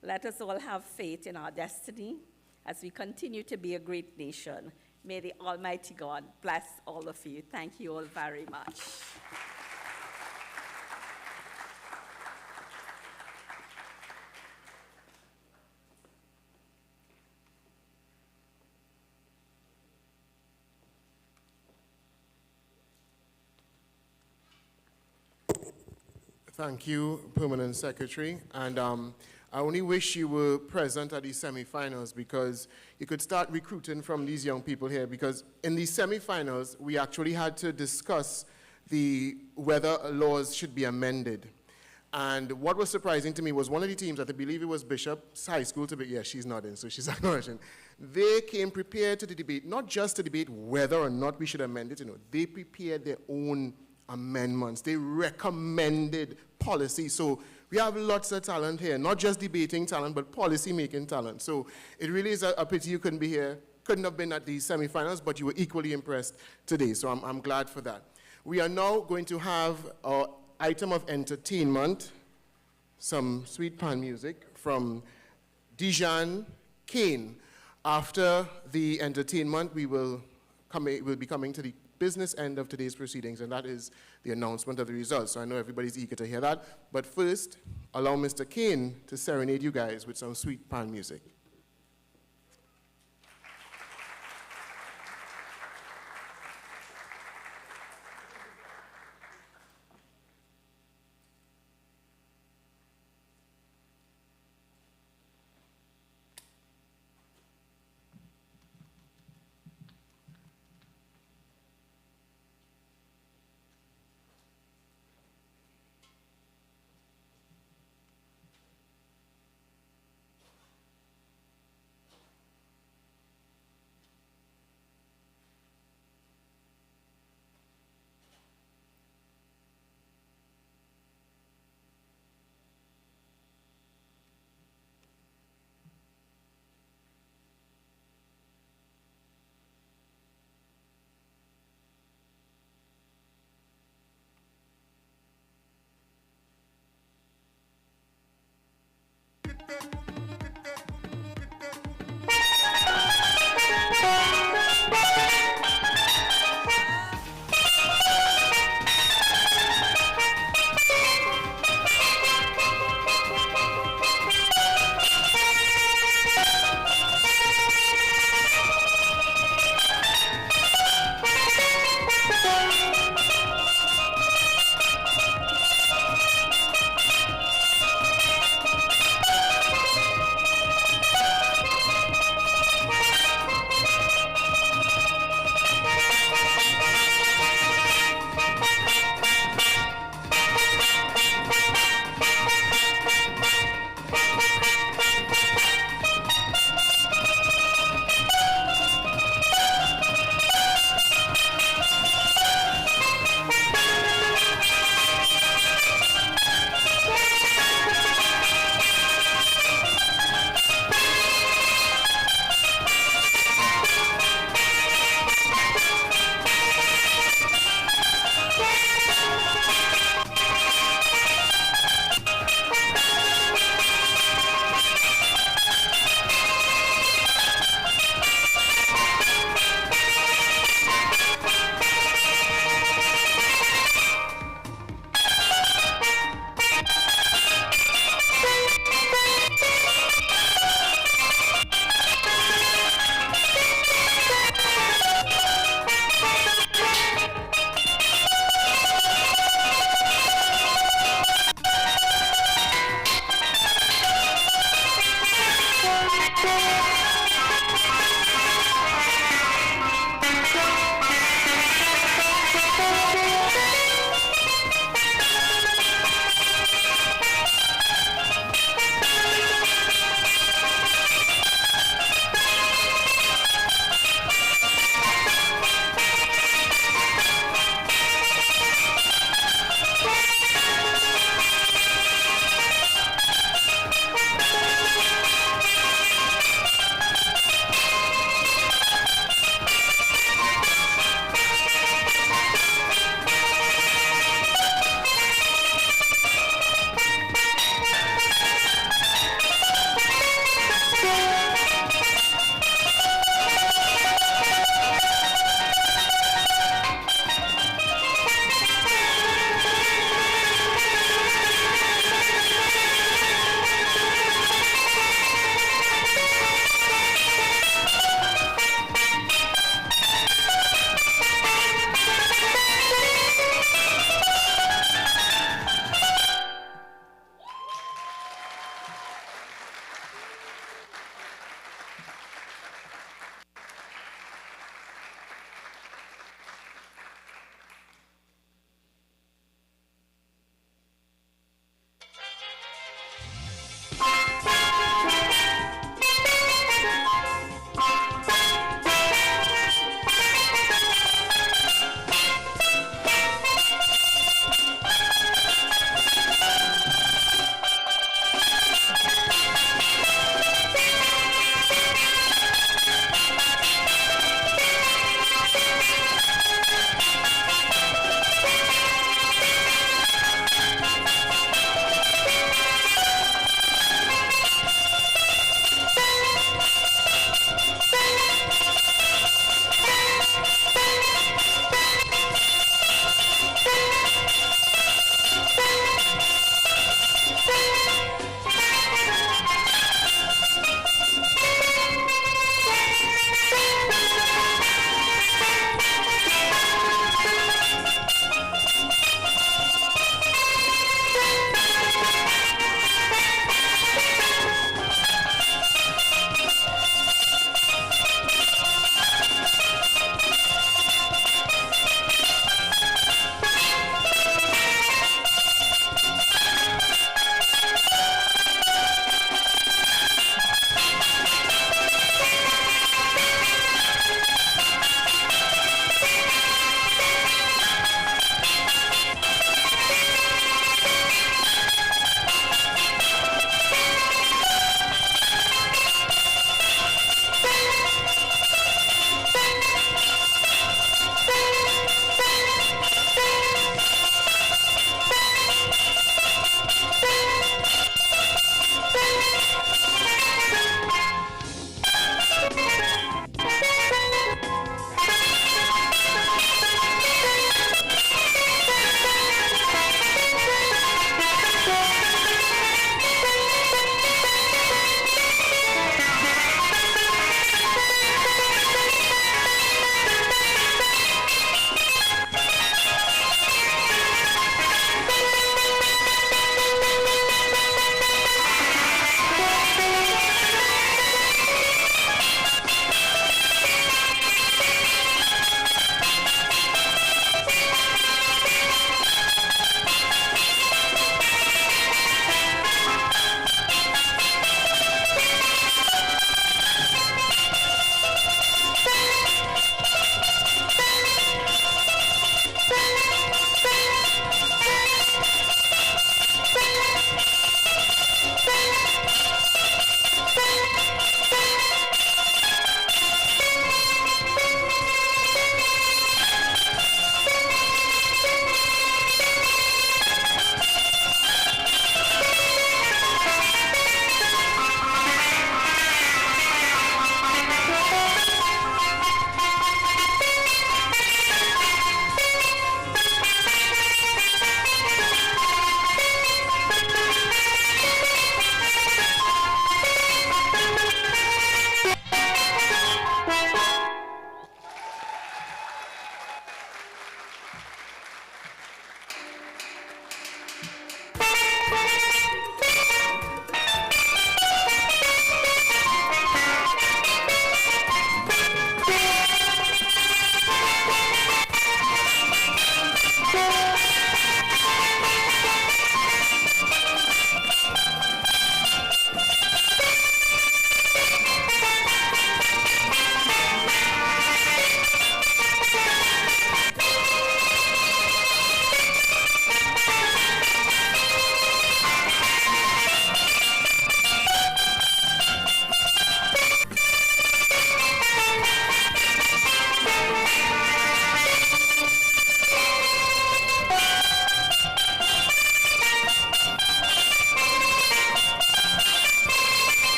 Let us all have faith in our destiny as we continue to be a great nation. May the Almighty God bless all of you. Thank you all very much. Thank you, Permanent Secretary. And I only wish you were present at these semifinals because you could start recruiting from these young people here, because in these semifinals, we actually had to discuss whether laws should be amended. And what was surprising to me was one of the teams, I believe it was Bishop's High School, she's not in, so she's acknowledging. They came prepared to the debate, not just to debate whether or not we should amend it, they prepared their own amendments. They recommended policy. So we have lots of talent here, not just debating talent, but policy-making talent. So it really is a pity you couldn't be here, couldn't have been at the semifinals, but you were equally impressed today. So I'm glad for that. We are now going to have our item of entertainment, some sweet pan music from Dijon Kane. After the entertainment, we will be coming to the business end of today's proceedings, and that is the announcement of the results. So I know everybody's eager to hear that. But first, allow Mr. Kane to serenade you guys with some sweet pan music.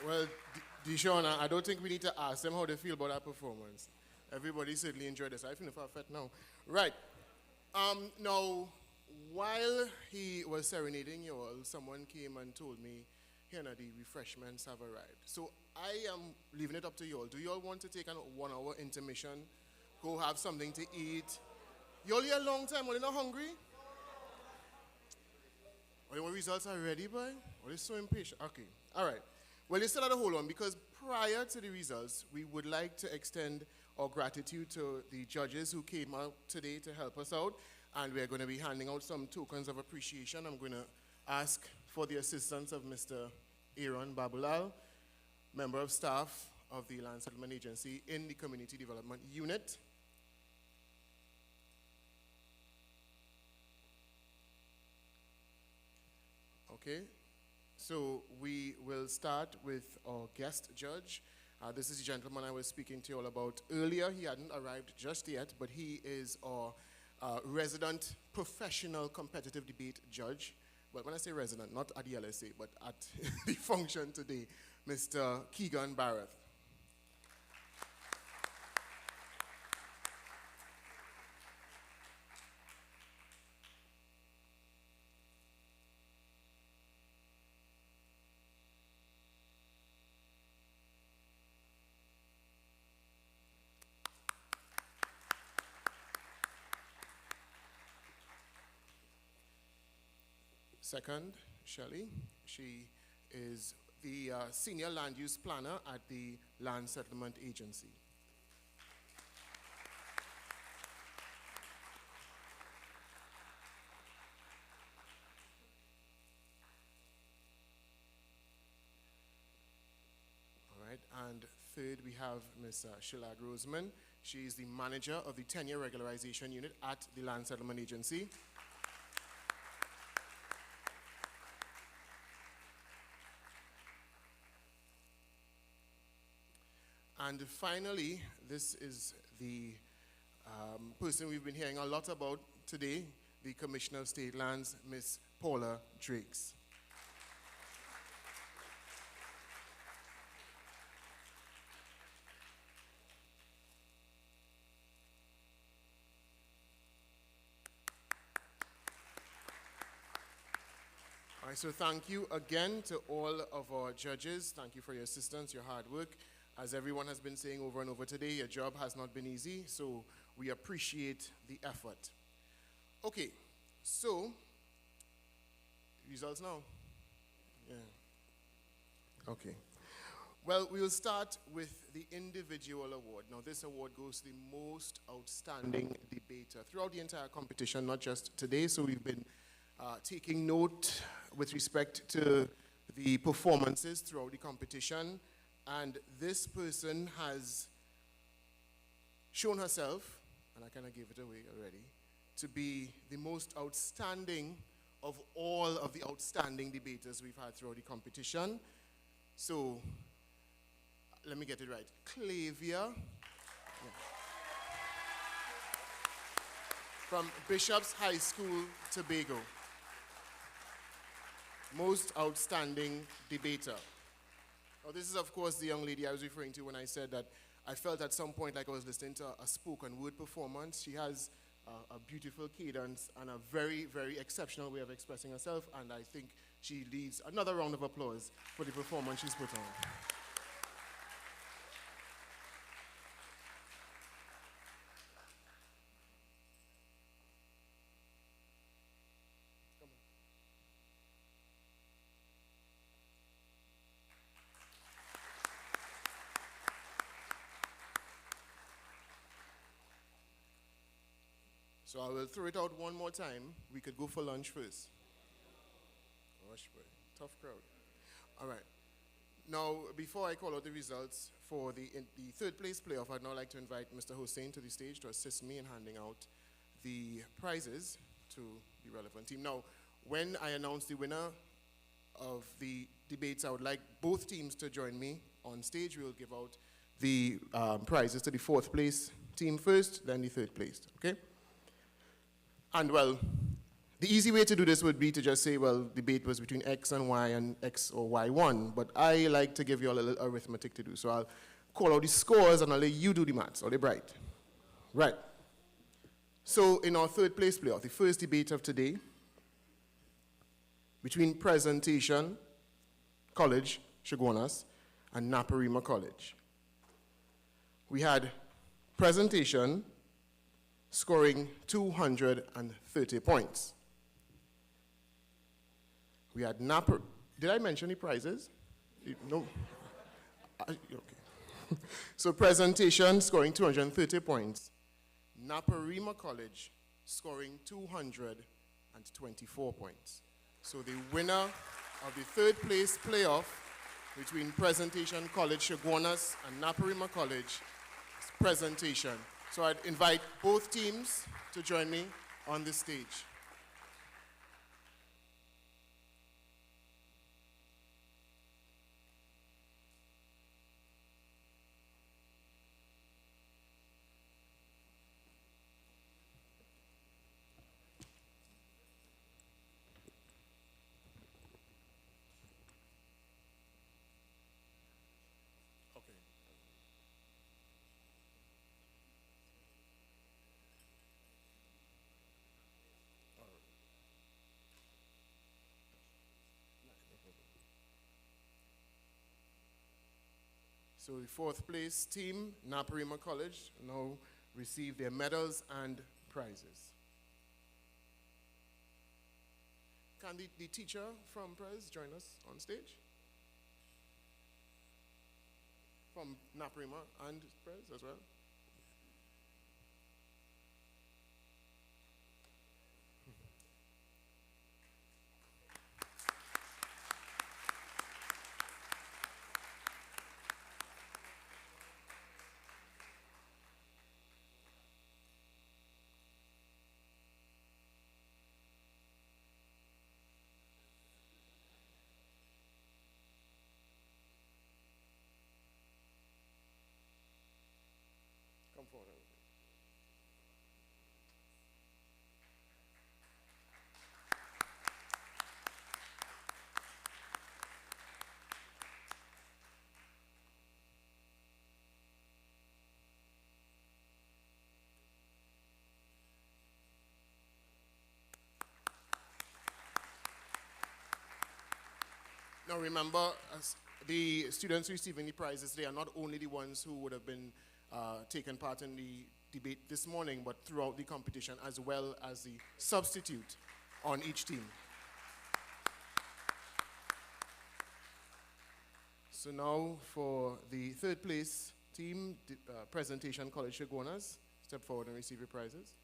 Well, Deshaun, I don't think we need to ask them how they feel about our performance. Everybody certainly enjoyed this. I feel fat now. Right. Now, while he was serenading you all, someone came and told me, here now, the refreshments have arrived. So I am leaving it up to you all. Do you all want to take a 1 hour intermission? Go have something to eat? You all here a long time, are you not hungry? Are your results are ready, boy? Or are so impatient? Okay, all right. Well, you still have to hold on because prior to the results, we would like to extend our gratitude to the judges who came out today to help us out. And we're going to be handing out some tokens of appreciation. I'm going to ask for the assistance of Mr. Aaron Babulal, member of staff of the Land Settlement Agency in the Community Development Unit. Okay, so we will start with our guest judge. This is the gentleman I was speaking to you all about earlier. He hadn't arrived just yet, but he is our resident professional competitive debate judge. But when I say resident, not at the LSA, but at the function today, Mr. Keegan Barrett. Second, Shelley. She is the Senior Land Use Planner at the Land Settlement Agency. All right, and third we have Ms. Shilad Roseman. She is the Manager of the Tenure Regularization Unit at the Land Settlement Agency. And finally, this is the person we've been hearing a lot about today, the Commissioner of State Lands, Ms. Paula Drakes. All right, so thank you again to all of our judges. Thank you for your assistance, your hard work. As everyone has been saying over and over today, your job has not been easy, so we appreciate the effort. Okay, so, results now? Yeah. Okay. Well, we will start with the individual award. Now, this award goes to the most outstanding debater throughout the entire competition, not just today, so we've been taking note with respect to the performances throughout the competition. And this person has shown herself, and I kind of gave it away already, to be the most outstanding of all of the outstanding debaters we've had throughout the competition. So, let me get it right. Clavia, from Bishop's High School, Tobago. Most outstanding debater. Now, this is, of course, the young lady I was referring to when I said that I felt at some point like I was listening to a spoken word performance. She has a beautiful cadence and a very, very exceptional way of expressing herself, and I think she needs another round of applause for the performance she's put on. So I will throw it out one more time. We could go for lunch first. Gosh, boy, tough crowd. All right. Now, before I call out the results for the third place playoff, I'd now like to invite Mr. Hussein to the stage to assist me in handing out the prizes to the relevant team. Now, when I announce the winner of the debates, I would like both teams to join me on stage. We will give out the prizes to the fourth place team first, then the third place, okay? And well, The easy way to do this would be to just say, well, debate was between X and Y and X or Y won, but I like to give you all a little arithmetic to do. So I'll call out the scores and I'll let you do the maths, or the bright. Right. So in our third place playoff, the first debate of today, between Presentation College, Chaguanas, and Naparima College. We had Presentation scoring 230 points. We had did I mention the prizes? No. Okay. So Presentation scoring 230 points. Naparima College scoring 224 points. So the winner of the third place playoff between Presentation College Chaguanas and Naparima College is Presentation. So I'd invite both teams to join me on the stage. So the fourth place team, Naparima College, now receive their medals and prizes. Can the teacher from Prez join us on stage? From Naparima and Prez as well? Come forward. Now remember, as the students receiving the prizes, they are not only the ones who would have been taken part in the debate this morning, but throughout the competition, as well as the substitute on each team. So now for the third place team, Presentation College Chaguanas, step forward and receive your prizes.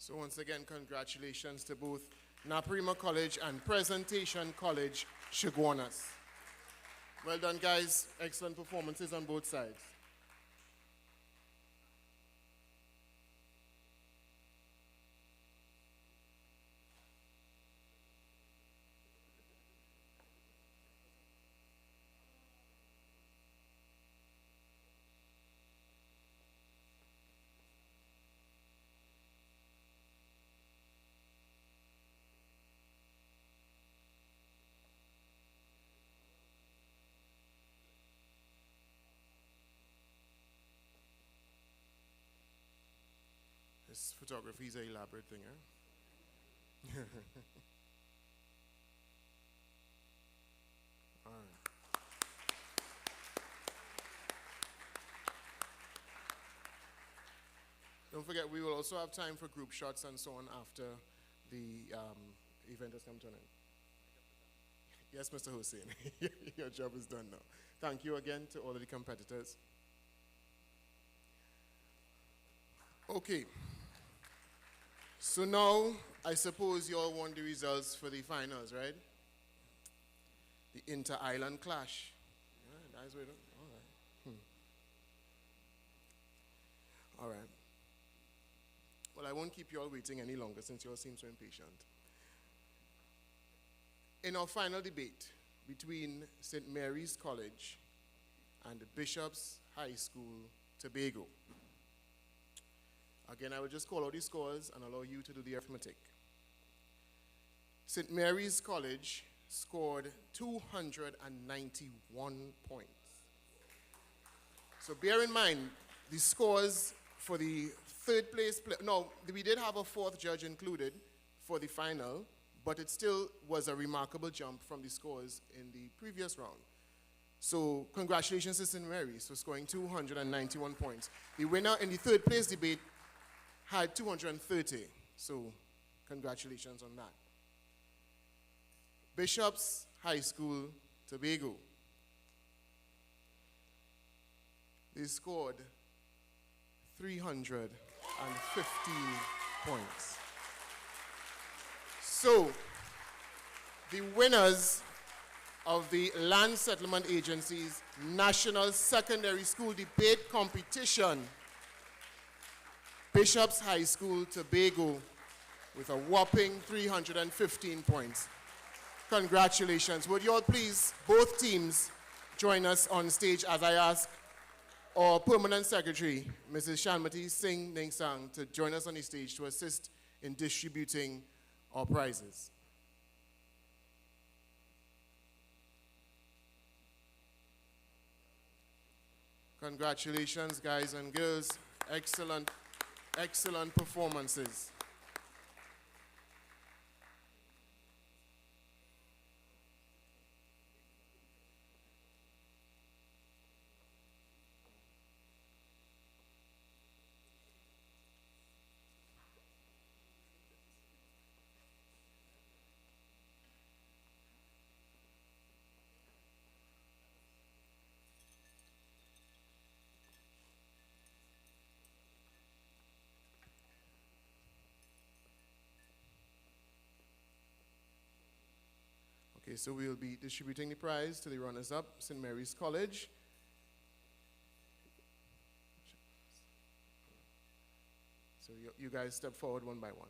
So once again, congratulations to both Naparima College and Presentation College, Shigwanas. Well done, guys. Excellent performances on both sides. This photography is an elaborate thing, huh? All right. Don't forget, we will also have time for group shots and so on after the event has come to an end. Yes, Mr. Hussein, your job is done now. Thank you again to all of the competitors. Okay. So now, I suppose you all want the results for the finals, right? The inter-island clash. Yeah, that's what it is. All right. All right. Well, I won't keep you all waiting any longer since you all seem so impatient. In our final debate between St. Mary's College and Bishop's High School, Tobago. Again, I will just call out the scores and allow you to do the arithmetic. St. Mary's College scored 291 points. So bear in mind, the scores for the third place, no, we did have a fourth judge included for the final, but it still was a remarkable jump from the scores in the previous round. So congratulations to St. Mary's for scoring 291 points. The winner in the third place debate had 230, so congratulations on that. Bishop's High School, Tobago. They scored 315 points. So, the winners of the Land Settlement Agency's National Secondary School Debate Competition, Bishop's High School, Tobago, with a whopping 315 points. Congratulations. Would you all please, both teams, join us on stage as I ask our Permanent Secretary, Mrs. Shanmati Singh Ningsang, to join us on the stage to assist in distributing our prizes. Congratulations, guys and girls. Excellent, excellent performances. Okay, so we will be distributing the prize to the runners-up, St. Mary's College. So you guys step forward one by one.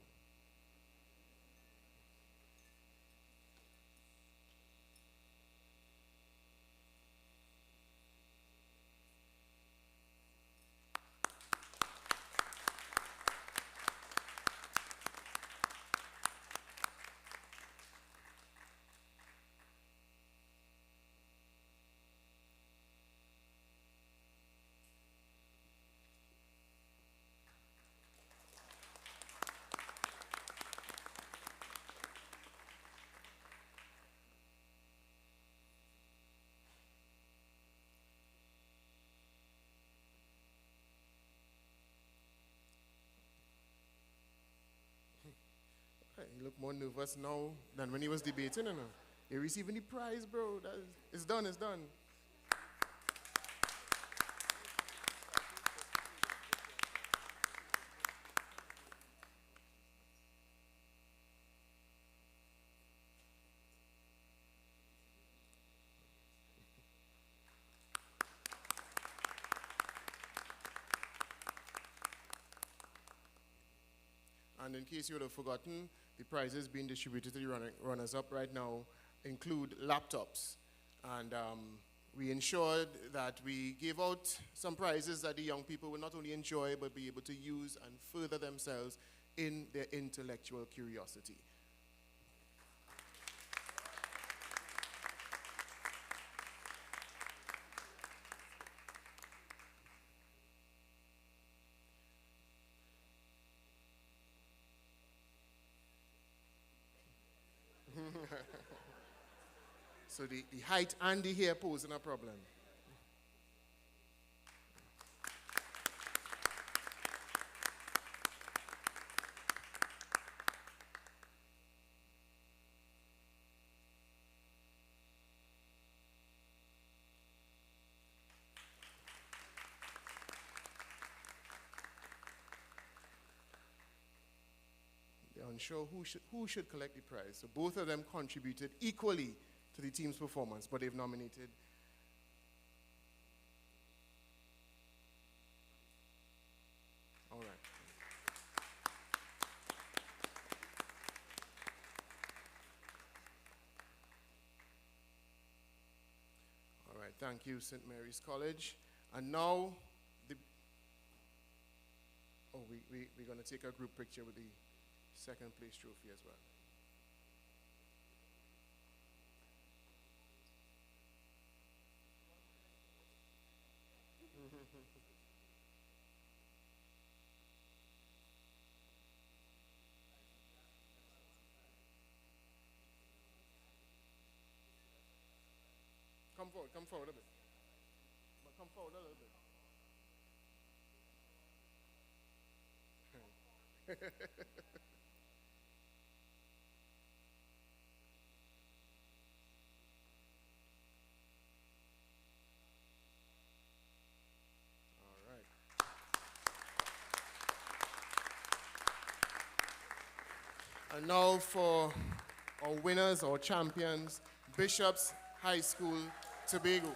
You look more nervous now than when he was debating, you know. You're receiving the prize, bro. It's done, it's done. And in case you would have forgotten, the prizes being distributed to the runners-up right now include laptops. And we ensured that we gave out some prizes that the young people will not only enjoy, but be able to use and further themselves in their intellectual curiosity. So the height and the hair posing a problem. They're unsure who should collect the prize. So both of them contributed equally to the team's performance, but they've nominated all right. All right, thank you, St. Mary's College. And now, we're going to take a group picture with the second place trophy as well. Come forward a bit. Come forward a little bit. All right. And now for our winners, our champions, Bishop's High School, Tobago.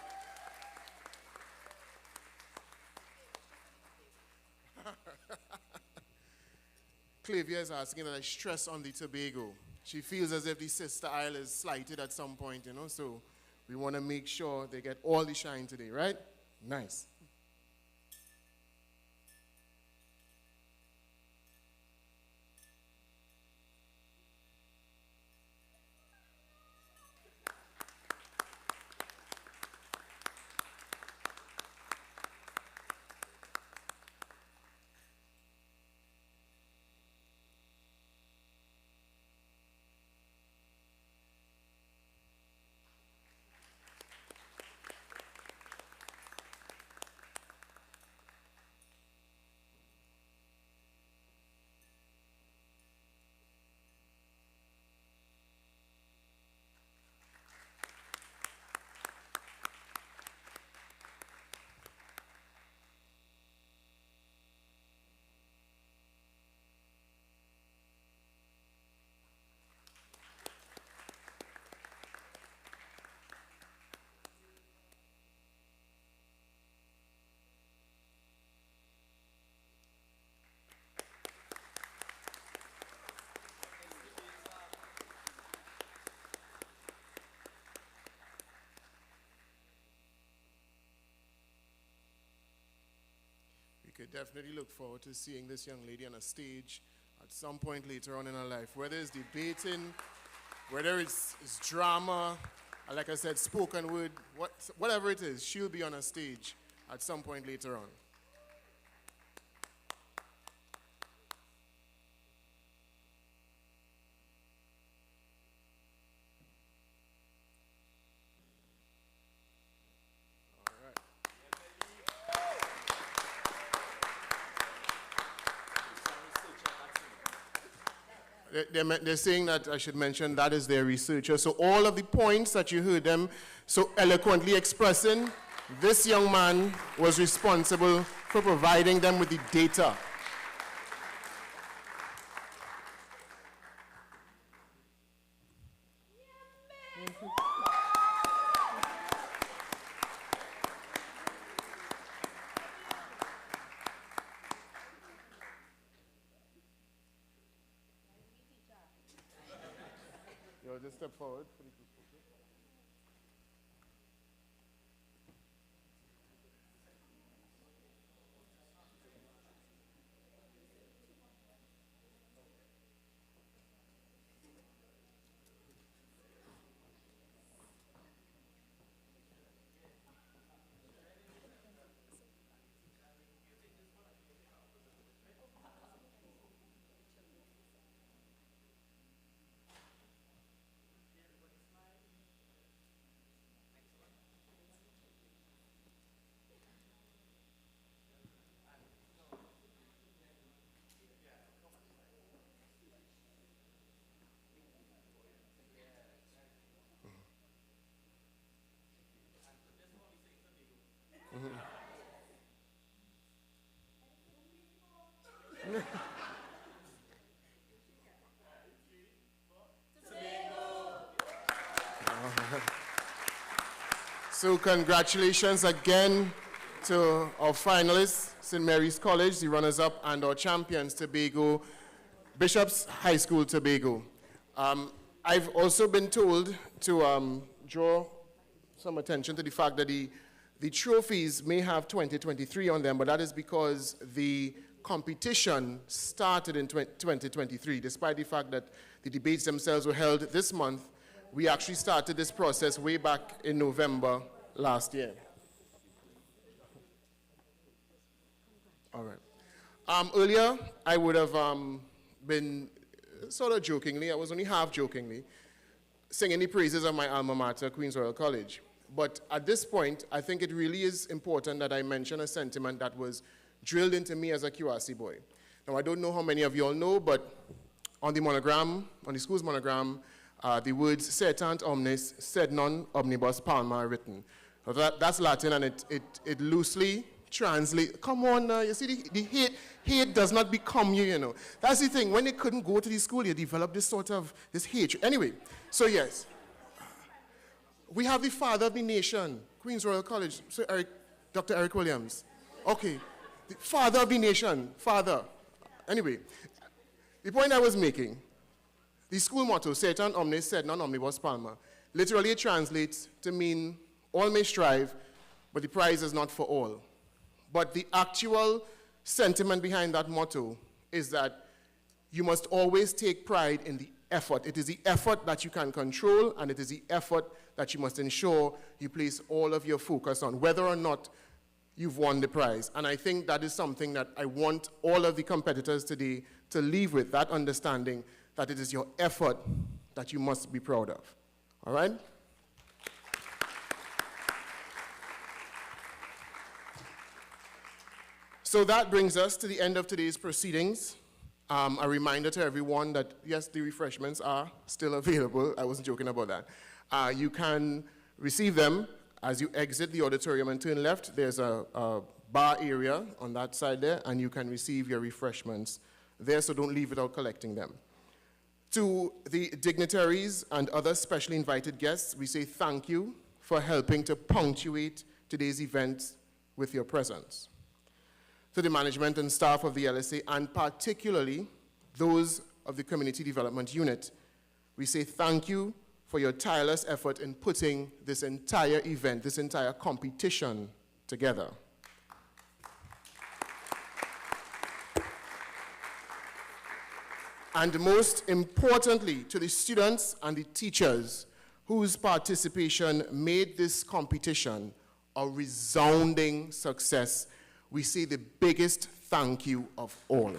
Clavia is asking that I stress on the Tobago. She feels as if the sister isle is slighted at some point, you know, so we want to make sure they get all the shine today, right? Nice. We could definitely look forward to seeing this young lady on a stage at some point later on in her life, whether it's debating, whether it's drama, or like I said, spoken word, whatever it is, she'll be on a stage at some point later on. They're saying that I should mention that is their researcher. So all of the points that you heard them so eloquently expressing, this young man was responsible for providing them with the data. You'll just step forward for the group photo. So congratulations again to our finalists, St. Mary's College, the runners-up, and our champions, Tobago, Bishop's High School, Tobago. I've also been told to draw some attention to the fact that the trophies may have 2023 on them, but that is because the competition started in 2023. Despite the fact that the debates themselves were held this month, we actually started this process way back in November last year. All right. Earlier, I would have been sort of jokingly, I was only half jokingly, singing the praises of my alma mater, Queen's Royal College. But at this point, I think it really is important that I mention a sentiment that was drilled into me as a QRC boy. Now, I don't know how many of you all know, but on the monogram, on the school's monogram, the words "Setant omnes, sed non omnibus palma" are written. So that's Latin, and it loosely translates. Come on, you see, the hate does not become you, you know. That's the thing. When they couldn't go to the school, they developed this hatred. Anyway, so yes. We have the father of the nation, Queen's Royal College, Sir Dr. Eric Williams. Okay, the father of the nation, father. Anyway, the point I was making, the school motto, "Setant omnes, sed non omnibus palma," literally it translates to mean all may strive, but the prize is not for all. But the actual sentiment behind that motto is that you must always take pride in the effort. It is the effort that you can control, and it is the effort that you must ensure you place all of your focus on, whether or not you've won the prize. And I think that is something that I want all of the competitors today to leave with, that understanding that it is your effort that you must be proud of. All right? So that brings us to the end of today's proceedings. A reminder to everyone that, yes, the refreshments are still available. I wasn't joking about that. You can receive them as you exit the auditorium and turn left. There's a bar area on that side there, and you can receive your refreshments there, so don't leave without collecting them. To the dignitaries and other specially invited guests, we say thank you for helping to punctuate today's event with your presence. To the management and staff of the LSA, and particularly those of the Community Development Unit, we say thank you for your tireless effort in putting this entire event, this entire competition together. And most importantly, to the students and the teachers whose participation made this competition a resounding success, we say the biggest thank you of all.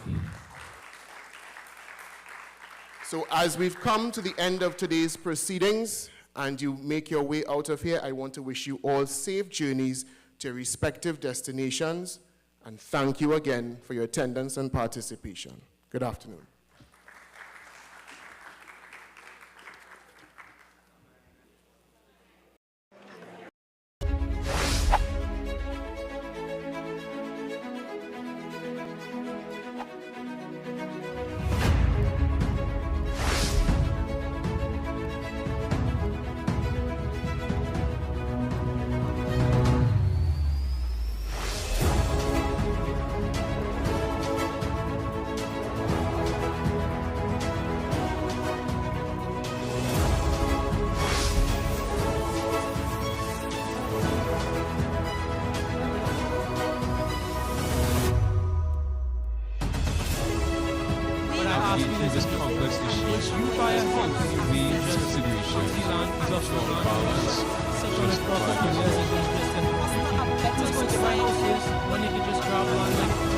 So as we've come to the end of today's proceedings and you make your way out of here, I want to wish you all safe journeys to your respective destinations, and thank you again for your attendance and participation. Good afternoon. buy a house in a wage situation. The land is of your powers. Such as property just going to buy houses when you can just grab land like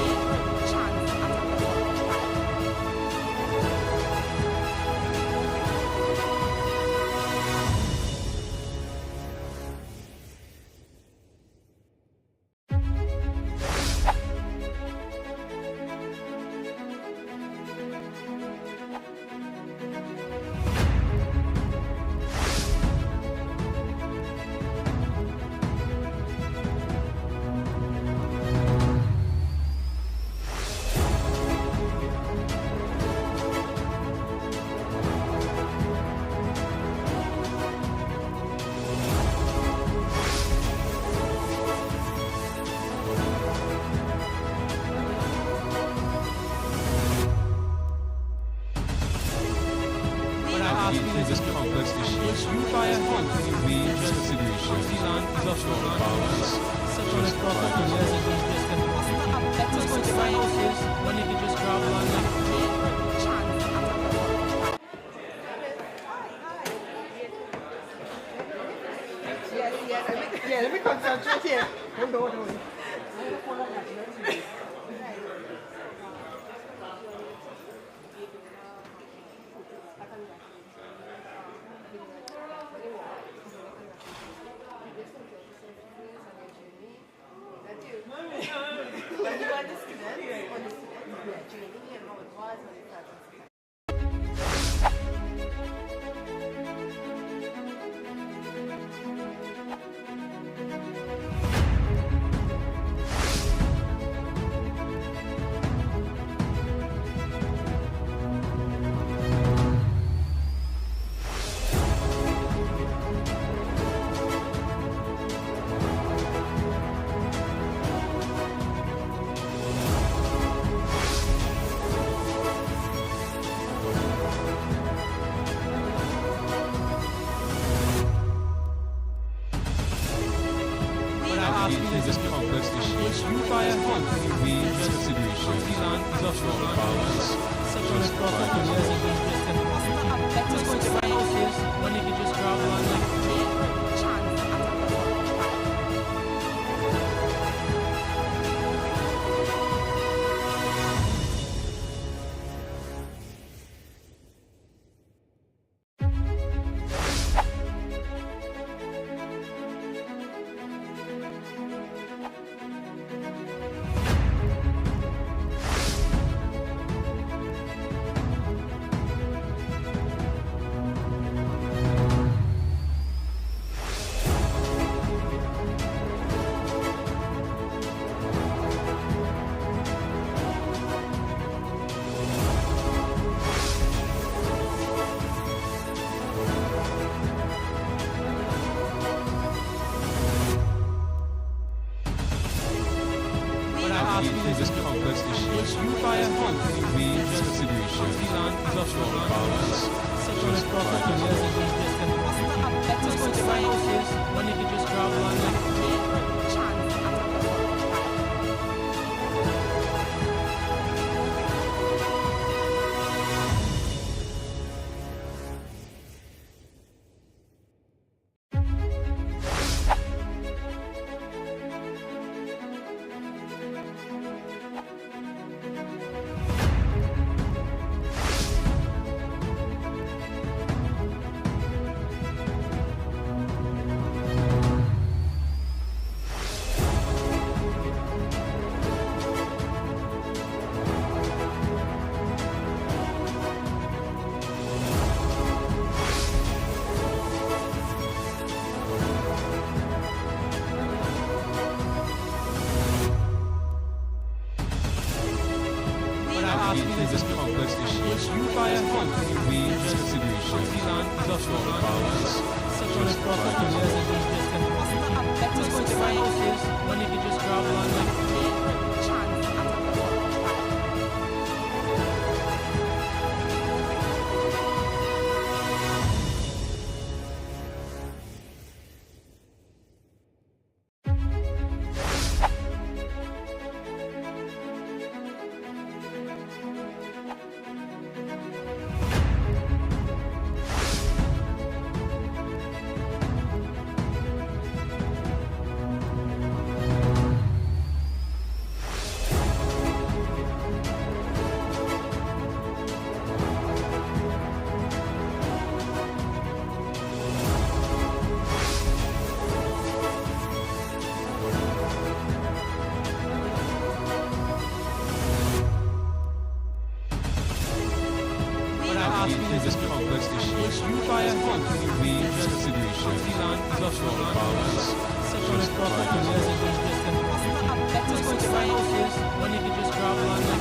this complex issue. You buy a house in a wage situation. The land is of your powers. Such as property just going to buy houses when you can just grab land like Yeah, let me concentrate here. Hold on. this complex issue. You buy a house in a wage situation. The land is of your powers. Such as property just going to buy houses when you can just grab land like this complex issue. You buy a house in a wage situation. The land is of your powers. Such as property just going to buy houses when you can just grab land like this complex issue. You buy a house in a wage situation. The land is of your powers. Such as property just going to buy houses when you can just grab land like complex issues. You buy a home, we just a situation. The land is offshore the powers. Just provide us. Just going to buy houses when you can just grab land and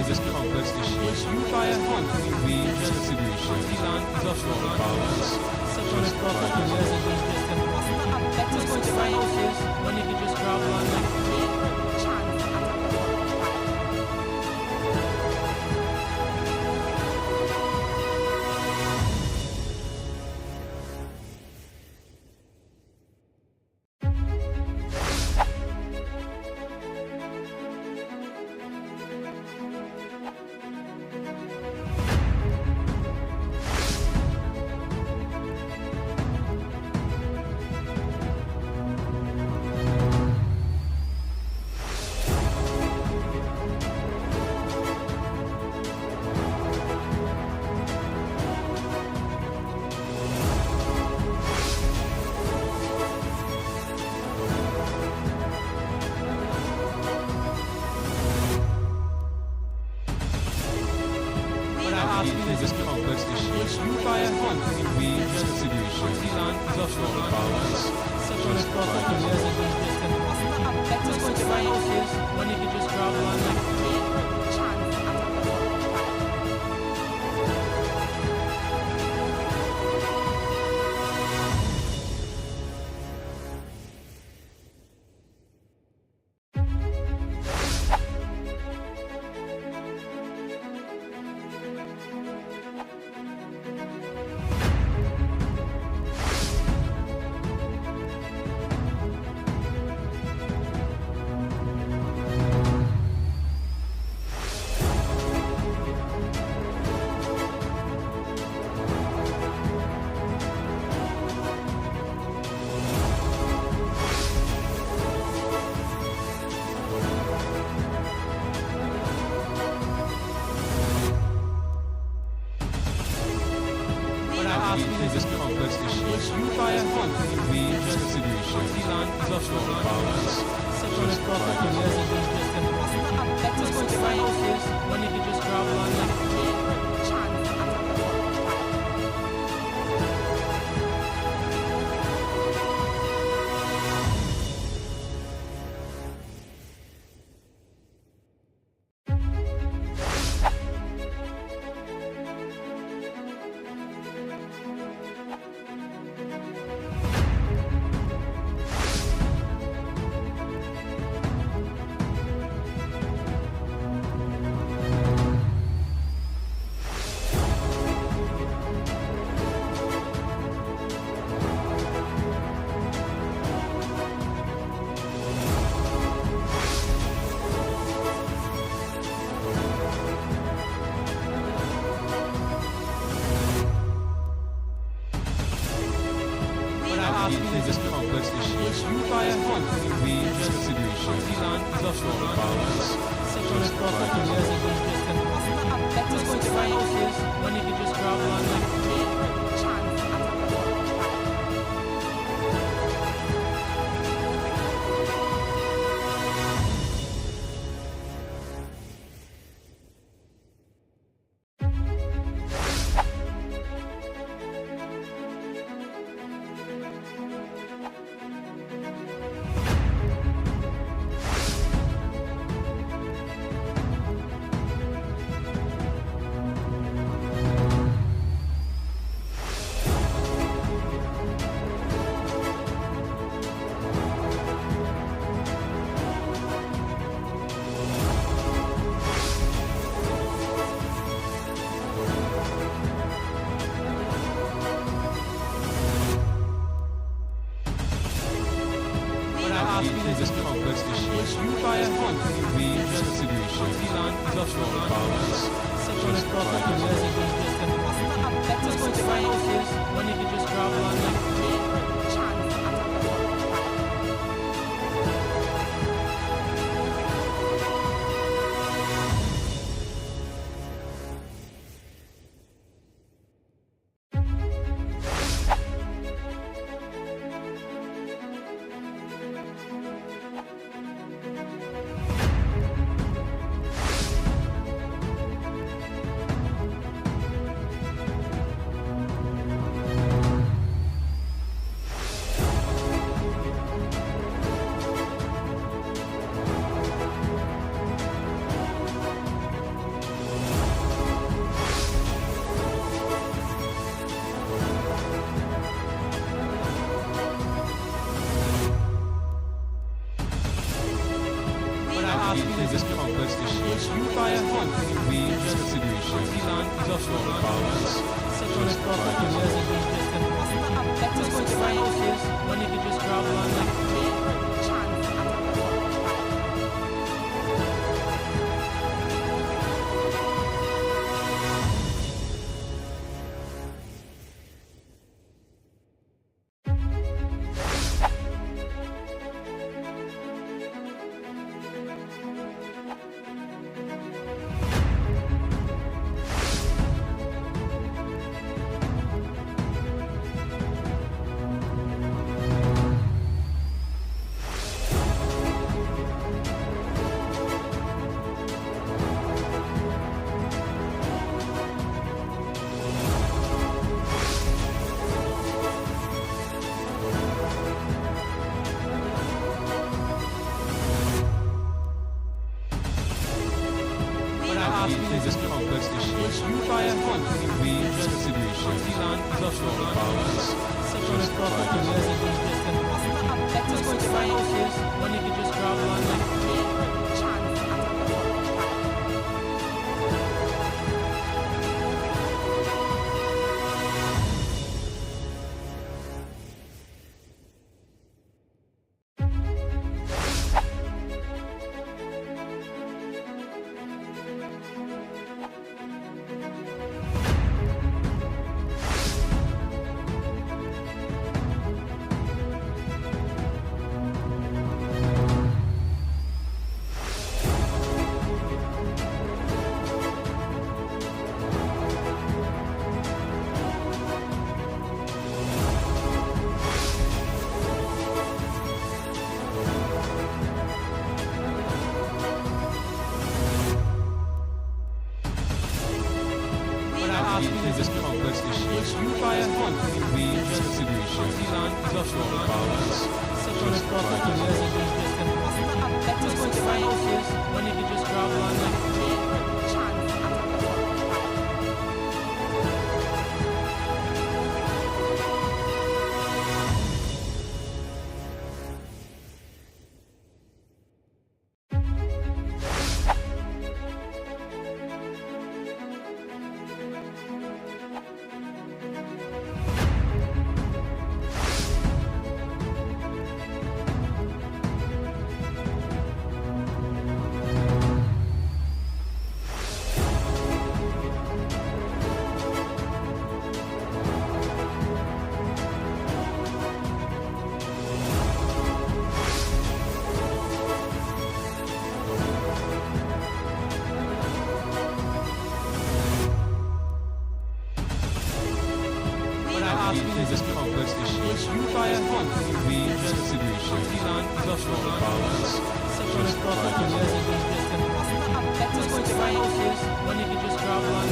This complex issues. You buy a home, we just a situation. The land is offshore the powers. Just provide us. just going to buy houses when you can just grab land and This complex issues. You buy a home, we just a situation. The land is offshore the powers. Just provide us. just going to buy houses when you can just grab land and This complex issues. You buy a home, we just a situation. The land is offshore the powers. Just provide us. just going to buy houses when you can just grab land and This complex issues. You buy a home, we just a situation. The land is offshore the powers. Just provide us. just going to buy houses when you can just grab land and offshore powers, such as property just my house is when you can just travel on this complex issue. You buy a house in range consideration. The land is offshore powers, such as property just going to buy houses when you can just travel on this complex issue. You buy a house in range consideration. The land is offshore powers, such as property just going to buy houses when you can just travel on this complex issue. You buy a house in range consideration. The land is offshore powers, such as property just going to buy houses when you can just travel on this complex issue. You buy a house in range consideration. The land is offshore powers, such as property just going to buy houses when you can just travel on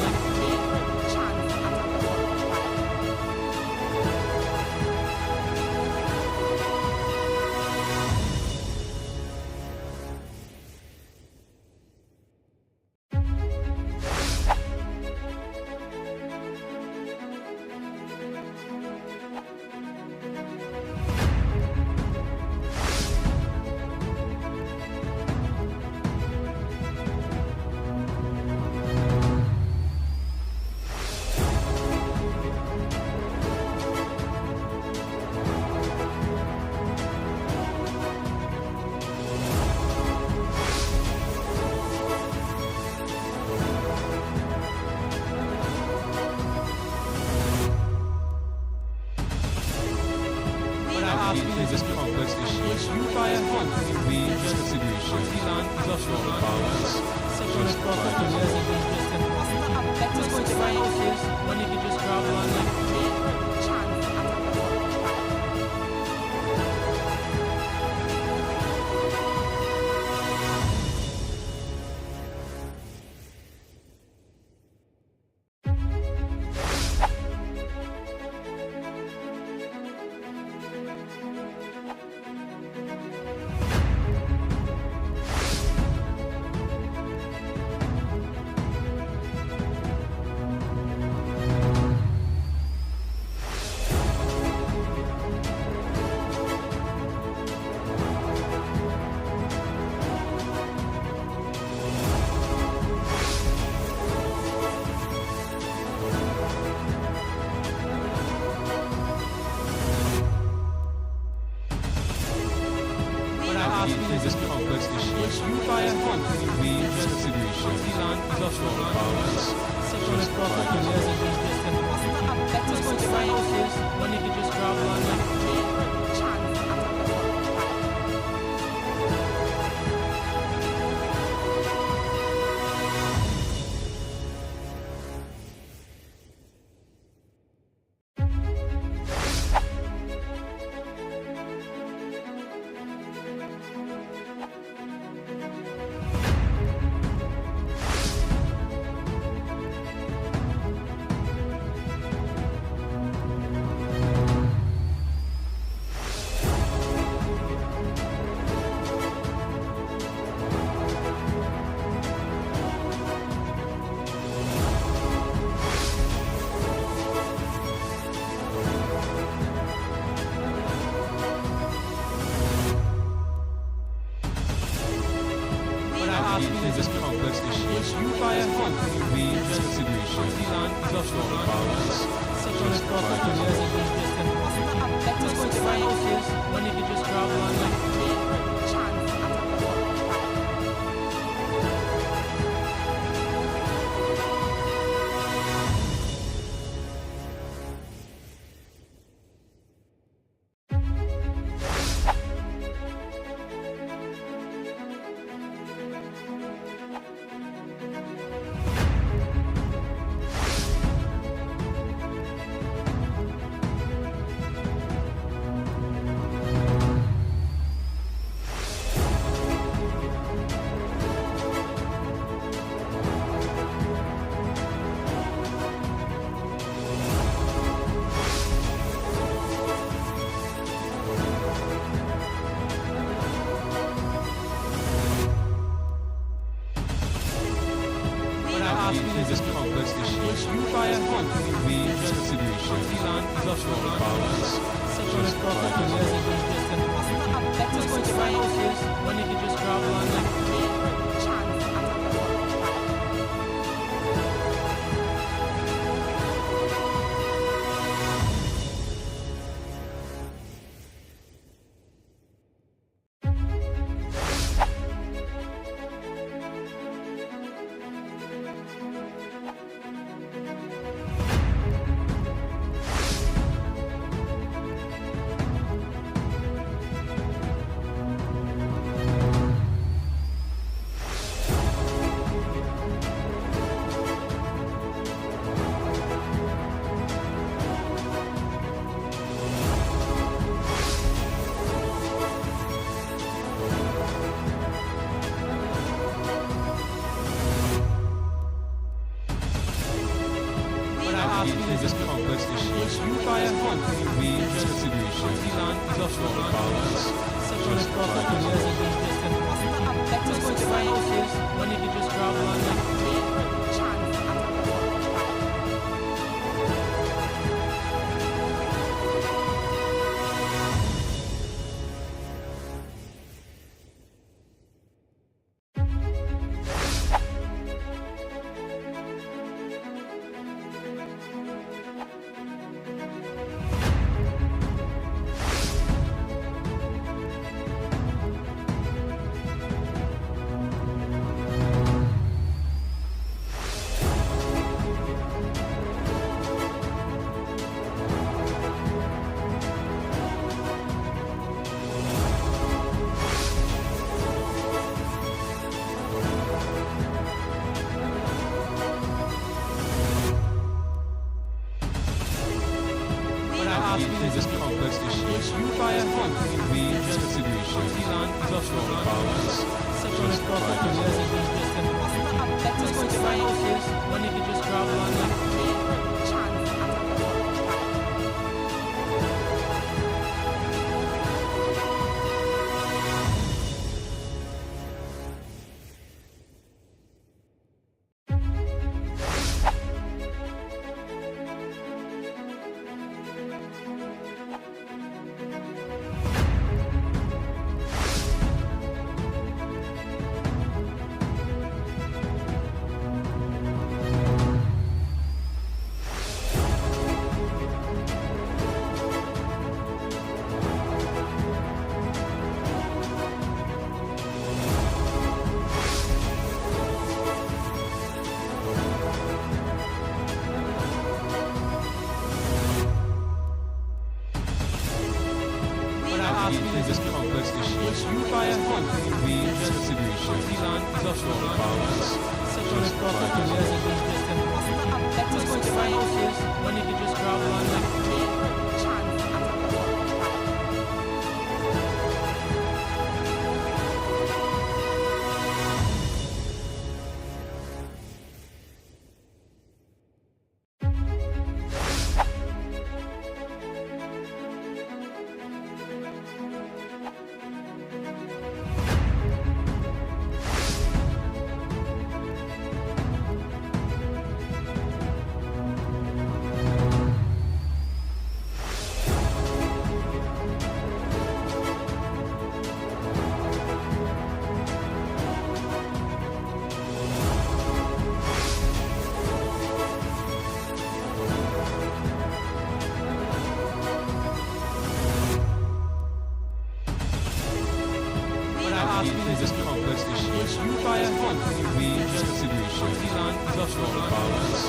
consideration. The land is of no balance. Such as property just going to buy houses when you can just grab land like this complex issue. You buy a home will be just consideration. The land is of no balance. Such as property just going to buy houses when you can just grab land like this complex issue. You buy a home will be just consideration. The land is of no balance. Such as property just going to buy houses when you can just grab land like this complex issue. You buy a home will be just consideration. The land is of no balance. Such as property just going to buy houses when you can just grab land like this complex issue. You buy a home will be just consideration. The land is of no balance. Such as property just going to buy houses when you can just grab land like distribution. The land is of no powers.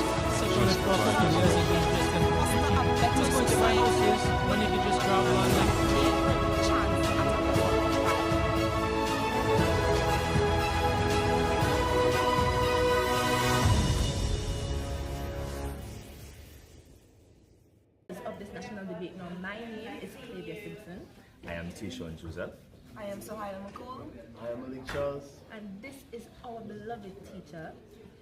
Just provide us. What's going to my house is when you can just grab land and of this national debate. Now, my name is Clavia Simpson. I am Tishon Joseph. I am Sohaila McCool. I am Malik Charles. And this is our beloved teacher,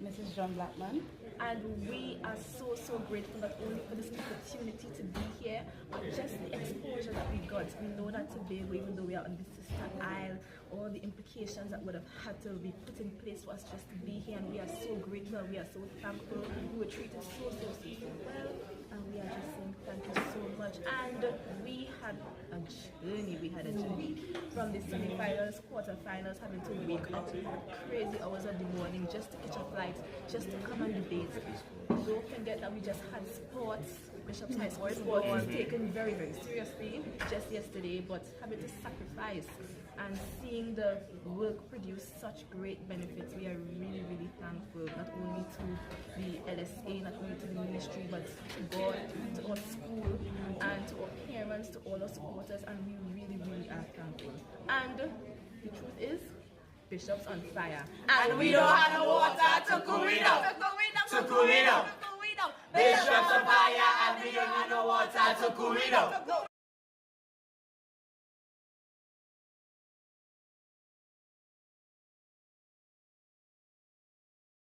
Mrs. John Blackman. And we are so, so grateful not only for this opportunity to be here, but just the exposure that we got. We know that Tobago, even though we are on the sister isle, all the implications that would have had to be put in place for us just to be here, and we are so grateful, we are so thankful. We were treated so, so, so, so well, and we are just saying thank you so much. And we had a journey from the semi-finals, quarter-finals, having to wake up crazy hours of the morning just to catch a flight, just to come and debate. Don't forget that we just had sports, Bishop's High School sport was taken very, very seriously just yesterday, but having to sacrifice and seeing the work produce such great benefits, we are really, really thankful, not only to the LSA, not only to the ministry, but to God, to our school, and to our parents, to all our supporters, and we really, really are thankful. And the truth is, Bishop's on fire. And we don't have no water to cool it up. To cool it up. Bishop's on fire and we don't have no water to cool it up.